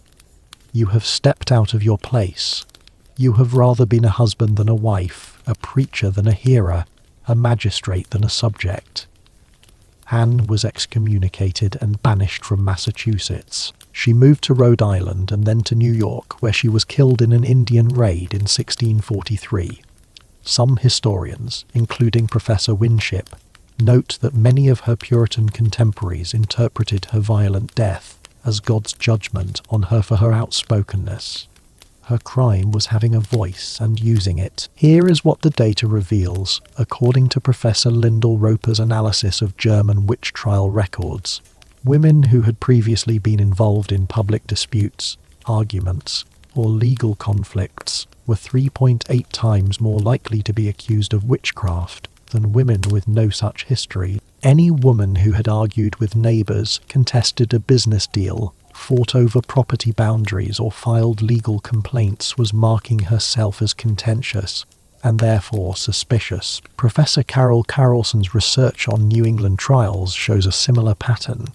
"You have stepped out of your place. You have rather been a husband than a wife, a preacher than a hearer, a magistrate than a subject." Anne was excommunicated and banished from Massachusetts. She moved to Rhode Island and then to New York, where she was killed in an Indian raid in 1643. Some historians, including Professor Winship, note that many of her Puritan contemporaries interpreted her violent death as God's judgment on her for her outspokenness. Her crime was having a voice and using it. Here is what the data reveals, according to Professor Lyndall Roper's analysis of German witch trial records. Women who had previously been involved in public disputes, arguments, or legal conflicts were 3.8 times more likely to be accused of witchcraft than women with no such history. Any woman who had argued with neighbours, contested a business deal, fought over property boundaries, or filed legal complaints was marking herself as contentious. and therefore suspicious. Professor Carol Carlson's research on New England trials shows a similar pattern.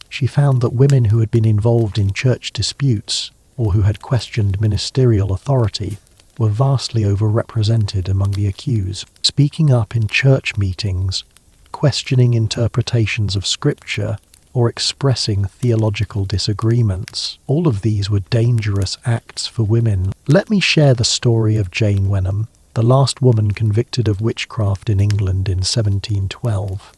She found that women who had been involved in church disputes or who had questioned ministerial authority were vastly overrepresented among the accused. Speaking up in church meetings, questioning interpretations of Scripture, or expressing theological disagreements. All of these were dangerous acts for women. Let me share the story of Jane Wenham, the last woman convicted of witchcraft in England in 1712.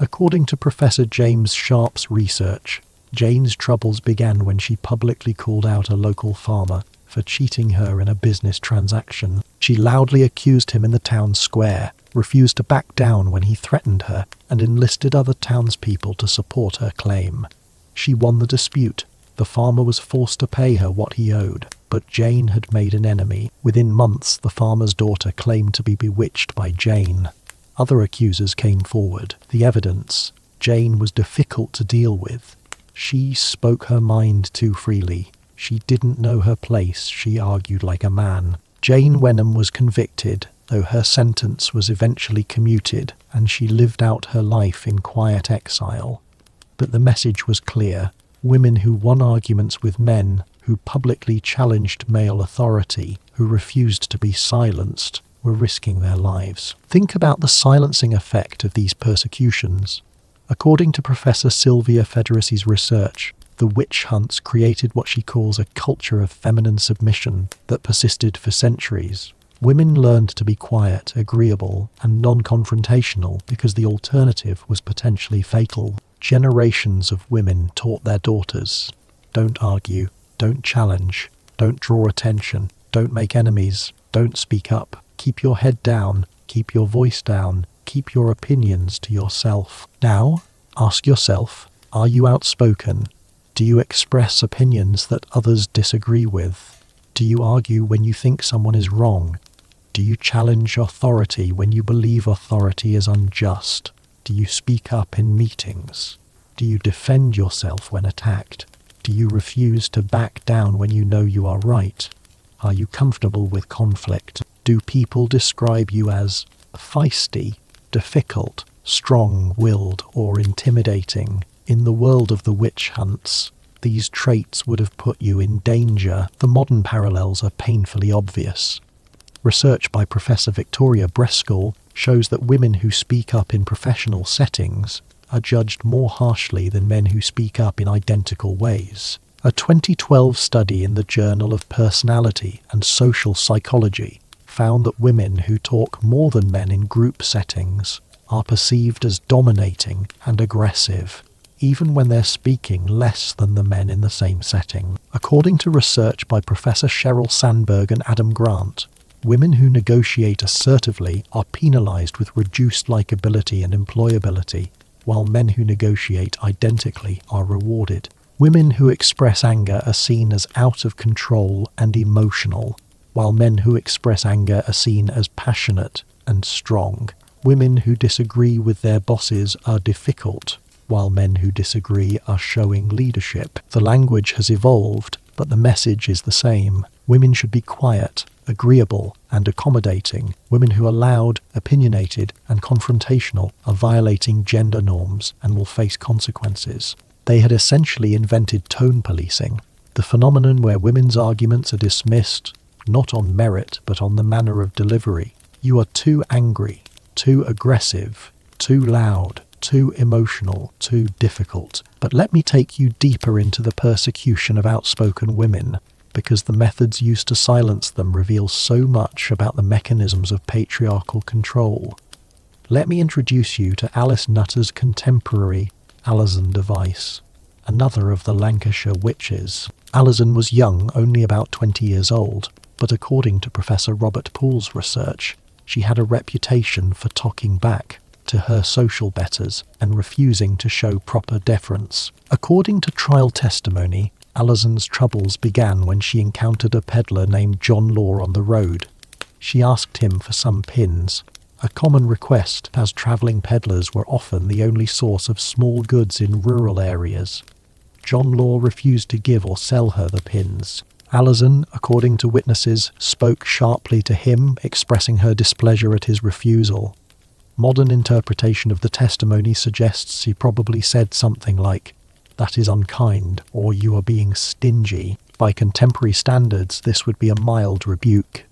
According to Professor James Sharp's research, Jane's troubles began when she publicly called out a local farmer for cheating her in a business transaction. She loudly accused him in the town square, refused to back down when he threatened her, and enlisted other townspeople to support her claim. She won the dispute. The farmer was forced to pay her what he owed, but Jane had made an enemy. Within months, the farmer's daughter claimed to be bewitched by Jane. Other accusers came forward. The evidence: Jane was difficult to deal with. She spoke her mind too freely. She didn't know her place. She argued like a man. Jane Wenham was convicted, though her sentence was eventually commuted, and she lived out her life in quiet exile. But the message was clear. Women who won arguments with men, who publicly challenged male authority, who refused to be silenced, were risking their lives. Think about the silencing effect of these persecutions. According to Professor Sylvia Federiци's research, the witch hunts created what she calls a culture of feminine submission that persisted for centuries. Women learned to be quiet, agreeable, and non-confrontational because the alternative was potentially fatal. Generations of women taught their daughters, don't argue, don't challenge, don't draw attention, don't make enemies, don't speak up, keep your head down, keep your voice down, keep your opinions to yourself. Now, ask yourself, are you outspoken? Do you express opinions that others disagree with? Do you argue when you think someone is wrong? Do you challenge authority when you believe authority is unjust? Do you speak up in meetings? Do you defend yourself when attacked? Do you refuse to back down when you know you are right? Are you comfortable with conflict? Do people describe you as feisty, difficult, strong-willed, or intimidating? In the world of the witch hunts, these traits would have put you in danger. The modern parallels are painfully obvious. Research by Professor Victoria Brescal shows that women who speak up in professional settings are judged more harshly than men who speak up in identical ways. A 2012 study in the Journal of Personality and Social Psychology found that women who talk more than men in group settings are perceived as dominating and aggressive, even when they're speaking less than the men in the same setting. According to research by Professor Sheryl Sandberg and Adam Grant, women who negotiate assertively are penalized with reduced likability and employability, while men who negotiate identically are rewarded. Women who express anger are seen as out of control and emotional, while men who express anger are seen as passionate and strong. Women who disagree with their bosses are difficult, while men who disagree are showing leadership. The language has evolved, but the message is the same. Women should be quiet, agreeable, and accommodating. Women who are loud, opinionated, and confrontational are violating gender norms and will face consequences. They had essentially invented tone policing, the phenomenon where women's arguments are dismissed, not on merit, but on the manner of delivery. You are too angry, too aggressive, too loud, too emotional, too difficult. But let me take you deeper into the persecution of outspoken women, because the methods used to silence them reveal so much about the mechanisms of patriarchal control. Let me introduce you to Alice Nutter's contemporary, Alison Device, another of the Lancashire witches. Alison was young, only about 20 years old, but according to Professor Robert Poole's research, she had a reputation for talking back to her social betters and refusing to show proper deference. According to trial testimony, Alison's troubles began when she encountered a peddler named John Law on the road. She asked him for some pins, a common request as travelling peddlers were often the only source of small goods in rural areas. John Law refused to give or sell her the pins, Alison, according to witnesses, spoke sharply to him, expressing her displeasure at his refusal. Modern interpretation of the testimony suggests he probably said something like, "That is unkind," or "You are being stingy." By contemporary standards, this would be a mild rebuke.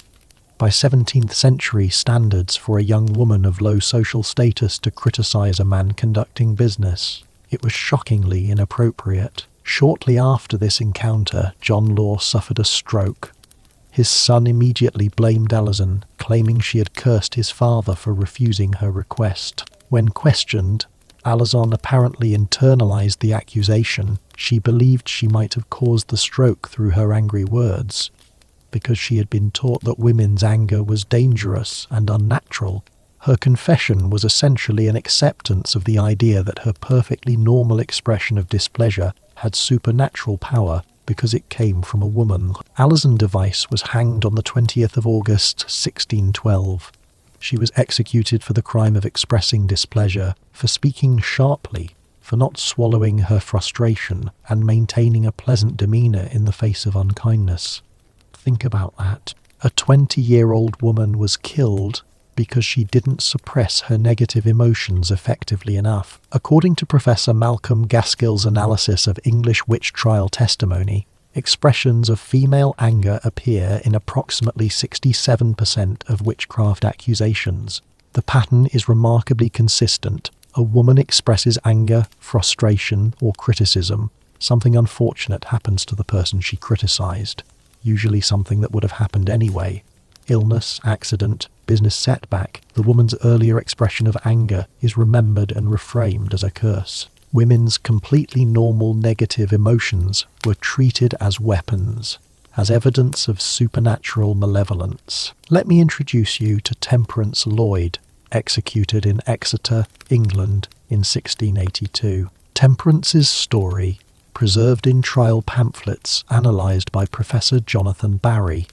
By 17th century standards, for a young woman of low social status to criticize a man conducting business, it was shockingly inappropriate. Shortly after this encounter, John Law suffered a stroke. His son immediately blamed Alison, claiming she had cursed his father for refusing her request. When questioned, Alison apparently internalized the accusation. She believed she might have caused the stroke through her angry words, because she had been taught that women's anger was dangerous and unnatural. Her confession was essentially an acceptance of the idea that her perfectly normal expression of displeasure had supernatural power because it came from a woman. Alison Device was hanged on the 20th of August, 1612. She was executed for the crime of expressing displeasure, for speaking sharply, for not swallowing her frustration, and maintaining a pleasant demeanour in the face of unkindness. Think about that. A 20-year-old woman was killed because she didn't suppress her negative emotions effectively enough. According to Professor Malcolm Gaskell's analysis of English witch trial testimony, expressions of female anger appear in approximately 67% of witchcraft accusations. The pattern is remarkably consistent. A woman expresses anger, frustration, or criticism. Something unfortunate happens to the person she criticized, usually something that would have happened anyway. Illness, accident, business setback. The woman's earlier expression of anger is remembered and reframed as a curse. Women's completely normal negative emotions were treated as weapons, as evidence of supernatural malevolence. Let me introduce you to Temperance Lloyd, executed in Exeter, England in 1682. Temperance's story, preserved in trial pamphlets analysed by Professor Jonathan Barry,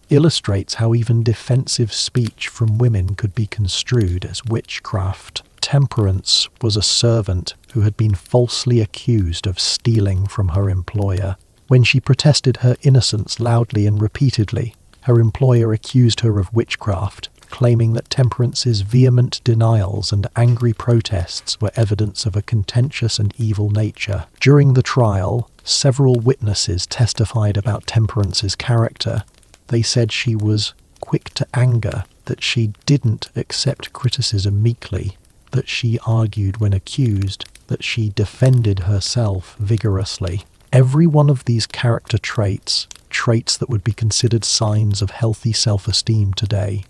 illustrates how even defensive speech from women could be construed as witchcraft. Temperance was a servant who had been falsely accused of stealing from her employer. When she protested her innocence loudly and repeatedly, her employer accused her of witchcraft, claiming that Temperance's vehement denials and angry protests were evidence of a contentious and evil nature. During the trial, several witnesses testified about Temperance's character. They said she was quick to anger, that she didn't accept criticism meekly, that she argued when accused, that she defended herself vigorously. Every one of these character traits that would be considered signs of healthy self-esteem today,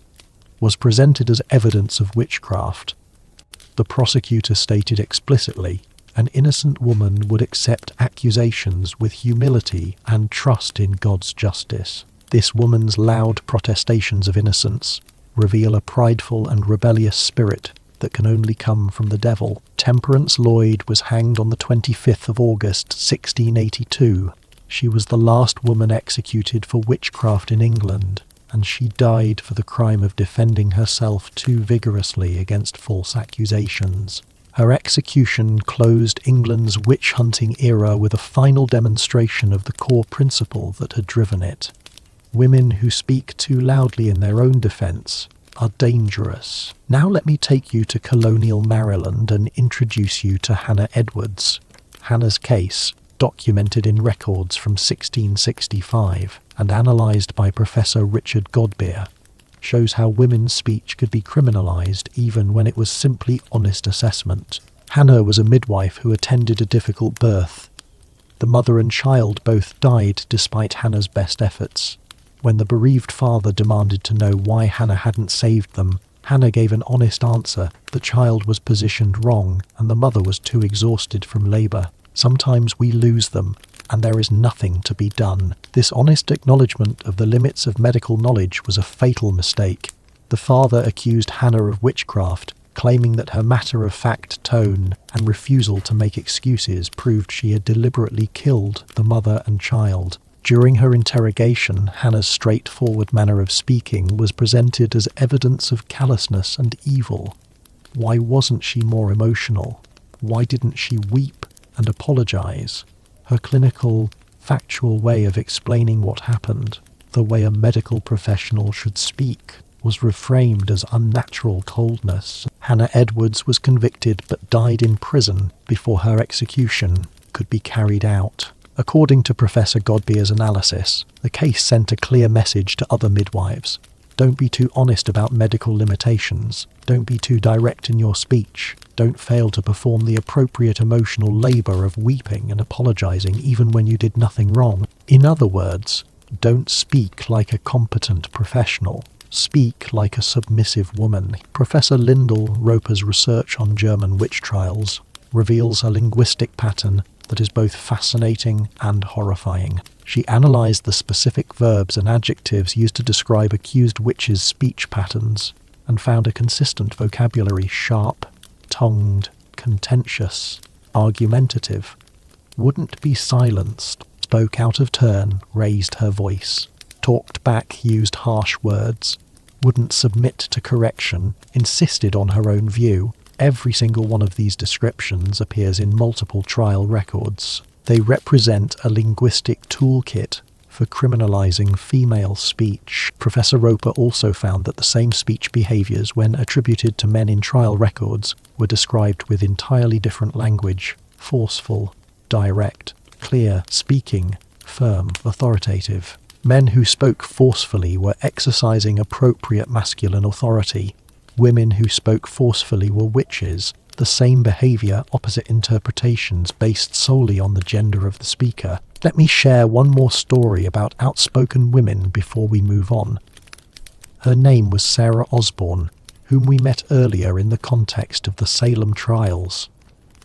was presented as evidence of witchcraft. The prosecutor stated explicitly, an innocent woman would accept accusations with humility and trust in God's justice. This woman's loud protestations of innocence reveal a prideful and rebellious spirit that can only come from the devil. Temperance Lloyd was hanged on the 25th of August, 1682. She was the last woman executed for witchcraft in England, and she died for the crime of defending herself too vigorously against false accusations. Her execution closed England's witch-hunting era with a final demonstration of the core principle that had driven it. Women who speak too loudly in their own defense are dangerous. Now let me take you to colonial Maryland and introduce you to Hannah Edwards. Hannah's case, documented in records from 1665 and analysed by Professor Richard Godbeer, shows how women's speech could be criminalised even when it was simply honest assessment. Hannah was a midwife who attended a difficult birth. The mother and child both died despite Hannah's best efforts. When the bereaved father demanded to know why Hannah hadn't saved them, Hannah gave an honest answer. The child was positioned wrong, and the mother was too exhausted from labour. Sometimes we lose them, and there is nothing to be done. This honest acknowledgement of the limits of medical knowledge was a fatal mistake. The father accused Hannah of witchcraft, claiming that her matter-of-fact tone and refusal to make excuses proved she had deliberately killed the mother and child. During her interrogation, Hannah's straightforward manner of speaking was presented as evidence of callousness and evil. Why wasn't she more emotional? Why didn't she weep and apologize? Her clinical factual way of explaining what happened, the way a medical professional should speak, was reframed as unnatural coldness. Hannah Edwards was convicted but died in prison before her execution could be carried out. According to Professor Godbeer's analysis, the case sent a clear message to other midwives. Don't be too honest about medical limitations. Don't be too direct in your speech. Don't fail to perform the appropriate emotional labour of weeping and apologising even when you did nothing wrong. In other words, don't speak like a competent professional. Speak like a submissive woman. Professor Lyndall Roper's research on German witch trials reveals a linguistic pattern that is both fascinating and horrifying. She analysed the specific verbs and adjectives used to describe accused witches' speech patterns and found a consistent vocabulary: sharp, tongued, contentious, argumentative, wouldn't be silenced, spoke out of turn, raised her voice, talked back, used harsh words, wouldn't submit to correction, insisted on her own view. Every single one of these descriptions appears in multiple trial records. They represent a linguistic toolkit for criminalizing female speech. Professor Roper also found that the same speech behaviors, when attributed to men in trial records, were described with entirely different language: forceful, direct, clear, speaking, firm, authoritative. Men who spoke forcefully were exercising appropriate masculine authority. Women who spoke forcefully were witches. The same behaviour, opposite interpretations based solely on the gender of the speaker. Let me share one more story about outspoken women before we move on. Her name was Sarah Osborne, whom we met earlier in the context of the Salem trials.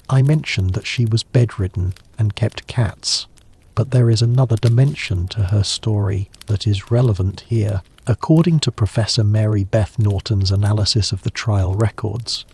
I mentioned that she was bedridden and kept cats, but there is another dimension to her story that is relevant here. According to Professor Mary Beth Norton's analysis of the trial records,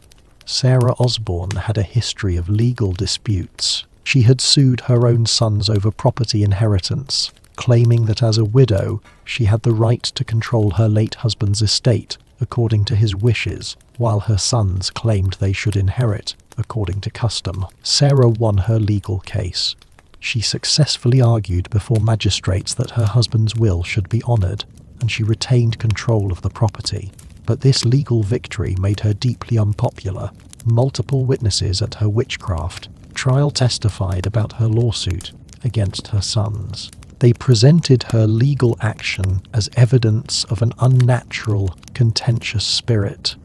Sarah Osborne had a history of legal disputes. She had sued her own sons over property inheritance, claiming that as a widow, she had the right to control her late husband's estate according to his wishes, while her sons claimed they should inherit according to custom. Sarah won her legal case. She successfully argued before magistrates that her husband's will should be honoured, and she retained control of the property. But this legal victory made her deeply unpopular. Multiple witnesses at her witchcraft trial testified about her lawsuit against her sons. They presented her legal action as evidence of an unnatural, contentious spirit.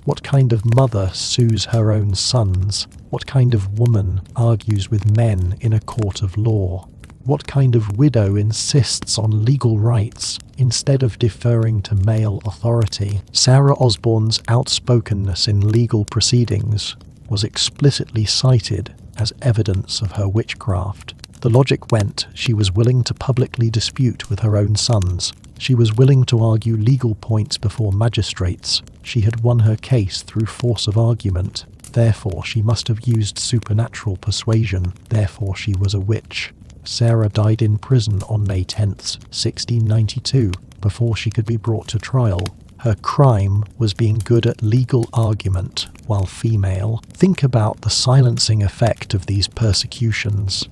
What kind of mother sues her own sons? What kind of woman argues with men in a court of law? What kind of widow insists on legal rights instead of deferring to male authority? Sarah Osborne's outspokenness in legal proceedings was explicitly cited as evidence of her witchcraft. The logic went, she was willing to publicly dispute with her own sons. She was willing to argue legal points before magistrates. She had won her case through force of argument. Therefore, she must have used supernatural persuasion. Therefore, she was a witch. Sarah died in prison on May 10th, 1692, before she could be brought to trial. Her crime was being good at legal argument while female. Think about the silencing effect of these persecutions.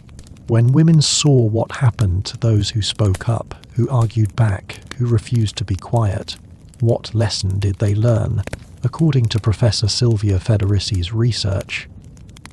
When women saw what happened to those who spoke up, who argued back, who refused to be quiet, what lesson did they learn? According to Professor Sylvia Federici's research,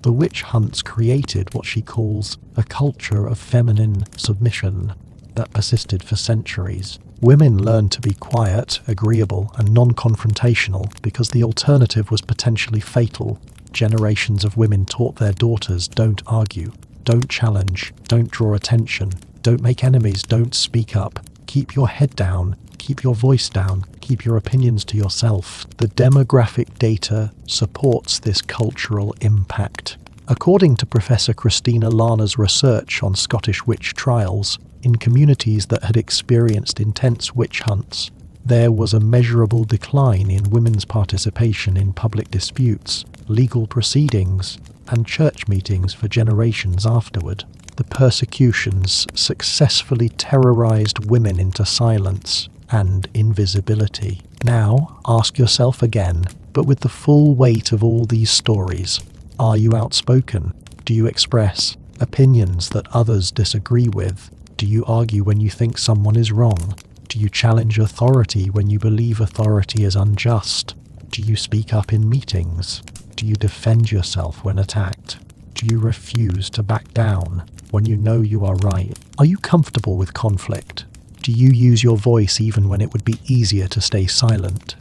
the witch hunts created what she calls a culture of feminine submission that persisted for centuries. Women learned to be quiet, agreeable, and non-confrontational because the alternative was potentially fatal. Generations of women taught their daughters, don't argue, don't challenge, don't draw attention, don't make enemies, don't speak up, keep your head down, keep your voice down, keep your opinions to yourself. The demographic data supports this cultural impact. According to Professor Christina Lana's research on Scottish witch trials, in communities that had experienced intense witch hunts, there was a measurable decline in women's participation in public disputes, legal proceedings, and church meetings for generations afterward. The persecutions successfully terrorized women into silence and invisibility. Now, ask yourself again, but with the full weight of all these stories, are you outspoken? Do you express opinions that others disagree with? Do you argue when you think someone is wrong? Do you challenge authority when you believe authority is unjust? Do you speak up in meetings? Do you defend yourself when attacked? Do you refuse to back down when you know you are right? Are you comfortable with conflict? Do you use your voice even when it would be easier to stay silent?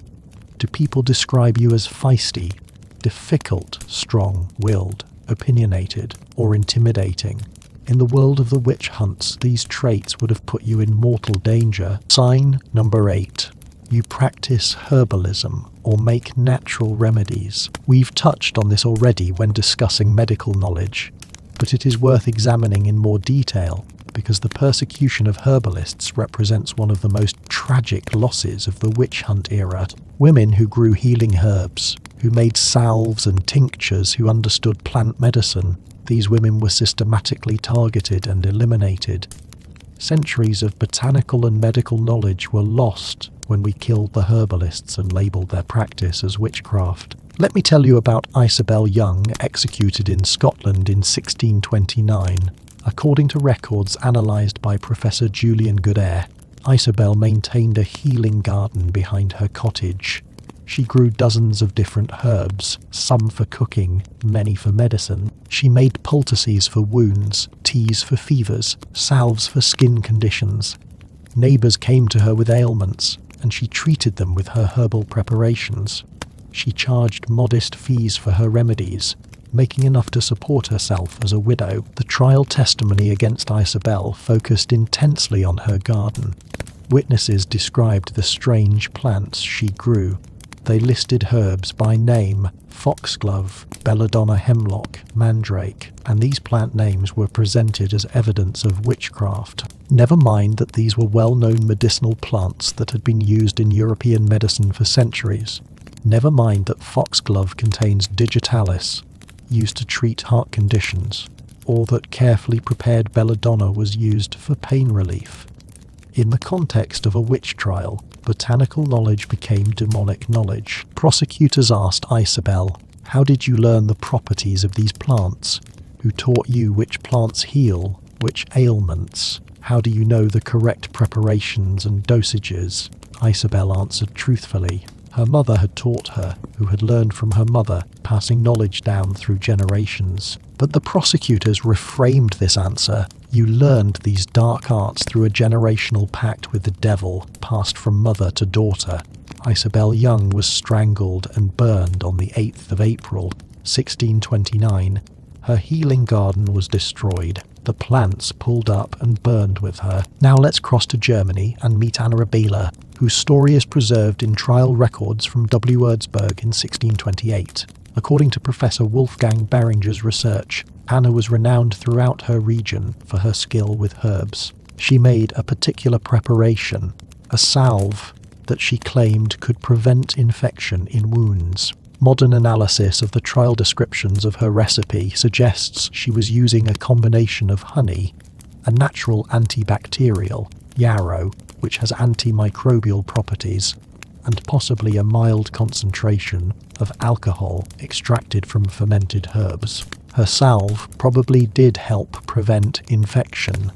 Do people describe you as feisty, difficult, strong-willed, opinionated, or intimidating? In the world of the witch hunts, these traits would have put you in mortal danger. Sign number 8. You practice herbalism or make natural remedies. We've touched on this already when discussing medical knowledge, but it is worth examining in more detail because the persecution of herbalists represents one of the most tragic losses of the witch hunt era. Women who grew healing herbs, who made salves and tinctures, who understood plant medicine, these women were systematically targeted and eliminated. Centuries of botanical and medical knowledge were lost when we killed the herbalists and labelled their practice as witchcraft. Let me tell you about Isabel Young, executed in Scotland in 1629. According to records analysed by Professor Julian Goodare, Isabel maintained a healing garden behind her cottage. She grew dozens of different herbs, some for cooking, many for medicine. She made poultices for wounds, teas for fevers, salves for skin conditions. Neighbours came to her with ailments, and she treated them with her herbal preparations. She charged modest fees for her remedies, making enough to support herself as a widow. The trial testimony against Isabel focused intensely on her garden. Witnesses described the strange plants she grew. They listed herbs by name: foxglove, belladonna hemlock, mandrake, and these plant names were presented as evidence of witchcraft. Never mind that these were well-known medicinal plants that had been used in European medicine for centuries. Never mind that foxglove contains digitalis, used to treat heart conditions, or that carefully prepared belladonna was used for pain relief. In the context of a witch trial, botanical knowledge became demonic knowledge. Prosecutors asked Isabel, "How did you learn the properties of these plants? Who taught you which plants heal, which ailments? How do you know the correct preparations and dosages?" Isabel answered truthfully. Her mother had taught her, who had learned from her mother, passing knowledge down through generations. But the prosecutors reframed this answer. "You learned these dark arts through a generational pact with the devil, passed from mother to daughter." Isabel Young was strangled and burned on the 8th of April, 1629. Her healing garden was destroyed. The plants pulled up and burned with her. Now let's cross to Germany and meet Anna Rebela, whose story is preserved in trial records from W. Würzburg in 1628. According to Professor Wolfgang Beringer's research, Anna was renowned throughout her region for her skill with herbs. She made a particular preparation, a salve that she claimed could prevent infection in wounds. Modern analysis of the trial descriptions of her recipe suggests she was using a combination of honey, a natural antibacterial, yarrow, which has antimicrobial properties, and possibly a mild concentration of alcohol extracted from fermented herbs. Her salve probably did help prevent infection,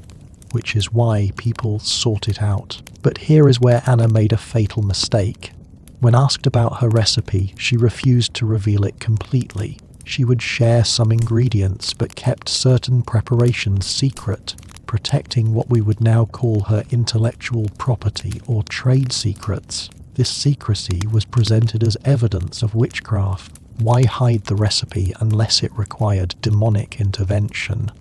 which is why people sought it out. But here is where Anna made a fatal mistake. When asked about her recipe, she refused to reveal it completely. She would share some ingredients but kept certain preparations secret, protecting what we would now call her intellectual property or trade secrets. This secrecy was presented as evidence of witchcraft. Why hide the recipe unless it required demonic intervention?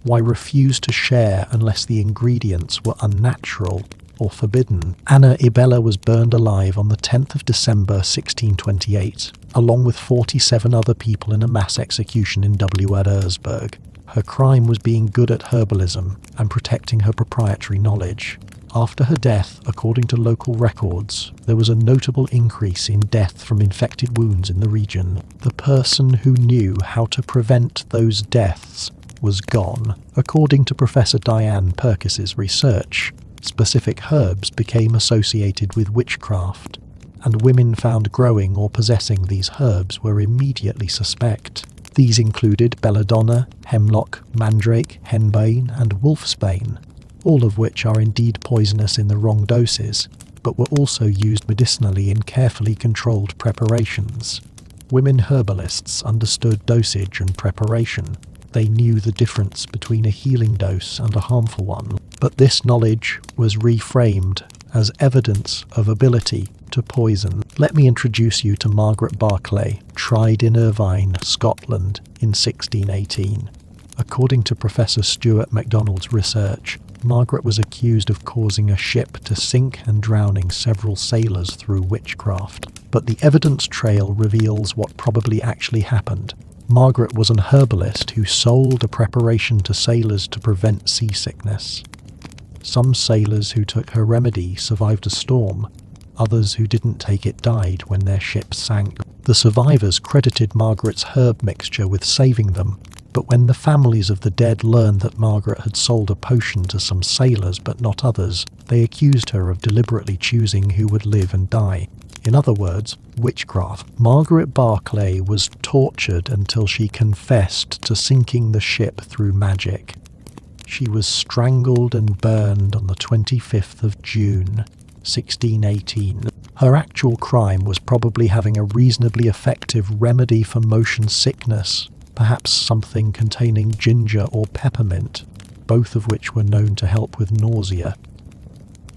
Why refuse to share unless the ingredients were unnatural or forbidden? Anna Rebela was burned alive on the 10th of December 1628, along with 47 other people in a mass execution in Würzburg. Her crime was being good at herbalism and protecting her proprietary knowledge. After her death, according to local records, there was a notable increase in death from infected wounds in the region. The person who knew how to prevent those deaths was gone. According to Professor Diane Purkis's research, specific herbs became associated with witchcraft, and women found growing or possessing these herbs were immediately suspect. These included belladonna, hemlock, mandrake, henbane, and wolfsbane. all of which are indeed poisonous in the wrong doses, but were also used medicinally in carefully controlled preparations. Women herbalists understood dosage and preparation. They knew the difference between a healing dose and a harmful one, but this knowledge was reframed as evidence of ability to poison. Let me introduce you to Margaret Barclay, tried in Irvine, Scotland in 1618. According to Professor Stuart MacDonald's research, Margaret was accused of causing a ship to sink and drowning several sailors through witchcraft. But the evidence trail reveals what probably actually happened. Margaret was an herbalist who sold a preparation to sailors to prevent seasickness. Some sailors who took her remedy survived a storm. Others who didn't take it died when their ships sank. The survivors credited Margaret's herb mixture with saving them, but when the families of the dead learned that Margaret had sold a potion to some sailors but not others, they accused her of deliberately choosing who would live and die. In other words, witchcraft. Margaret Barclay was tortured until she confessed to sinking the ship through magic. She was strangled and burned on the 25th of June, 1618. Her actual crime was probably having a reasonably effective remedy for motion sickness, perhaps something containing ginger or peppermint, both of which were known to help with nausea.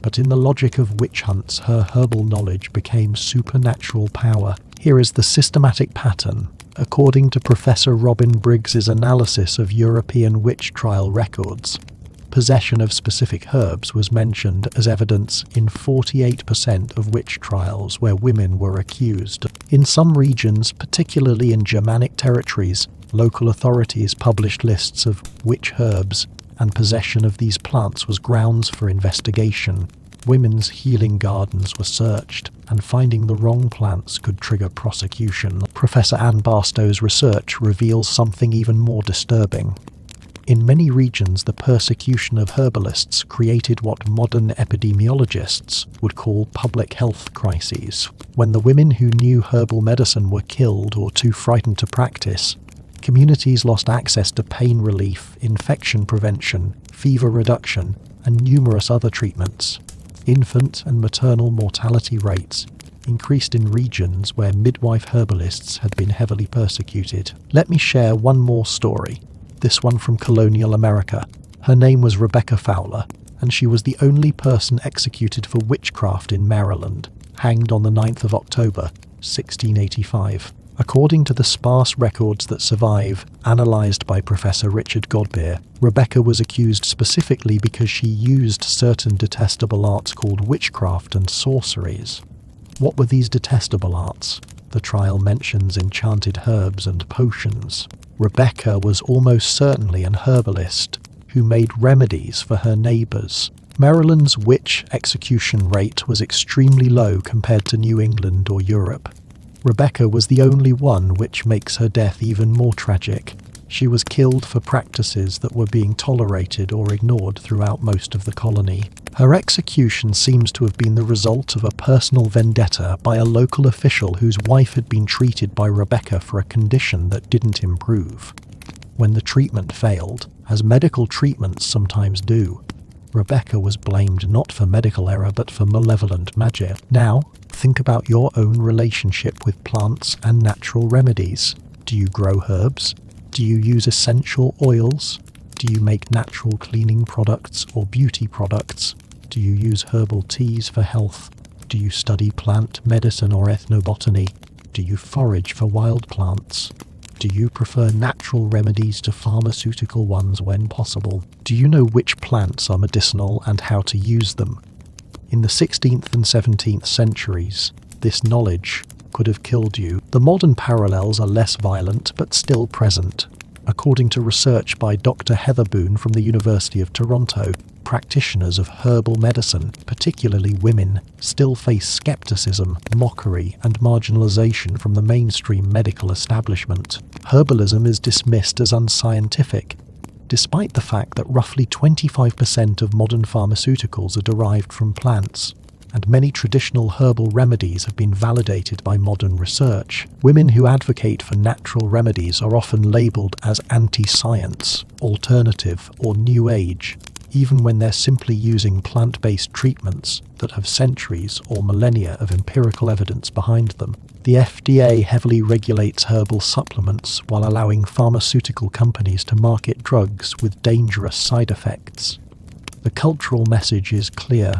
But in the logic of witch hunts, her herbal knowledge became supernatural power. Here is the systematic pattern. According to Professor Robin Briggs's analysis of European witch trial records, possession of specific herbs was mentioned as evidence in 48% of witch trials where women were accused. In some regions, particularly in Germanic territories, local authorities published lists of witch herbs, and possession of these plants was grounds for investigation. Women's healing gardens were searched, and finding the wrong plants could trigger prosecution. Professor Anne Barstow's research reveals something even more disturbing. In many regions, the persecution of herbalists created what modern epidemiologists would call public health crises. When the women who knew herbal medicine were killed or too frightened to practice, communities lost access to pain relief, infection prevention, fever reduction, and numerous other treatments. Infant and maternal mortality rates increased in regions where midwife herbalists had been heavily persecuted. Let me share one more story, this one from colonial America. Her name was Rebecca Fowler, and she was the only person executed for witchcraft in Maryland, hanged on the 9th of October, 1685. According to the sparse records that survive, analysed by Professor Richard Godbeer, Rebecca was accused specifically because she used certain detestable arts called witchcraft and sorceries. What were these detestable arts? The trial mentions enchanted herbs and potions. Rebecca was almost certainly an herbalist who made remedies for her neighbours. Maryland's witch execution rate was extremely low compared to New England or Europe. Rebecca was the only one, which makes her death even more tragic. She was killed for practices that were being tolerated or ignored throughout most of the colony. Her execution seems to have been the result of a personal vendetta by a local official whose wife had been treated by Rebecca for a condition that didn't improve. When the treatment failed, as medical treatments sometimes do, Rebecca was blamed not for medical error but for malevolent magic. Now, think about your own relationship with plants and natural remedies. Do you grow herbs? Do you use essential oils? Do you make natural cleaning products or beauty products? Do you use herbal teas for health? Do you study plant medicine or ethnobotany? Do you forage for wild plants? Do you prefer natural remedies to pharmaceutical ones when possible? Do you know which plants are medicinal and how to use them? In the 16th and 17th centuries, this knowledge could have killed you. The modern parallels are less violent but still present. According to research by Dr. Heather Boone from the University of Toronto, practitioners of herbal medicine, particularly women, still face skepticism, mockery, and marginalization from the mainstream medical establishment. Herbalism is dismissed as unscientific, despite the fact that roughly 25% of modern pharmaceuticals are derived from plants, and many traditional herbal remedies have been validated by modern research. Women who advocate for natural remedies are often labeled as anti-science, alternative, or new age, even when they're simply using plant-based treatments that have centuries or millennia of empirical evidence behind them. The FDA heavily regulates herbal supplements while allowing pharmaceutical companies to market drugs with dangerous side effects. The cultural message is clear.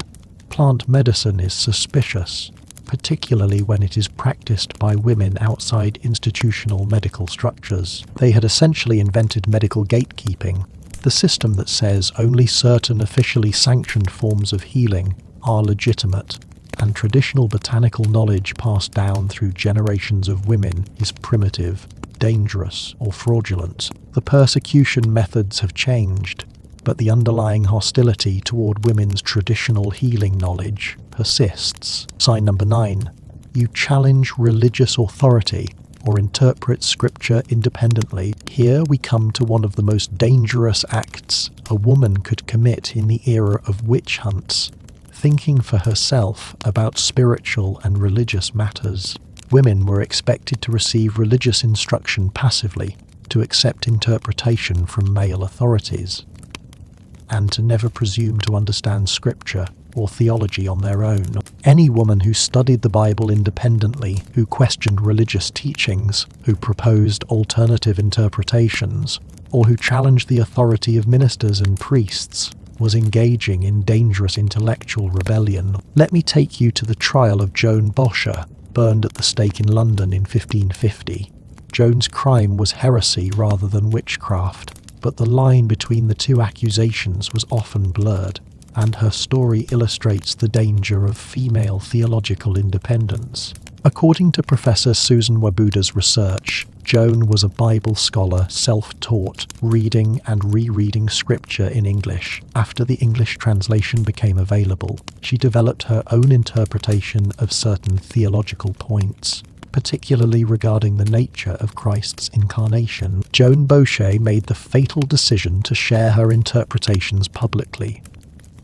Plant medicine is suspicious, particularly when it is practiced by women outside institutional medical structures. They had essentially invented medical gatekeeping, the system that says only certain officially sanctioned forms of healing are legitimate, and traditional botanical knowledge passed down through generations of women is primitive, dangerous, or fraudulent. The persecution methods have changed, but the underlying hostility toward women's traditional healing knowledge persists. Sign number 9. You challenge religious authority or interpret scripture independently. Here we come to one of the most dangerous acts a woman could commit in the era of witch hunts, thinking for herself about spiritual and religious matters. Women were expected to receive religious instruction passively, to accept interpretation from male authorities, and to never presume to understand scripture or theology on their own. Any woman who studied the Bible independently, who questioned religious teachings, who proposed alternative interpretations, or who challenged the authority of ministers and priests, was engaging in dangerous intellectual rebellion. Let me take you to the trial of Joan Bocher, burned at the stake in London in 1550. Joan's crime was heresy rather than witchcraft, but the line between the two accusations was often blurred, and her story illustrates the danger of female theological independence. According to Professor Susan Wabuda's research, Joan was a Bible scholar, self-taught, reading and rereading scripture in English. After the English translation became available, she developed her own interpretation of certain theological points, particularly regarding the nature of Christ's incarnation. Joan Bocher made the fatal decision to share her interpretations publicly.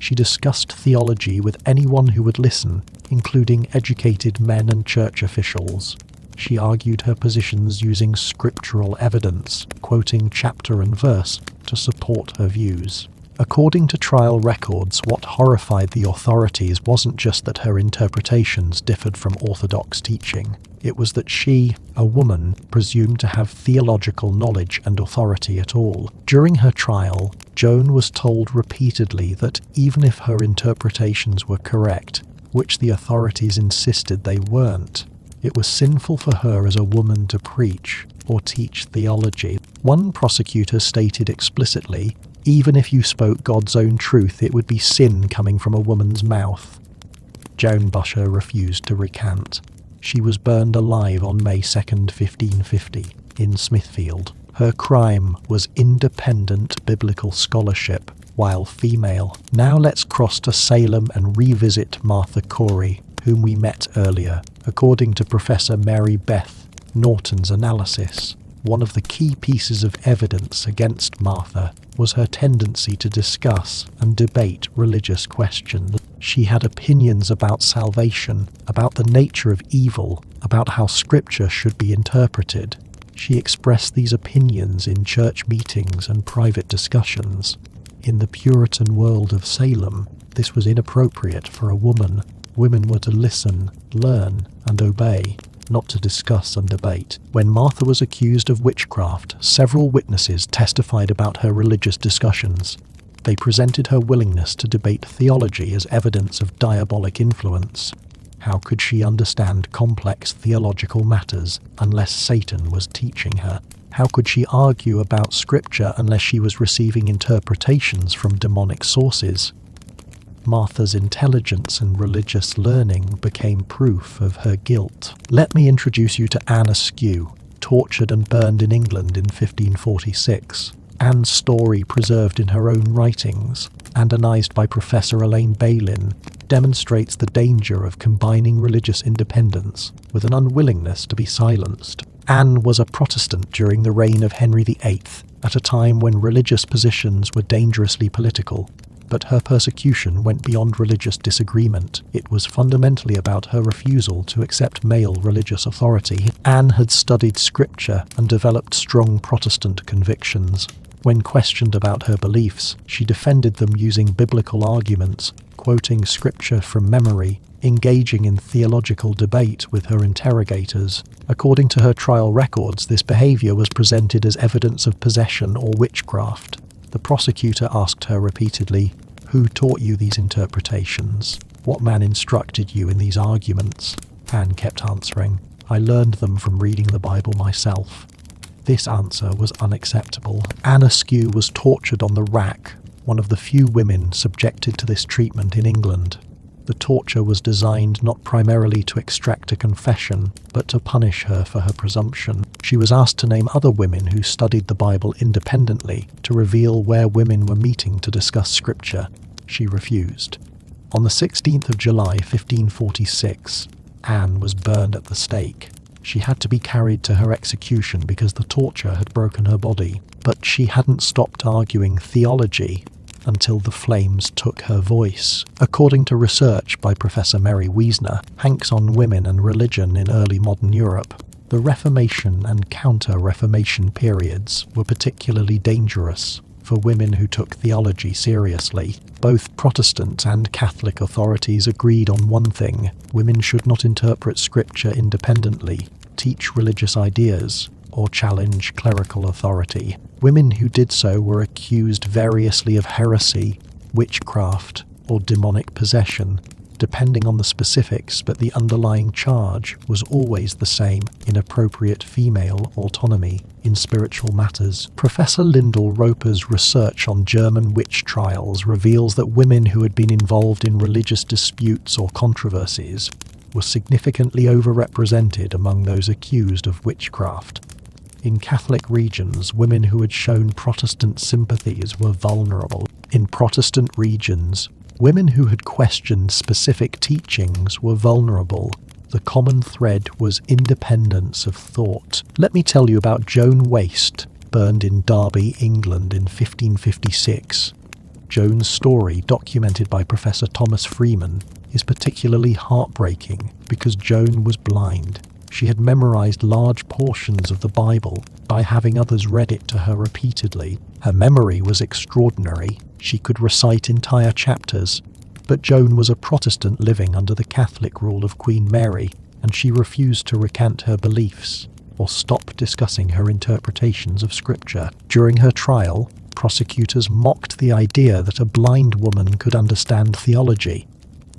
She discussed theology with anyone who would listen, including educated men and church officials. She argued her positions using scriptural evidence, quoting chapter and verse to support her views. According to trial records, what horrified the authorities wasn't just that her interpretations differed from orthodox teaching. It was that she, a woman, presumed to have theological knowledge and authority at all. During her trial, Joan was told repeatedly that even if her interpretations were correct, which the authorities insisted they weren't, it was sinful for her as a woman to preach or teach theology. One prosecutor stated explicitly, even if you spoke God's own truth, it would be sin coming from a woman's mouth. Joan Bocher refused to recant. She was burned alive on May 2nd, 1550, in Smithfield. Her crime was independent biblical scholarship, while female. Now let's cross to Salem and revisit Martha Corey, whom we met earlier. According to Professor Mary Beth Norton's analysis, one of the key pieces of evidence against Martha was her tendency to discuss and debate religious questions. She had opinions about salvation, about the nature of evil, about how scripture should be interpreted. She expressed these opinions in church meetings and private discussions. In the Puritan world of Salem, this was inappropriate for a woman. Women were to listen, learn, and obey, not to discuss and debate. When Martha was accused of witchcraft, several witnesses testified about her religious discussions. They presented her willingness to debate theology as evidence of diabolic influence. How could she understand complex theological matters unless Satan was teaching her? How could she argue about scripture unless she was receiving interpretations from demonic sources? Martha's intelligence and religious learning became proof of her guilt. Let me introduce you to Anne Askew, tortured and burned in England in 1546. Anne's story, preserved in her own writings, analysed by Professor Elaine Bailyn, demonstrates the danger of combining religious independence with an unwillingness to be silenced. Anne was a Protestant during the reign of Henry VIII, at a time when religious positions were dangerously political. But her persecution went beyond religious disagreement. It was fundamentally about her refusal to accept male religious authority. Anne had studied scripture and developed strong Protestant convictions. When questioned about her beliefs, she defended them using biblical arguments, quoting scripture from memory, engaging in theological debate with her interrogators. According to her trial records, this behavior was presented as evidence of possession or witchcraft. The prosecutor asked her repeatedly, "Who taught you these interpretations? What man instructed you in these arguments?" Anne kept answering, "I learned them from reading the Bible myself." This answer was unacceptable. Anne Askew was tortured on the rack, one of the few women subjected to this treatment in England. The torture was designed not primarily to extract a confession, but to punish her for her presumption. She was asked to name other women who studied the Bible independently, to reveal where women were meeting to discuss scripture. She refused. On the 16th of July 1546, Anne was burned at the stake. She had to be carried to her execution because the torture had broken her body, but she hadn't stopped arguing theology until the flames took her voice. According to research by Professor Mary Wiesner, Hanks on Women and Religion in Early Modern Europe, the Reformation and Counter-Reformation periods were particularly dangerous for women who took theology seriously. Both Protestant and Catholic authorities agreed on one thing: women should not interpret scripture independently, teach religious ideas, or challenge clerical authority. Women who did so were accused variously of heresy, witchcraft, or demonic possession, depending on the specifics, but the underlying charge was always the same: inappropriate female autonomy in spiritual matters. Professor Lyndall Roper's research on German witch trials reveals that women who had been involved in religious disputes or controversies were significantly overrepresented among those accused of witchcraft. In Catholic regions, women who had shown Protestant sympathies were vulnerable. In Protestant regions, women who had questioned specific teachings were vulnerable. The common thread was independence of thought. Let me tell you about Joan Waste, burned in Derby, England in 1556. Joan's story, documented by Professor Thomas Freeman, is particularly heartbreaking because Joan was blind. She had memorized large portions of the Bible by having others read it to her repeatedly. Her memory was extraordinary. She could recite entire chapters. But Joan was a Protestant living under the Catholic rule of Queen Mary, and she refused to recant her beliefs or stop discussing her interpretations of Scripture. During her trial, prosecutors mocked the idea that a blind woman could understand theology.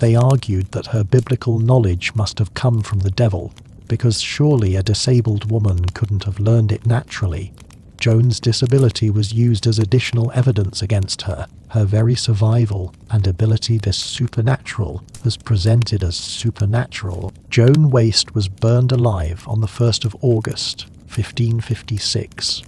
They argued that her biblical knowledge must have come from the devil, because surely a disabled woman couldn't have learned it naturally. Joan's disability was used as additional evidence against her. Her very survival and ability, this supernatural, was presented as supernatural. Joan Waste was burned alive on the 1st of August, 1556.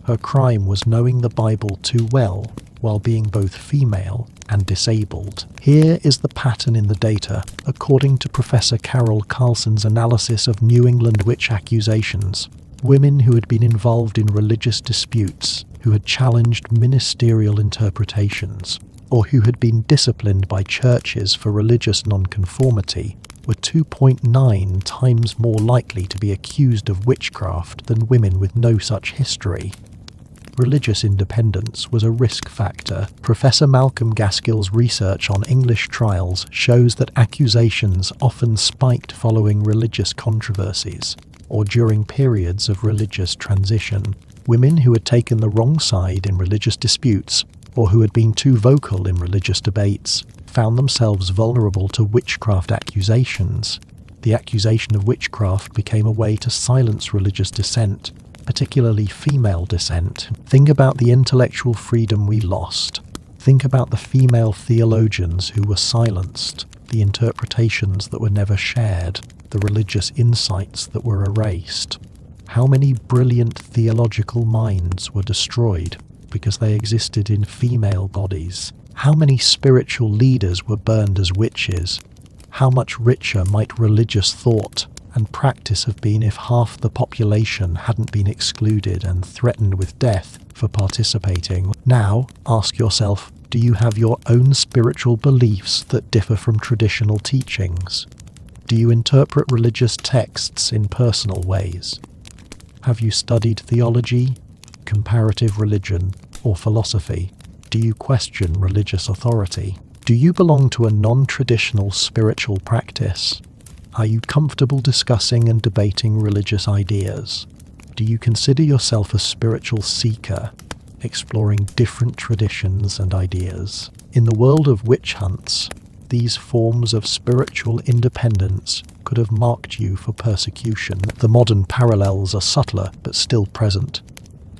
Her crime was knowing the Bible too well, while being both female and disabled. Here is the pattern in the data, according to Professor Carol Carlson's analysis of New England witch accusations. Women who had been involved in religious disputes, who had challenged ministerial interpretations, or who had been disciplined by churches for religious nonconformity, were 2.9 times more likely to be accused of witchcraft than women with no such history. Religious independence was a risk factor. Professor Malcolm Gaskell's research on English trials shows that accusations often spiked following religious controversies or during periods of religious transition. Women who had taken the wrong side in religious disputes or who had been too vocal in religious debates found themselves vulnerable to witchcraft accusations. The accusation of witchcraft became a way to silence religious dissent, particularly female dissent. Think about the intellectual freedom we lost. Think about the female theologians who were silenced, the interpretations that were never shared, the religious insights that were erased. How many brilliant theological minds were destroyed because they existed in female bodies? How many spiritual leaders were burned as witches? How much richer might religious thought and practice have been if half the population hadn't been excluded and threatened with death for participating? Now, ask yourself, do you have your own spiritual beliefs that differ from traditional teachings? Do you interpret religious texts in personal ways? Have you studied theology, comparative religion or philosophy? Do you question religious authority? Do you belong to a non-traditional spiritual practice? Are you comfortable discussing and debating religious ideas? Do you consider yourself a spiritual seeker, exploring different traditions and ideas? In the world of witch hunts, these forms of spiritual independence could have marked you for persecution. The modern parallels are subtler but still present.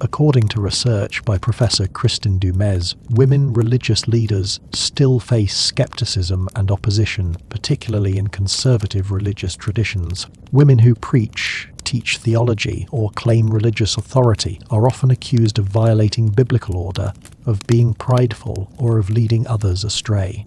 According to research by Professor Kristin Dumez, women religious leaders still face skepticism and opposition, particularly in conservative religious traditions. Women who teach theology, or claim religious authority are often accused of violating biblical order, of being prideful, or of leading others astray.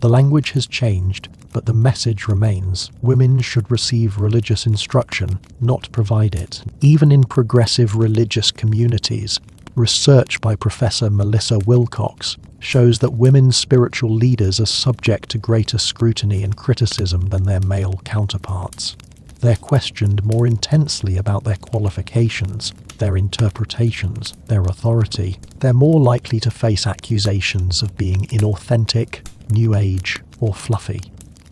The language has changed, but the message remains. Women should receive religious instruction, not provide it. Even in progressive religious communities, research by Professor Melissa Wilcox shows that women's spiritual leaders are subject to greater scrutiny and criticism than their male counterparts. They're questioned more intensely about their qualifications, their interpretations, their authority. They're more likely to face accusations of being inauthentic, New Age, or fluffy.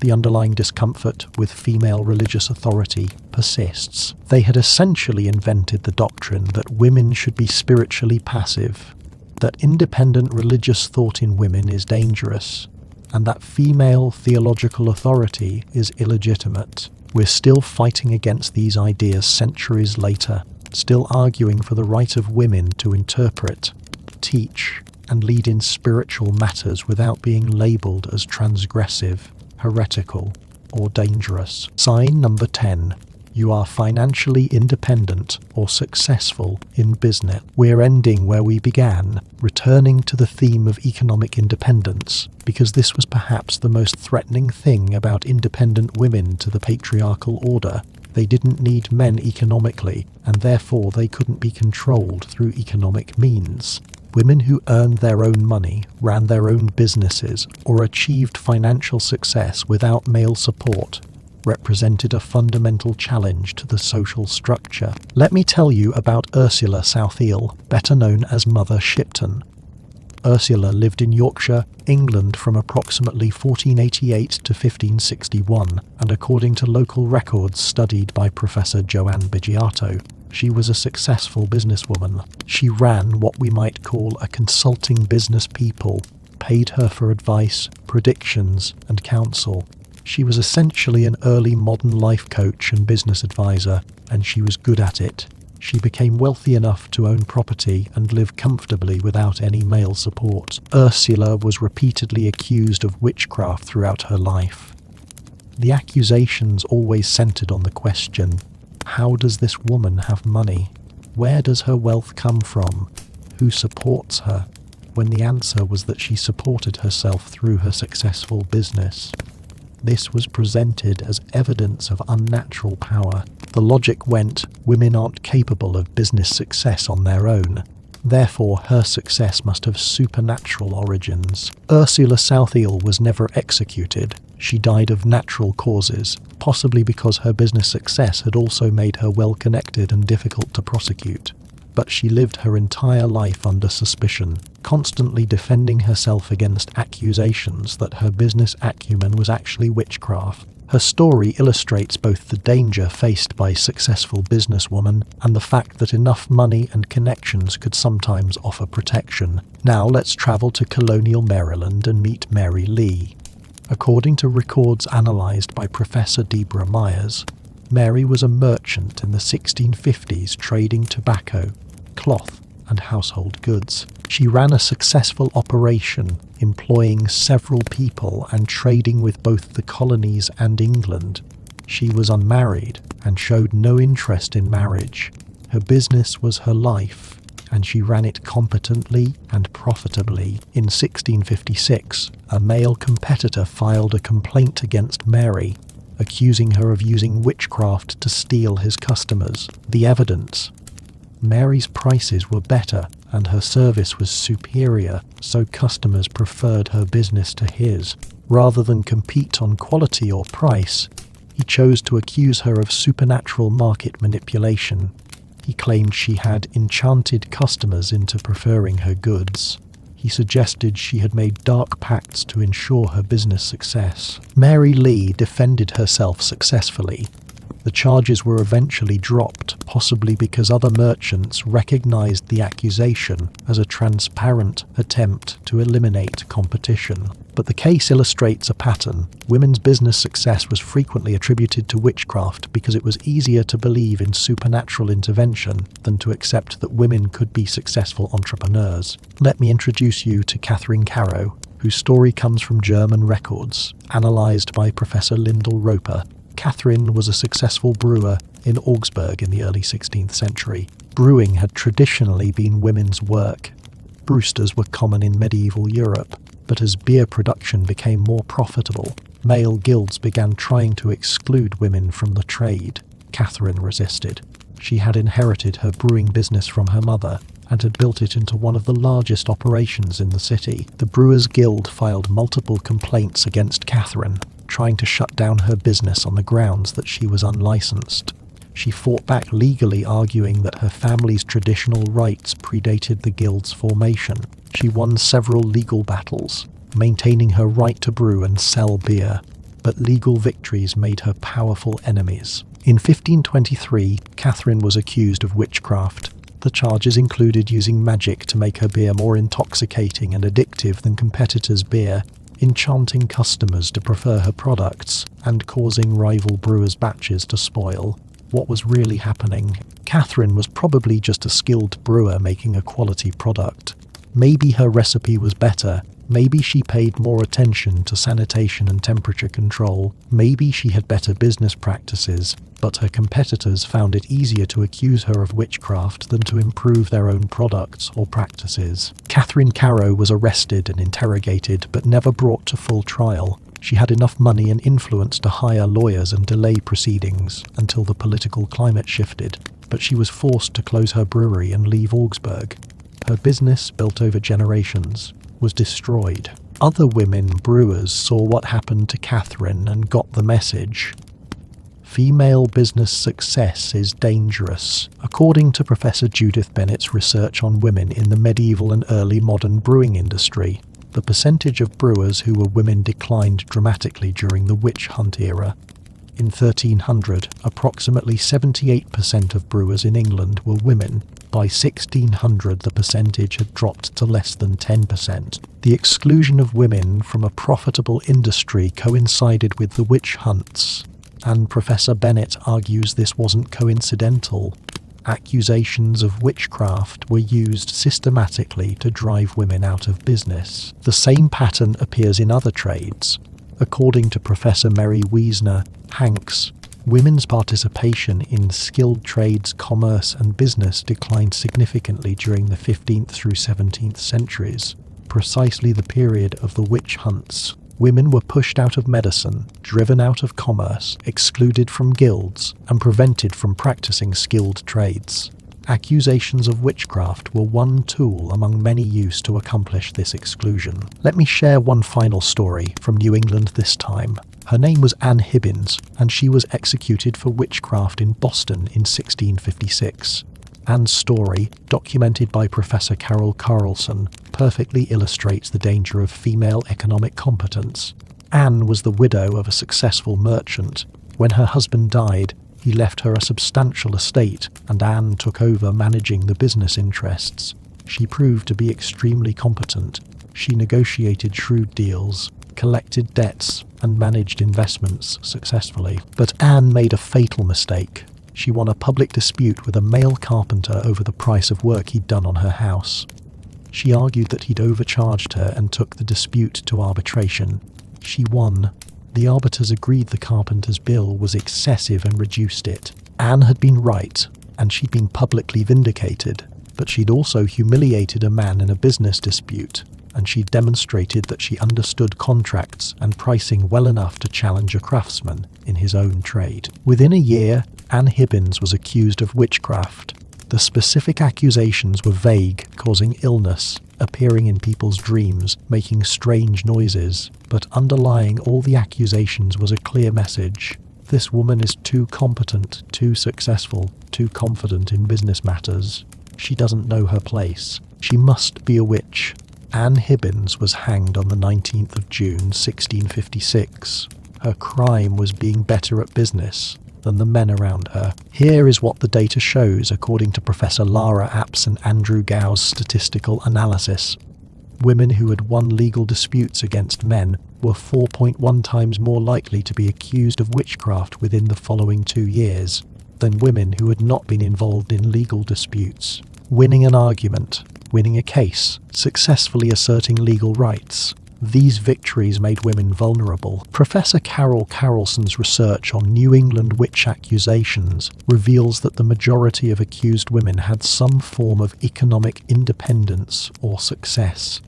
The underlying discomfort with female religious authority persists. They had essentially invented the doctrine that women should be spiritually passive, that independent religious thought in women is dangerous, and that female theological authority is illegitimate. We're still fighting against these ideas centuries later, still arguing for the right of women to interpret, teach, and lead in spiritual matters without being labelled as transgressive, heretical, or dangerous. Sign number 10. You are financially independent or successful in business. We're ending where we began, returning to the theme of economic independence, because this was perhaps the most threatening thing about independent women to the patriarchal order. They didn't need men economically, and therefore they couldn't be controlled through economic means. Women who earned their own money, ran their own businesses, or achieved financial success without male support represented a fundamental challenge to the social structure. Let me tell you about Ursula Southiel, better known as Mother Shipton. Ursula lived in Yorkshire, England from approximately 1488 to 1561, and according to local records studied by Professor Joanne Bigiato, she was a successful businesswoman. She ran what we might call a consulting business people, paid her for advice, predictions, and counsel. She was essentially an early modern life coach and business advisor, and she was good at it. She became wealthy enough to own property and live comfortably without any male support. Ursula was repeatedly accused of witchcraft throughout her life. The accusations always centered on the question, how does this woman have money? Where does her wealth come from? Who supports her? When the answer was that she supported herself through her successful business. This was presented as evidence of unnatural power. The logic went, women aren't capable of business success on their own. Therefore, her success must have supernatural origins. Ursula Southiel was never executed. She died of natural causes, possibly because her business success had also made her well-connected and difficult to prosecute. But she lived her entire life under suspicion, constantly defending herself against accusations that her business acumen was actually witchcraft. Her story illustrates both the danger faced by a successful businesswoman and the fact that enough money and connections could sometimes offer protection. Now let's travel to colonial Maryland and meet Mary Lee. According to records analysed by Professor Deborah Myers, Mary was a merchant in the 1650s trading tobacco, cloth, and household goods. She ran a successful operation, employing several people and trading with both the colonies and England. She was unmarried and showed no interest in marriage. Her business was her life, and she ran it competently and profitably. In 1656, a male competitor filed a complaint against Mary, accusing her of using witchcraft to steal his customers. The evidence: Mary's prices were better and her service was superior, so customers preferred her business to his. Rather than compete on quality or price, he chose to accuse her of supernatural market manipulation. He claimed she had enchanted customers into preferring her goods. He suggested she had made dark pacts to ensure her business success. Mary Lee defended herself successfully. The charges were eventually dropped, possibly because other merchants recognized the accusation as a transparent attempt to eliminate competition. But the case illustrates a pattern. Women's business success was frequently attributed to witchcraft because it was easier to believe in supernatural intervention than to accept that women could be successful entrepreneurs. Let me introduce you to Catherine Caro, whose story comes from German records, analyzed by Professor Lyndall Roper. Catherine was a successful brewer in Augsburg in the early 16th century. Brewing had traditionally been women's work. Brewsters were common in medieval Europe, but as beer production became more profitable, male guilds began trying to exclude women from the trade. Catherine resisted. She had inherited her brewing business from her mother and had built it into one of the largest operations in the city. The Brewers Guild filed multiple complaints against Catherine, trying to shut down her business on the grounds that she was unlicensed. She fought back legally, arguing that her family's traditional rights predated the guild's formation. She won several legal battles, maintaining her right to brew and sell beer, but legal victories made her powerful enemies. In 1523, Catherine was accused of witchcraft. The charges included using magic to make her beer more intoxicating and addictive than competitors' beer, enchanting customers to prefer her products, and causing rival brewers' batches to spoil. What was really happening? Catherine was probably just a skilled brewer making a quality product. Maybe her recipe was better. Maybe she paid more attention to sanitation and temperature control. Maybe she had better business practices, but her competitors found it easier to accuse her of witchcraft than to improve their own products or practices. Catherine Caro was arrested and interrogated, but never brought to full trial. She had enough money and influence to hire lawyers and delay proceedings until the political climate shifted, but she was forced to close her brewery and leave Augsburg. Her business, built over generations, was destroyed. Other women brewers saw what happened to Catherine and got the message. Female business success is dangerous. According to Professor Judith Bennett's research on women in the medieval and early modern brewing industry, the percentage of brewers who were women declined dramatically during the witch hunt era. In 1300, approximately 78% of brewers in England were women. By 1600, the percentage had dropped to less than 10%. The exclusion of women from a profitable industry coincided with the witch hunts, and Professor Bennett argues this wasn't coincidental. Accusations of witchcraft were used systematically to drive women out of business. The same pattern appears in other trades. According to Professor Mary Wiesner Hanks, women's participation in skilled trades, commerce and business declined significantly during the 15th through 17th centuries, precisely the period of the witch hunts. Women were pushed out of medicine, driven out of commerce, excluded from guilds, and prevented from practicing skilled trades. Accusations of witchcraft were one tool among many used to accomplish this exclusion. Let me share one final story from New England this time. Her name was Anne Hibbins, and she was executed for witchcraft in Boston in 1656. Anne's story, documented by Professor Carol Carlson, perfectly illustrates the danger of female economic competence. Anne was the widow of a successful merchant. When her husband died, he left her a substantial estate, and Anne took over managing the business interests. She proved to be extremely competent. She negotiated shrewd deals, collected debts, and managed investments successfully. But Anne made a fatal mistake. She won a public dispute with a male carpenter over the price of work he'd done on her house. She argued that he'd overcharged her and took the dispute to arbitration. She won. The arbiters agreed the carpenter's bill was excessive and reduced it. Anne had been right, and she'd been publicly vindicated, but she'd also humiliated a man in a business dispute, and she'd demonstrated that she understood contracts and pricing well enough to challenge a craftsman in his own trade. Within a year, Anne Hibbins was accused of witchcraft. The specific accusations were vague, causing illness, appearing in people's dreams, making strange noises, but underlying all the accusations was a clear message. This woman is too competent, too successful, too confident in business matters. She doesn't know her place. She must be a witch. Anne Hibbins was hanged on the 19th of June, 1656. Her crime was being better at business than the men around her. Here is what the data shows according to Professor Lara Apps and Andrew Gow's statistical analysis. Women who had won legal disputes against men were 4.1 times more likely to be accused of witchcraft within the following 2 years than women who had not been involved in legal disputes. Winning an argument, winning a case, successfully asserting legal rights. These victories made women vulnerable. Professor Carol Carolson's research on New England witch accusations reveals that the majority of accused women had some form of economic independence or success.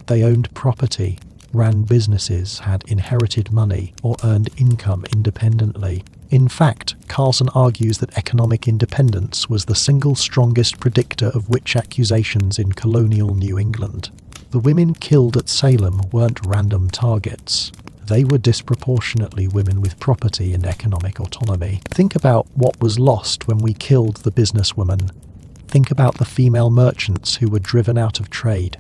They owned property, ran businesses, had inherited money, or earned income independently. In fact, Carlson argues that economic independence was the single strongest predictor of witch accusations in colonial New England. The women killed at Salem weren't random targets. They were disproportionately women with property and economic autonomy. Think about what was lost when we killed the businesswoman. Think about the female merchants who were driven out of trade,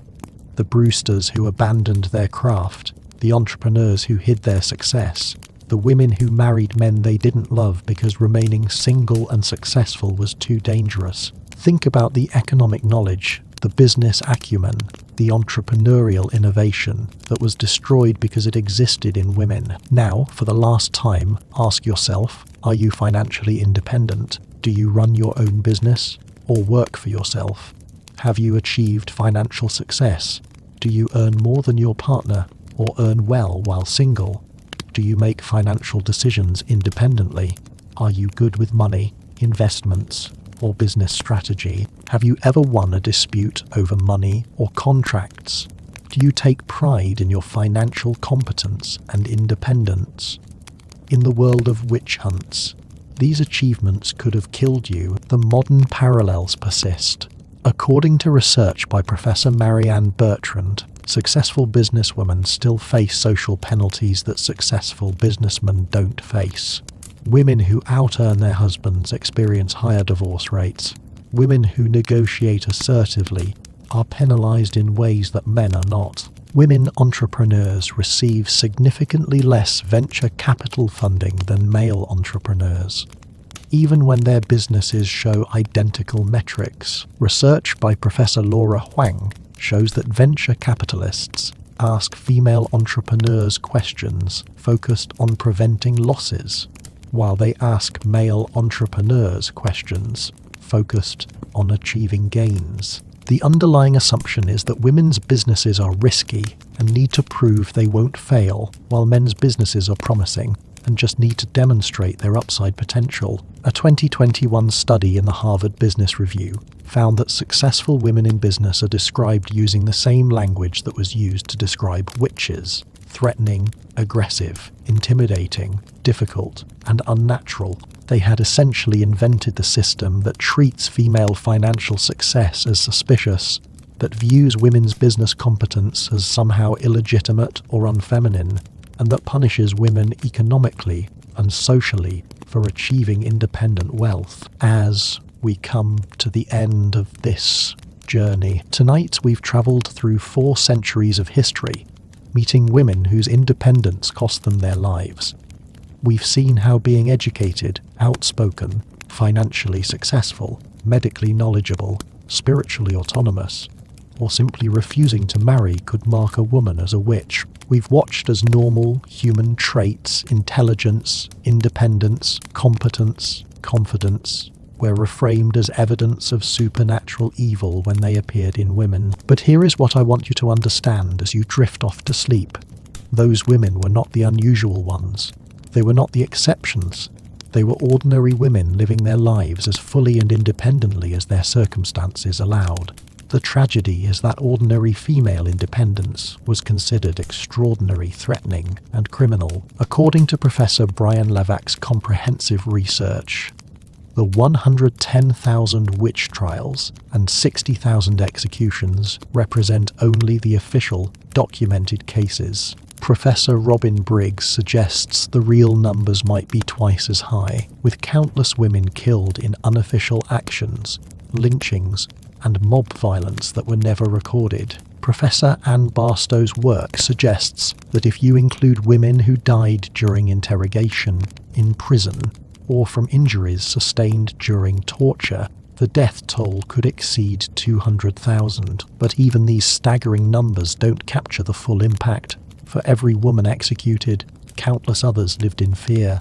the Brewsters who abandoned their craft, the entrepreneurs who hid their success, the women who married men they didn't love because remaining single and successful was too dangerous. Think about the economic knowledge, the business acumen, the entrepreneurial innovation that was destroyed because it existed in women. Now, for the last time, ask yourself, are you financially independent? Do you run your own business or work for yourself? Have you achieved financial success? Do you earn more than your partner or earn well while single? Do you make financial decisions independently? Are you good with money, investments, or business strategy? Have you ever won a dispute over money or contracts? Do you take pride in your financial competence and independence? In the world of witch hunts, these achievements could have killed you. The modern parallels persist. According to research by Professor Marianne Bertrand, successful businesswomen still face social penalties that successful businessmen don't face. Women who out-earn their husbands experience higher divorce rates. Women who negotiate assertively are penalized in ways that men are not. Women entrepreneurs receive significantly less venture capital funding than male entrepreneurs, even when their businesses show identical metrics. Research by Professor Laura Huang shows that venture capitalists ask female entrepreneurs questions focused on preventing losses, while they ask male entrepreneurs questions focused on achieving gains. The underlying assumption is that women's businesses are risky and need to prove they won't fail, while men's businesses are promising and just need to demonstrate their upside potential. A 2021 study in the Harvard Business Review found that successful women in business are described using the same language that was used to describe witches: threatening, aggressive, intimidating, difficult, and unnatural. They had essentially invented the system that treats female financial success as suspicious, that views women's business competence as somehow illegitimate or unfeminine, and that punishes women economically and socially for achieving independent wealth. As we come to the end of this journey, tonight we've travelled through 4 centuries of history, meeting women whose independence cost them their lives. We've seen how being educated, outspoken, financially successful, medically knowledgeable, spiritually autonomous, or simply refusing to marry could mark a woman as a witch. We've watched as normal human traits, intelligence, independence, competence, confidence, were reframed as evidence of supernatural evil when they appeared in women. But here is what I want you to understand as you drift off to sleep. Those women were not the unusual ones. They were not the exceptions. They were ordinary women living their lives as fully and independently as their circumstances allowed. The tragedy is that ordinary female independence was considered extraordinary, threatening, and criminal. According to Professor Brian Levack's comprehensive research, the 110,000 witch trials and 60,000 executions represent only the official, documented cases. Professor Robin Briggs suggests the real numbers might be twice as high, with countless women killed in unofficial actions, lynchings, and mob violence that were never recorded. Professor Anne Barstow's work suggests that if you include women who died during interrogation, in prison, or from injuries sustained during torture, the death toll could exceed 200,000. But even these staggering numbers don't capture the full impact. For every woman executed, countless others lived in fear.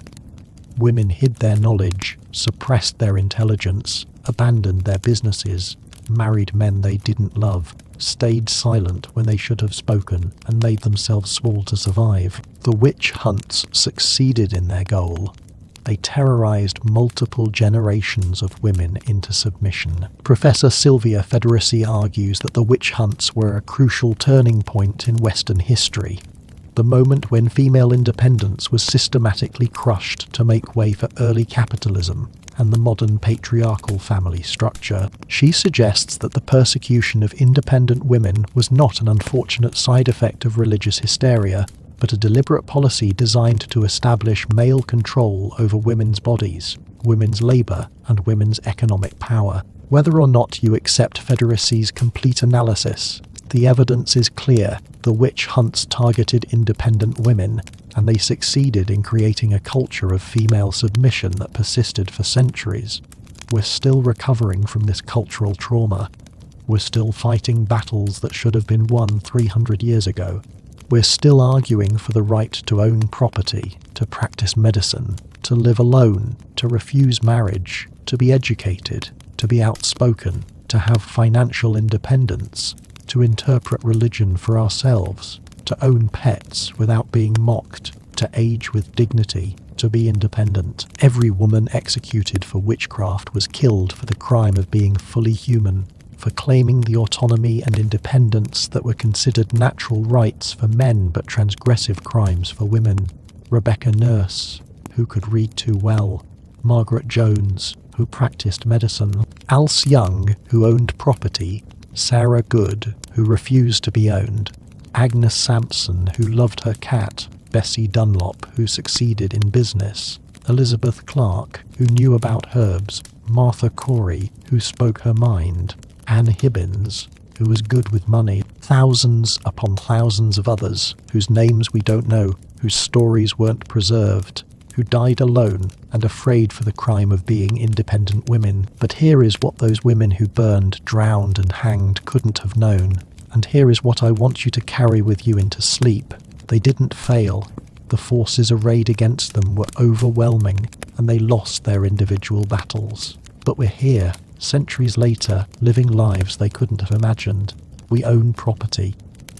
Women hid their knowledge, suppressed their intelligence, abandoned their businesses, married men they didn't love, stayed silent when they should have spoken, and made themselves small to survive. The witch hunts succeeded in their goal. They terrorized multiple generations of women into submission. Professor Sylvia Federici argues that the witch hunts were a crucial turning point in Western history, the moment when female independence was systematically crushed to make way for early capitalism and the modern patriarchal family structure. She suggests that the persecution of independent women was not an unfortunate side effect of religious hysteria, but a deliberate policy designed to establish male control over women's bodies, women's labour, and women's economic power. Whether or not you accept Federici's complete analysis, the evidence is clear. The witch hunts targeted independent women, and they succeeded in creating a culture of female submission that persisted for centuries. We're still recovering from this cultural trauma. We're still fighting battles that should have been won 300 years ago. We're still arguing for the right to own property, to practice medicine, to live alone, to refuse marriage, to be educated, to be outspoken, to have financial independence, to interpret religion for ourselves, to own pets without being mocked, to age with dignity, to be independent. Every woman executed for witchcraft was killed for the crime of being fully human, for claiming the autonomy and independence that were considered natural rights for men but transgressive crimes for women. Rebecca Nurse, who could read too well. Margaret Jones, who practiced medicine. Alce Young, who owned property. Sarah Good, who refused to be owned. Agnes Sampson, who loved her cat. Bessie Dunlop, who succeeded in business. Elizabeth Clark, who knew about herbs. Martha Corey, who spoke her mind. Anne Hibbins, who was good with money. Thousands upon thousands of others, whose names we don't know, whose stories weren't preserved, who died alone and afraid for the crime of being independent women. But here is what those women who burned, drowned and hanged couldn't have known. And here is what I want you to carry with you into sleep. They didn't fail. The forces arrayed against them were overwhelming, and they lost their individual battles. But we're here, centuries later, living lives they couldn't have imagined. We own property.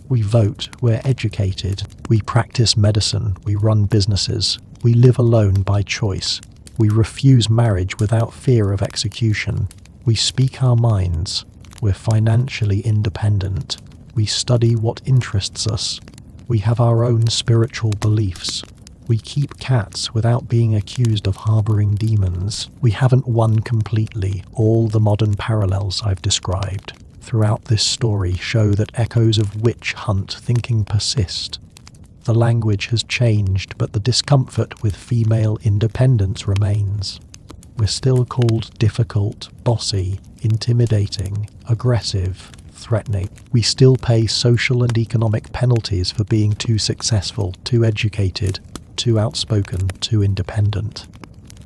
We vote. We're educated. We practice medicine. We run businesses. We live alone by choice. We refuse marriage without fear of execution. We speak our minds. We're financially independent. We study what interests us. We have our own spiritual beliefs. We keep cats without being accused of harbouring demons. We haven't won completely. All the modern parallels I've described throughout this story show that echoes of witch hunt thinking persist. The language has changed, but the discomfort with female independence remains. We're still called difficult, bossy, intimidating, aggressive, threatening. We still pay social and economic penalties for being too successful, too educated, too outspoken, too independent.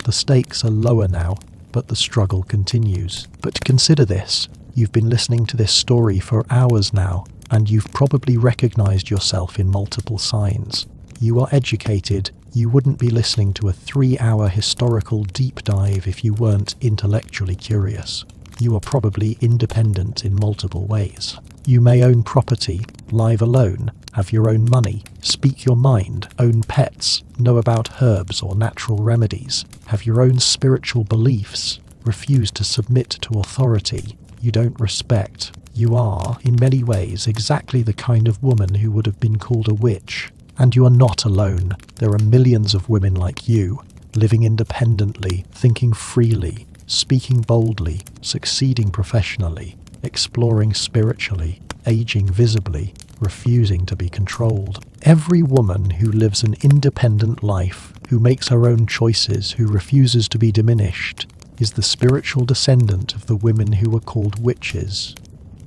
The stakes are lower now, but the struggle continues. But consider this. You've been listening to this story for hours now, and you've probably recognized yourself in multiple signs. You are educated. You wouldn't be listening to a 3-hour historical deep dive if you weren't intellectually curious. You are probably independent in multiple ways. You may own property, live alone, have your own money, speak your mind, own pets, know about herbs or natural remedies, have your own spiritual beliefs, refuse to submit to authority. You don't respect. You are, in many ways, exactly the kind of woman who would have been called a witch. And you are not alone. There are millions of women like you, living independently, thinking freely, speaking boldly, succeeding professionally, exploring spiritually, aging visibly, refusing to be controlled. Every woman who lives an independent life, who makes her own choices, who refuses to be diminished, is the spiritual descendant of the women who were called witches.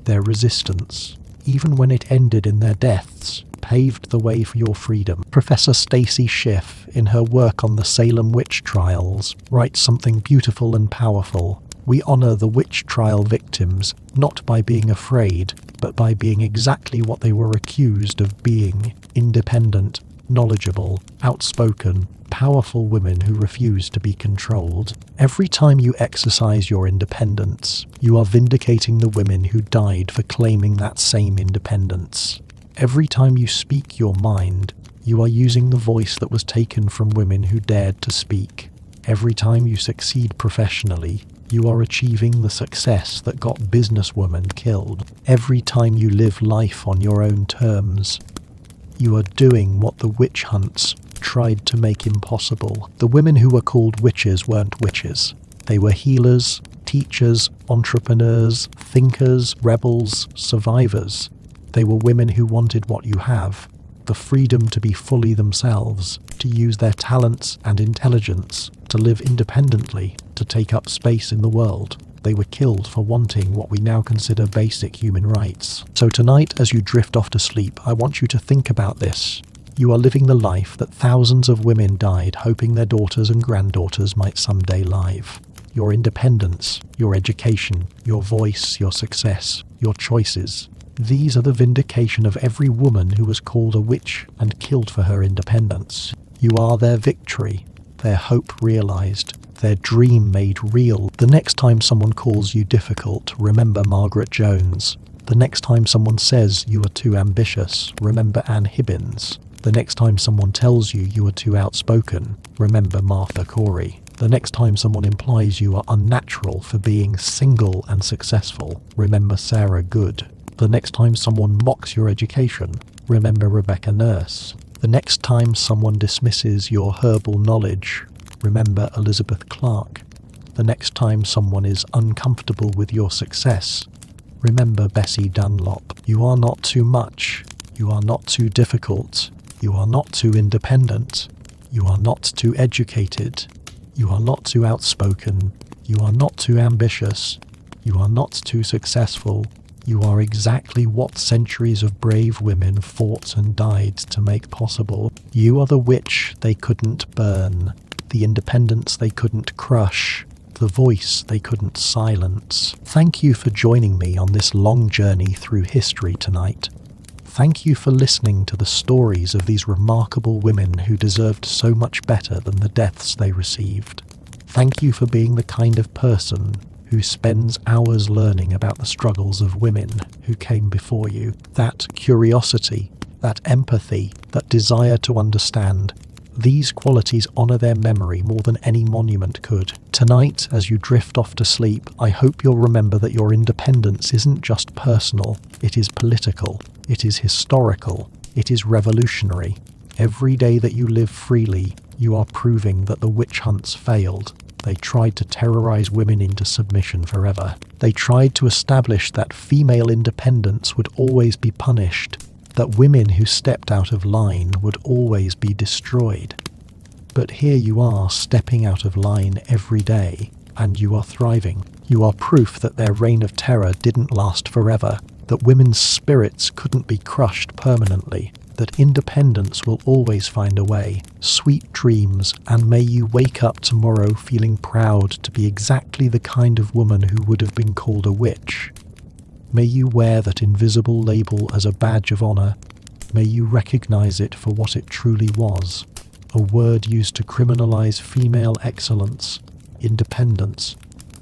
Their resistance, even when it ended in their deaths, paved the way for your freedom. Professor Stacy Schiff, in her work on the Salem witch trials, writes something beautiful and powerful. We honor the witch trial victims not by being afraid, but by being exactly what they were accused of being: independent, knowledgeable, outspoken, powerful women who refuse to be controlled. Every time you exercise your independence, you are vindicating the women who died for claiming that same independence. Every time you speak your mind, you are using the voice that was taken from women who dared to speak. Every time you succeed professionally, you are achieving the success that got businesswomen killed. Every time you live life on your own terms, you are doing what the witch hunts tried to make impossible. The women who were called witches weren't witches. They were healers, teachers, entrepreneurs, thinkers, rebels, survivors. They were women who wanted what you have: the freedom to be fully themselves, to use their talents and intelligence, to live independently, to take up space in the world. They were killed for wanting what we now consider basic human rights. So tonight, as you drift off to sleep, I want you to think about this. You are living the life that thousands of women died hoping their daughters and granddaughters might someday live. Your independence, your education, your voice, your success, your choices. These are the vindication of every woman who was called a witch and killed for her independence. You are their victory, their hope realized, their dream made real. The next time someone calls you difficult, remember Margaret Jones. The next time someone says you are too ambitious, remember Anne Hibbins. The next time someone tells you you are too outspoken, remember Martha Corey. The next time someone implies you are unnatural for being single and successful, remember Sarah Good. The next time someone mocks your education, remember Rebecca Nurse. The next time someone dismisses your herbal knowledge, remember Elizabeth Clark. The next time someone is uncomfortable with your success, remember Bessie Dunlop. You are not too much. You are not too difficult. You are not too independent. You are not too educated. You are not too outspoken. You are not too ambitious. You are not too successful. You are exactly what centuries of brave women fought and died to make possible. You are the witch they couldn't burn, the independence they couldn't crush, the voice they couldn't silence. Thank you for joining me on this long journey through history tonight. Thank you for listening to the stories of these remarkable women who deserved so much better than the deaths they received. Thank you for being the kind of person who spends hours learning about the struggles of women who came before you. That curiosity, that empathy, that desire to understand, these qualities honor their memory more than any monument could. Tonight, as you drift off to sleep, I hope you'll remember that your independence isn't just personal, it is political, it is historical, it is revolutionary. Every day that you live freely, you are proving that the witch hunts failed. They tried to terrorize women into submission forever. They tried to establish that female independence would always be punished, that women who stepped out of line would always be destroyed. But here you are stepping out of line every day, and you are thriving. You are proof that their reign of terror didn't last forever, that women's spirits couldn't be crushed permanently, that independence will always find a way. Sweet dreams, and may you wake up tomorrow feeling proud to be exactly the kind of woman who would have been called a witch. May you wear that invisible label as a badge of honor. May you recognize it for what it truly was, a word used to criminalize female excellence, independence,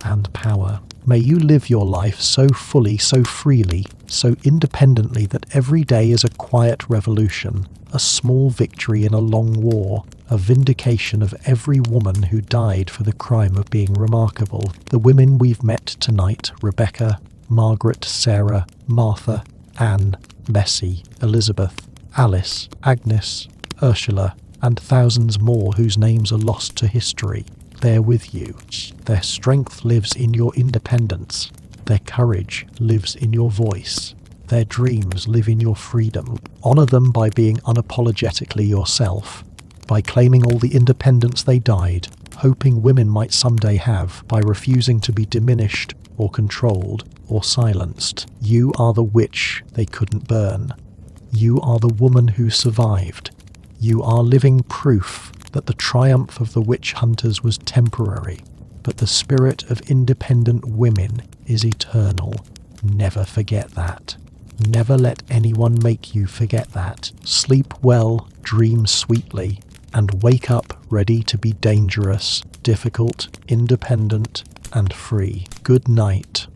and power. May you live your life so fully, so freely, so independently that every day is a quiet revolution, a small victory in a long war, a vindication of every woman who died for the crime of being remarkable. The women we've met tonight, Rebecca, Margaret, Sarah, Martha, Anne, Bessie, Elizabeth, Alice, Agnes, Ursula, and thousands more whose names are lost to history. They're with you. Their strength lives in your independence. Their courage lives in your voice. let their dreams live in your freedom. Honor them by being unapologetically yourself, by claiming all the independence they died, hoping women might someday have, by refusing to be diminished or controlled or silenced. You are the witch they couldn't burn. You are the woman who survived. You are living proof that the triumph of the witch hunters was temporary, but the spirit of independent women is eternal. Never forget that. Never let anyone make you forget that. Sleep well, dream sweetly, and wake up ready to be dangerous, difficult, independent, and free. Good night.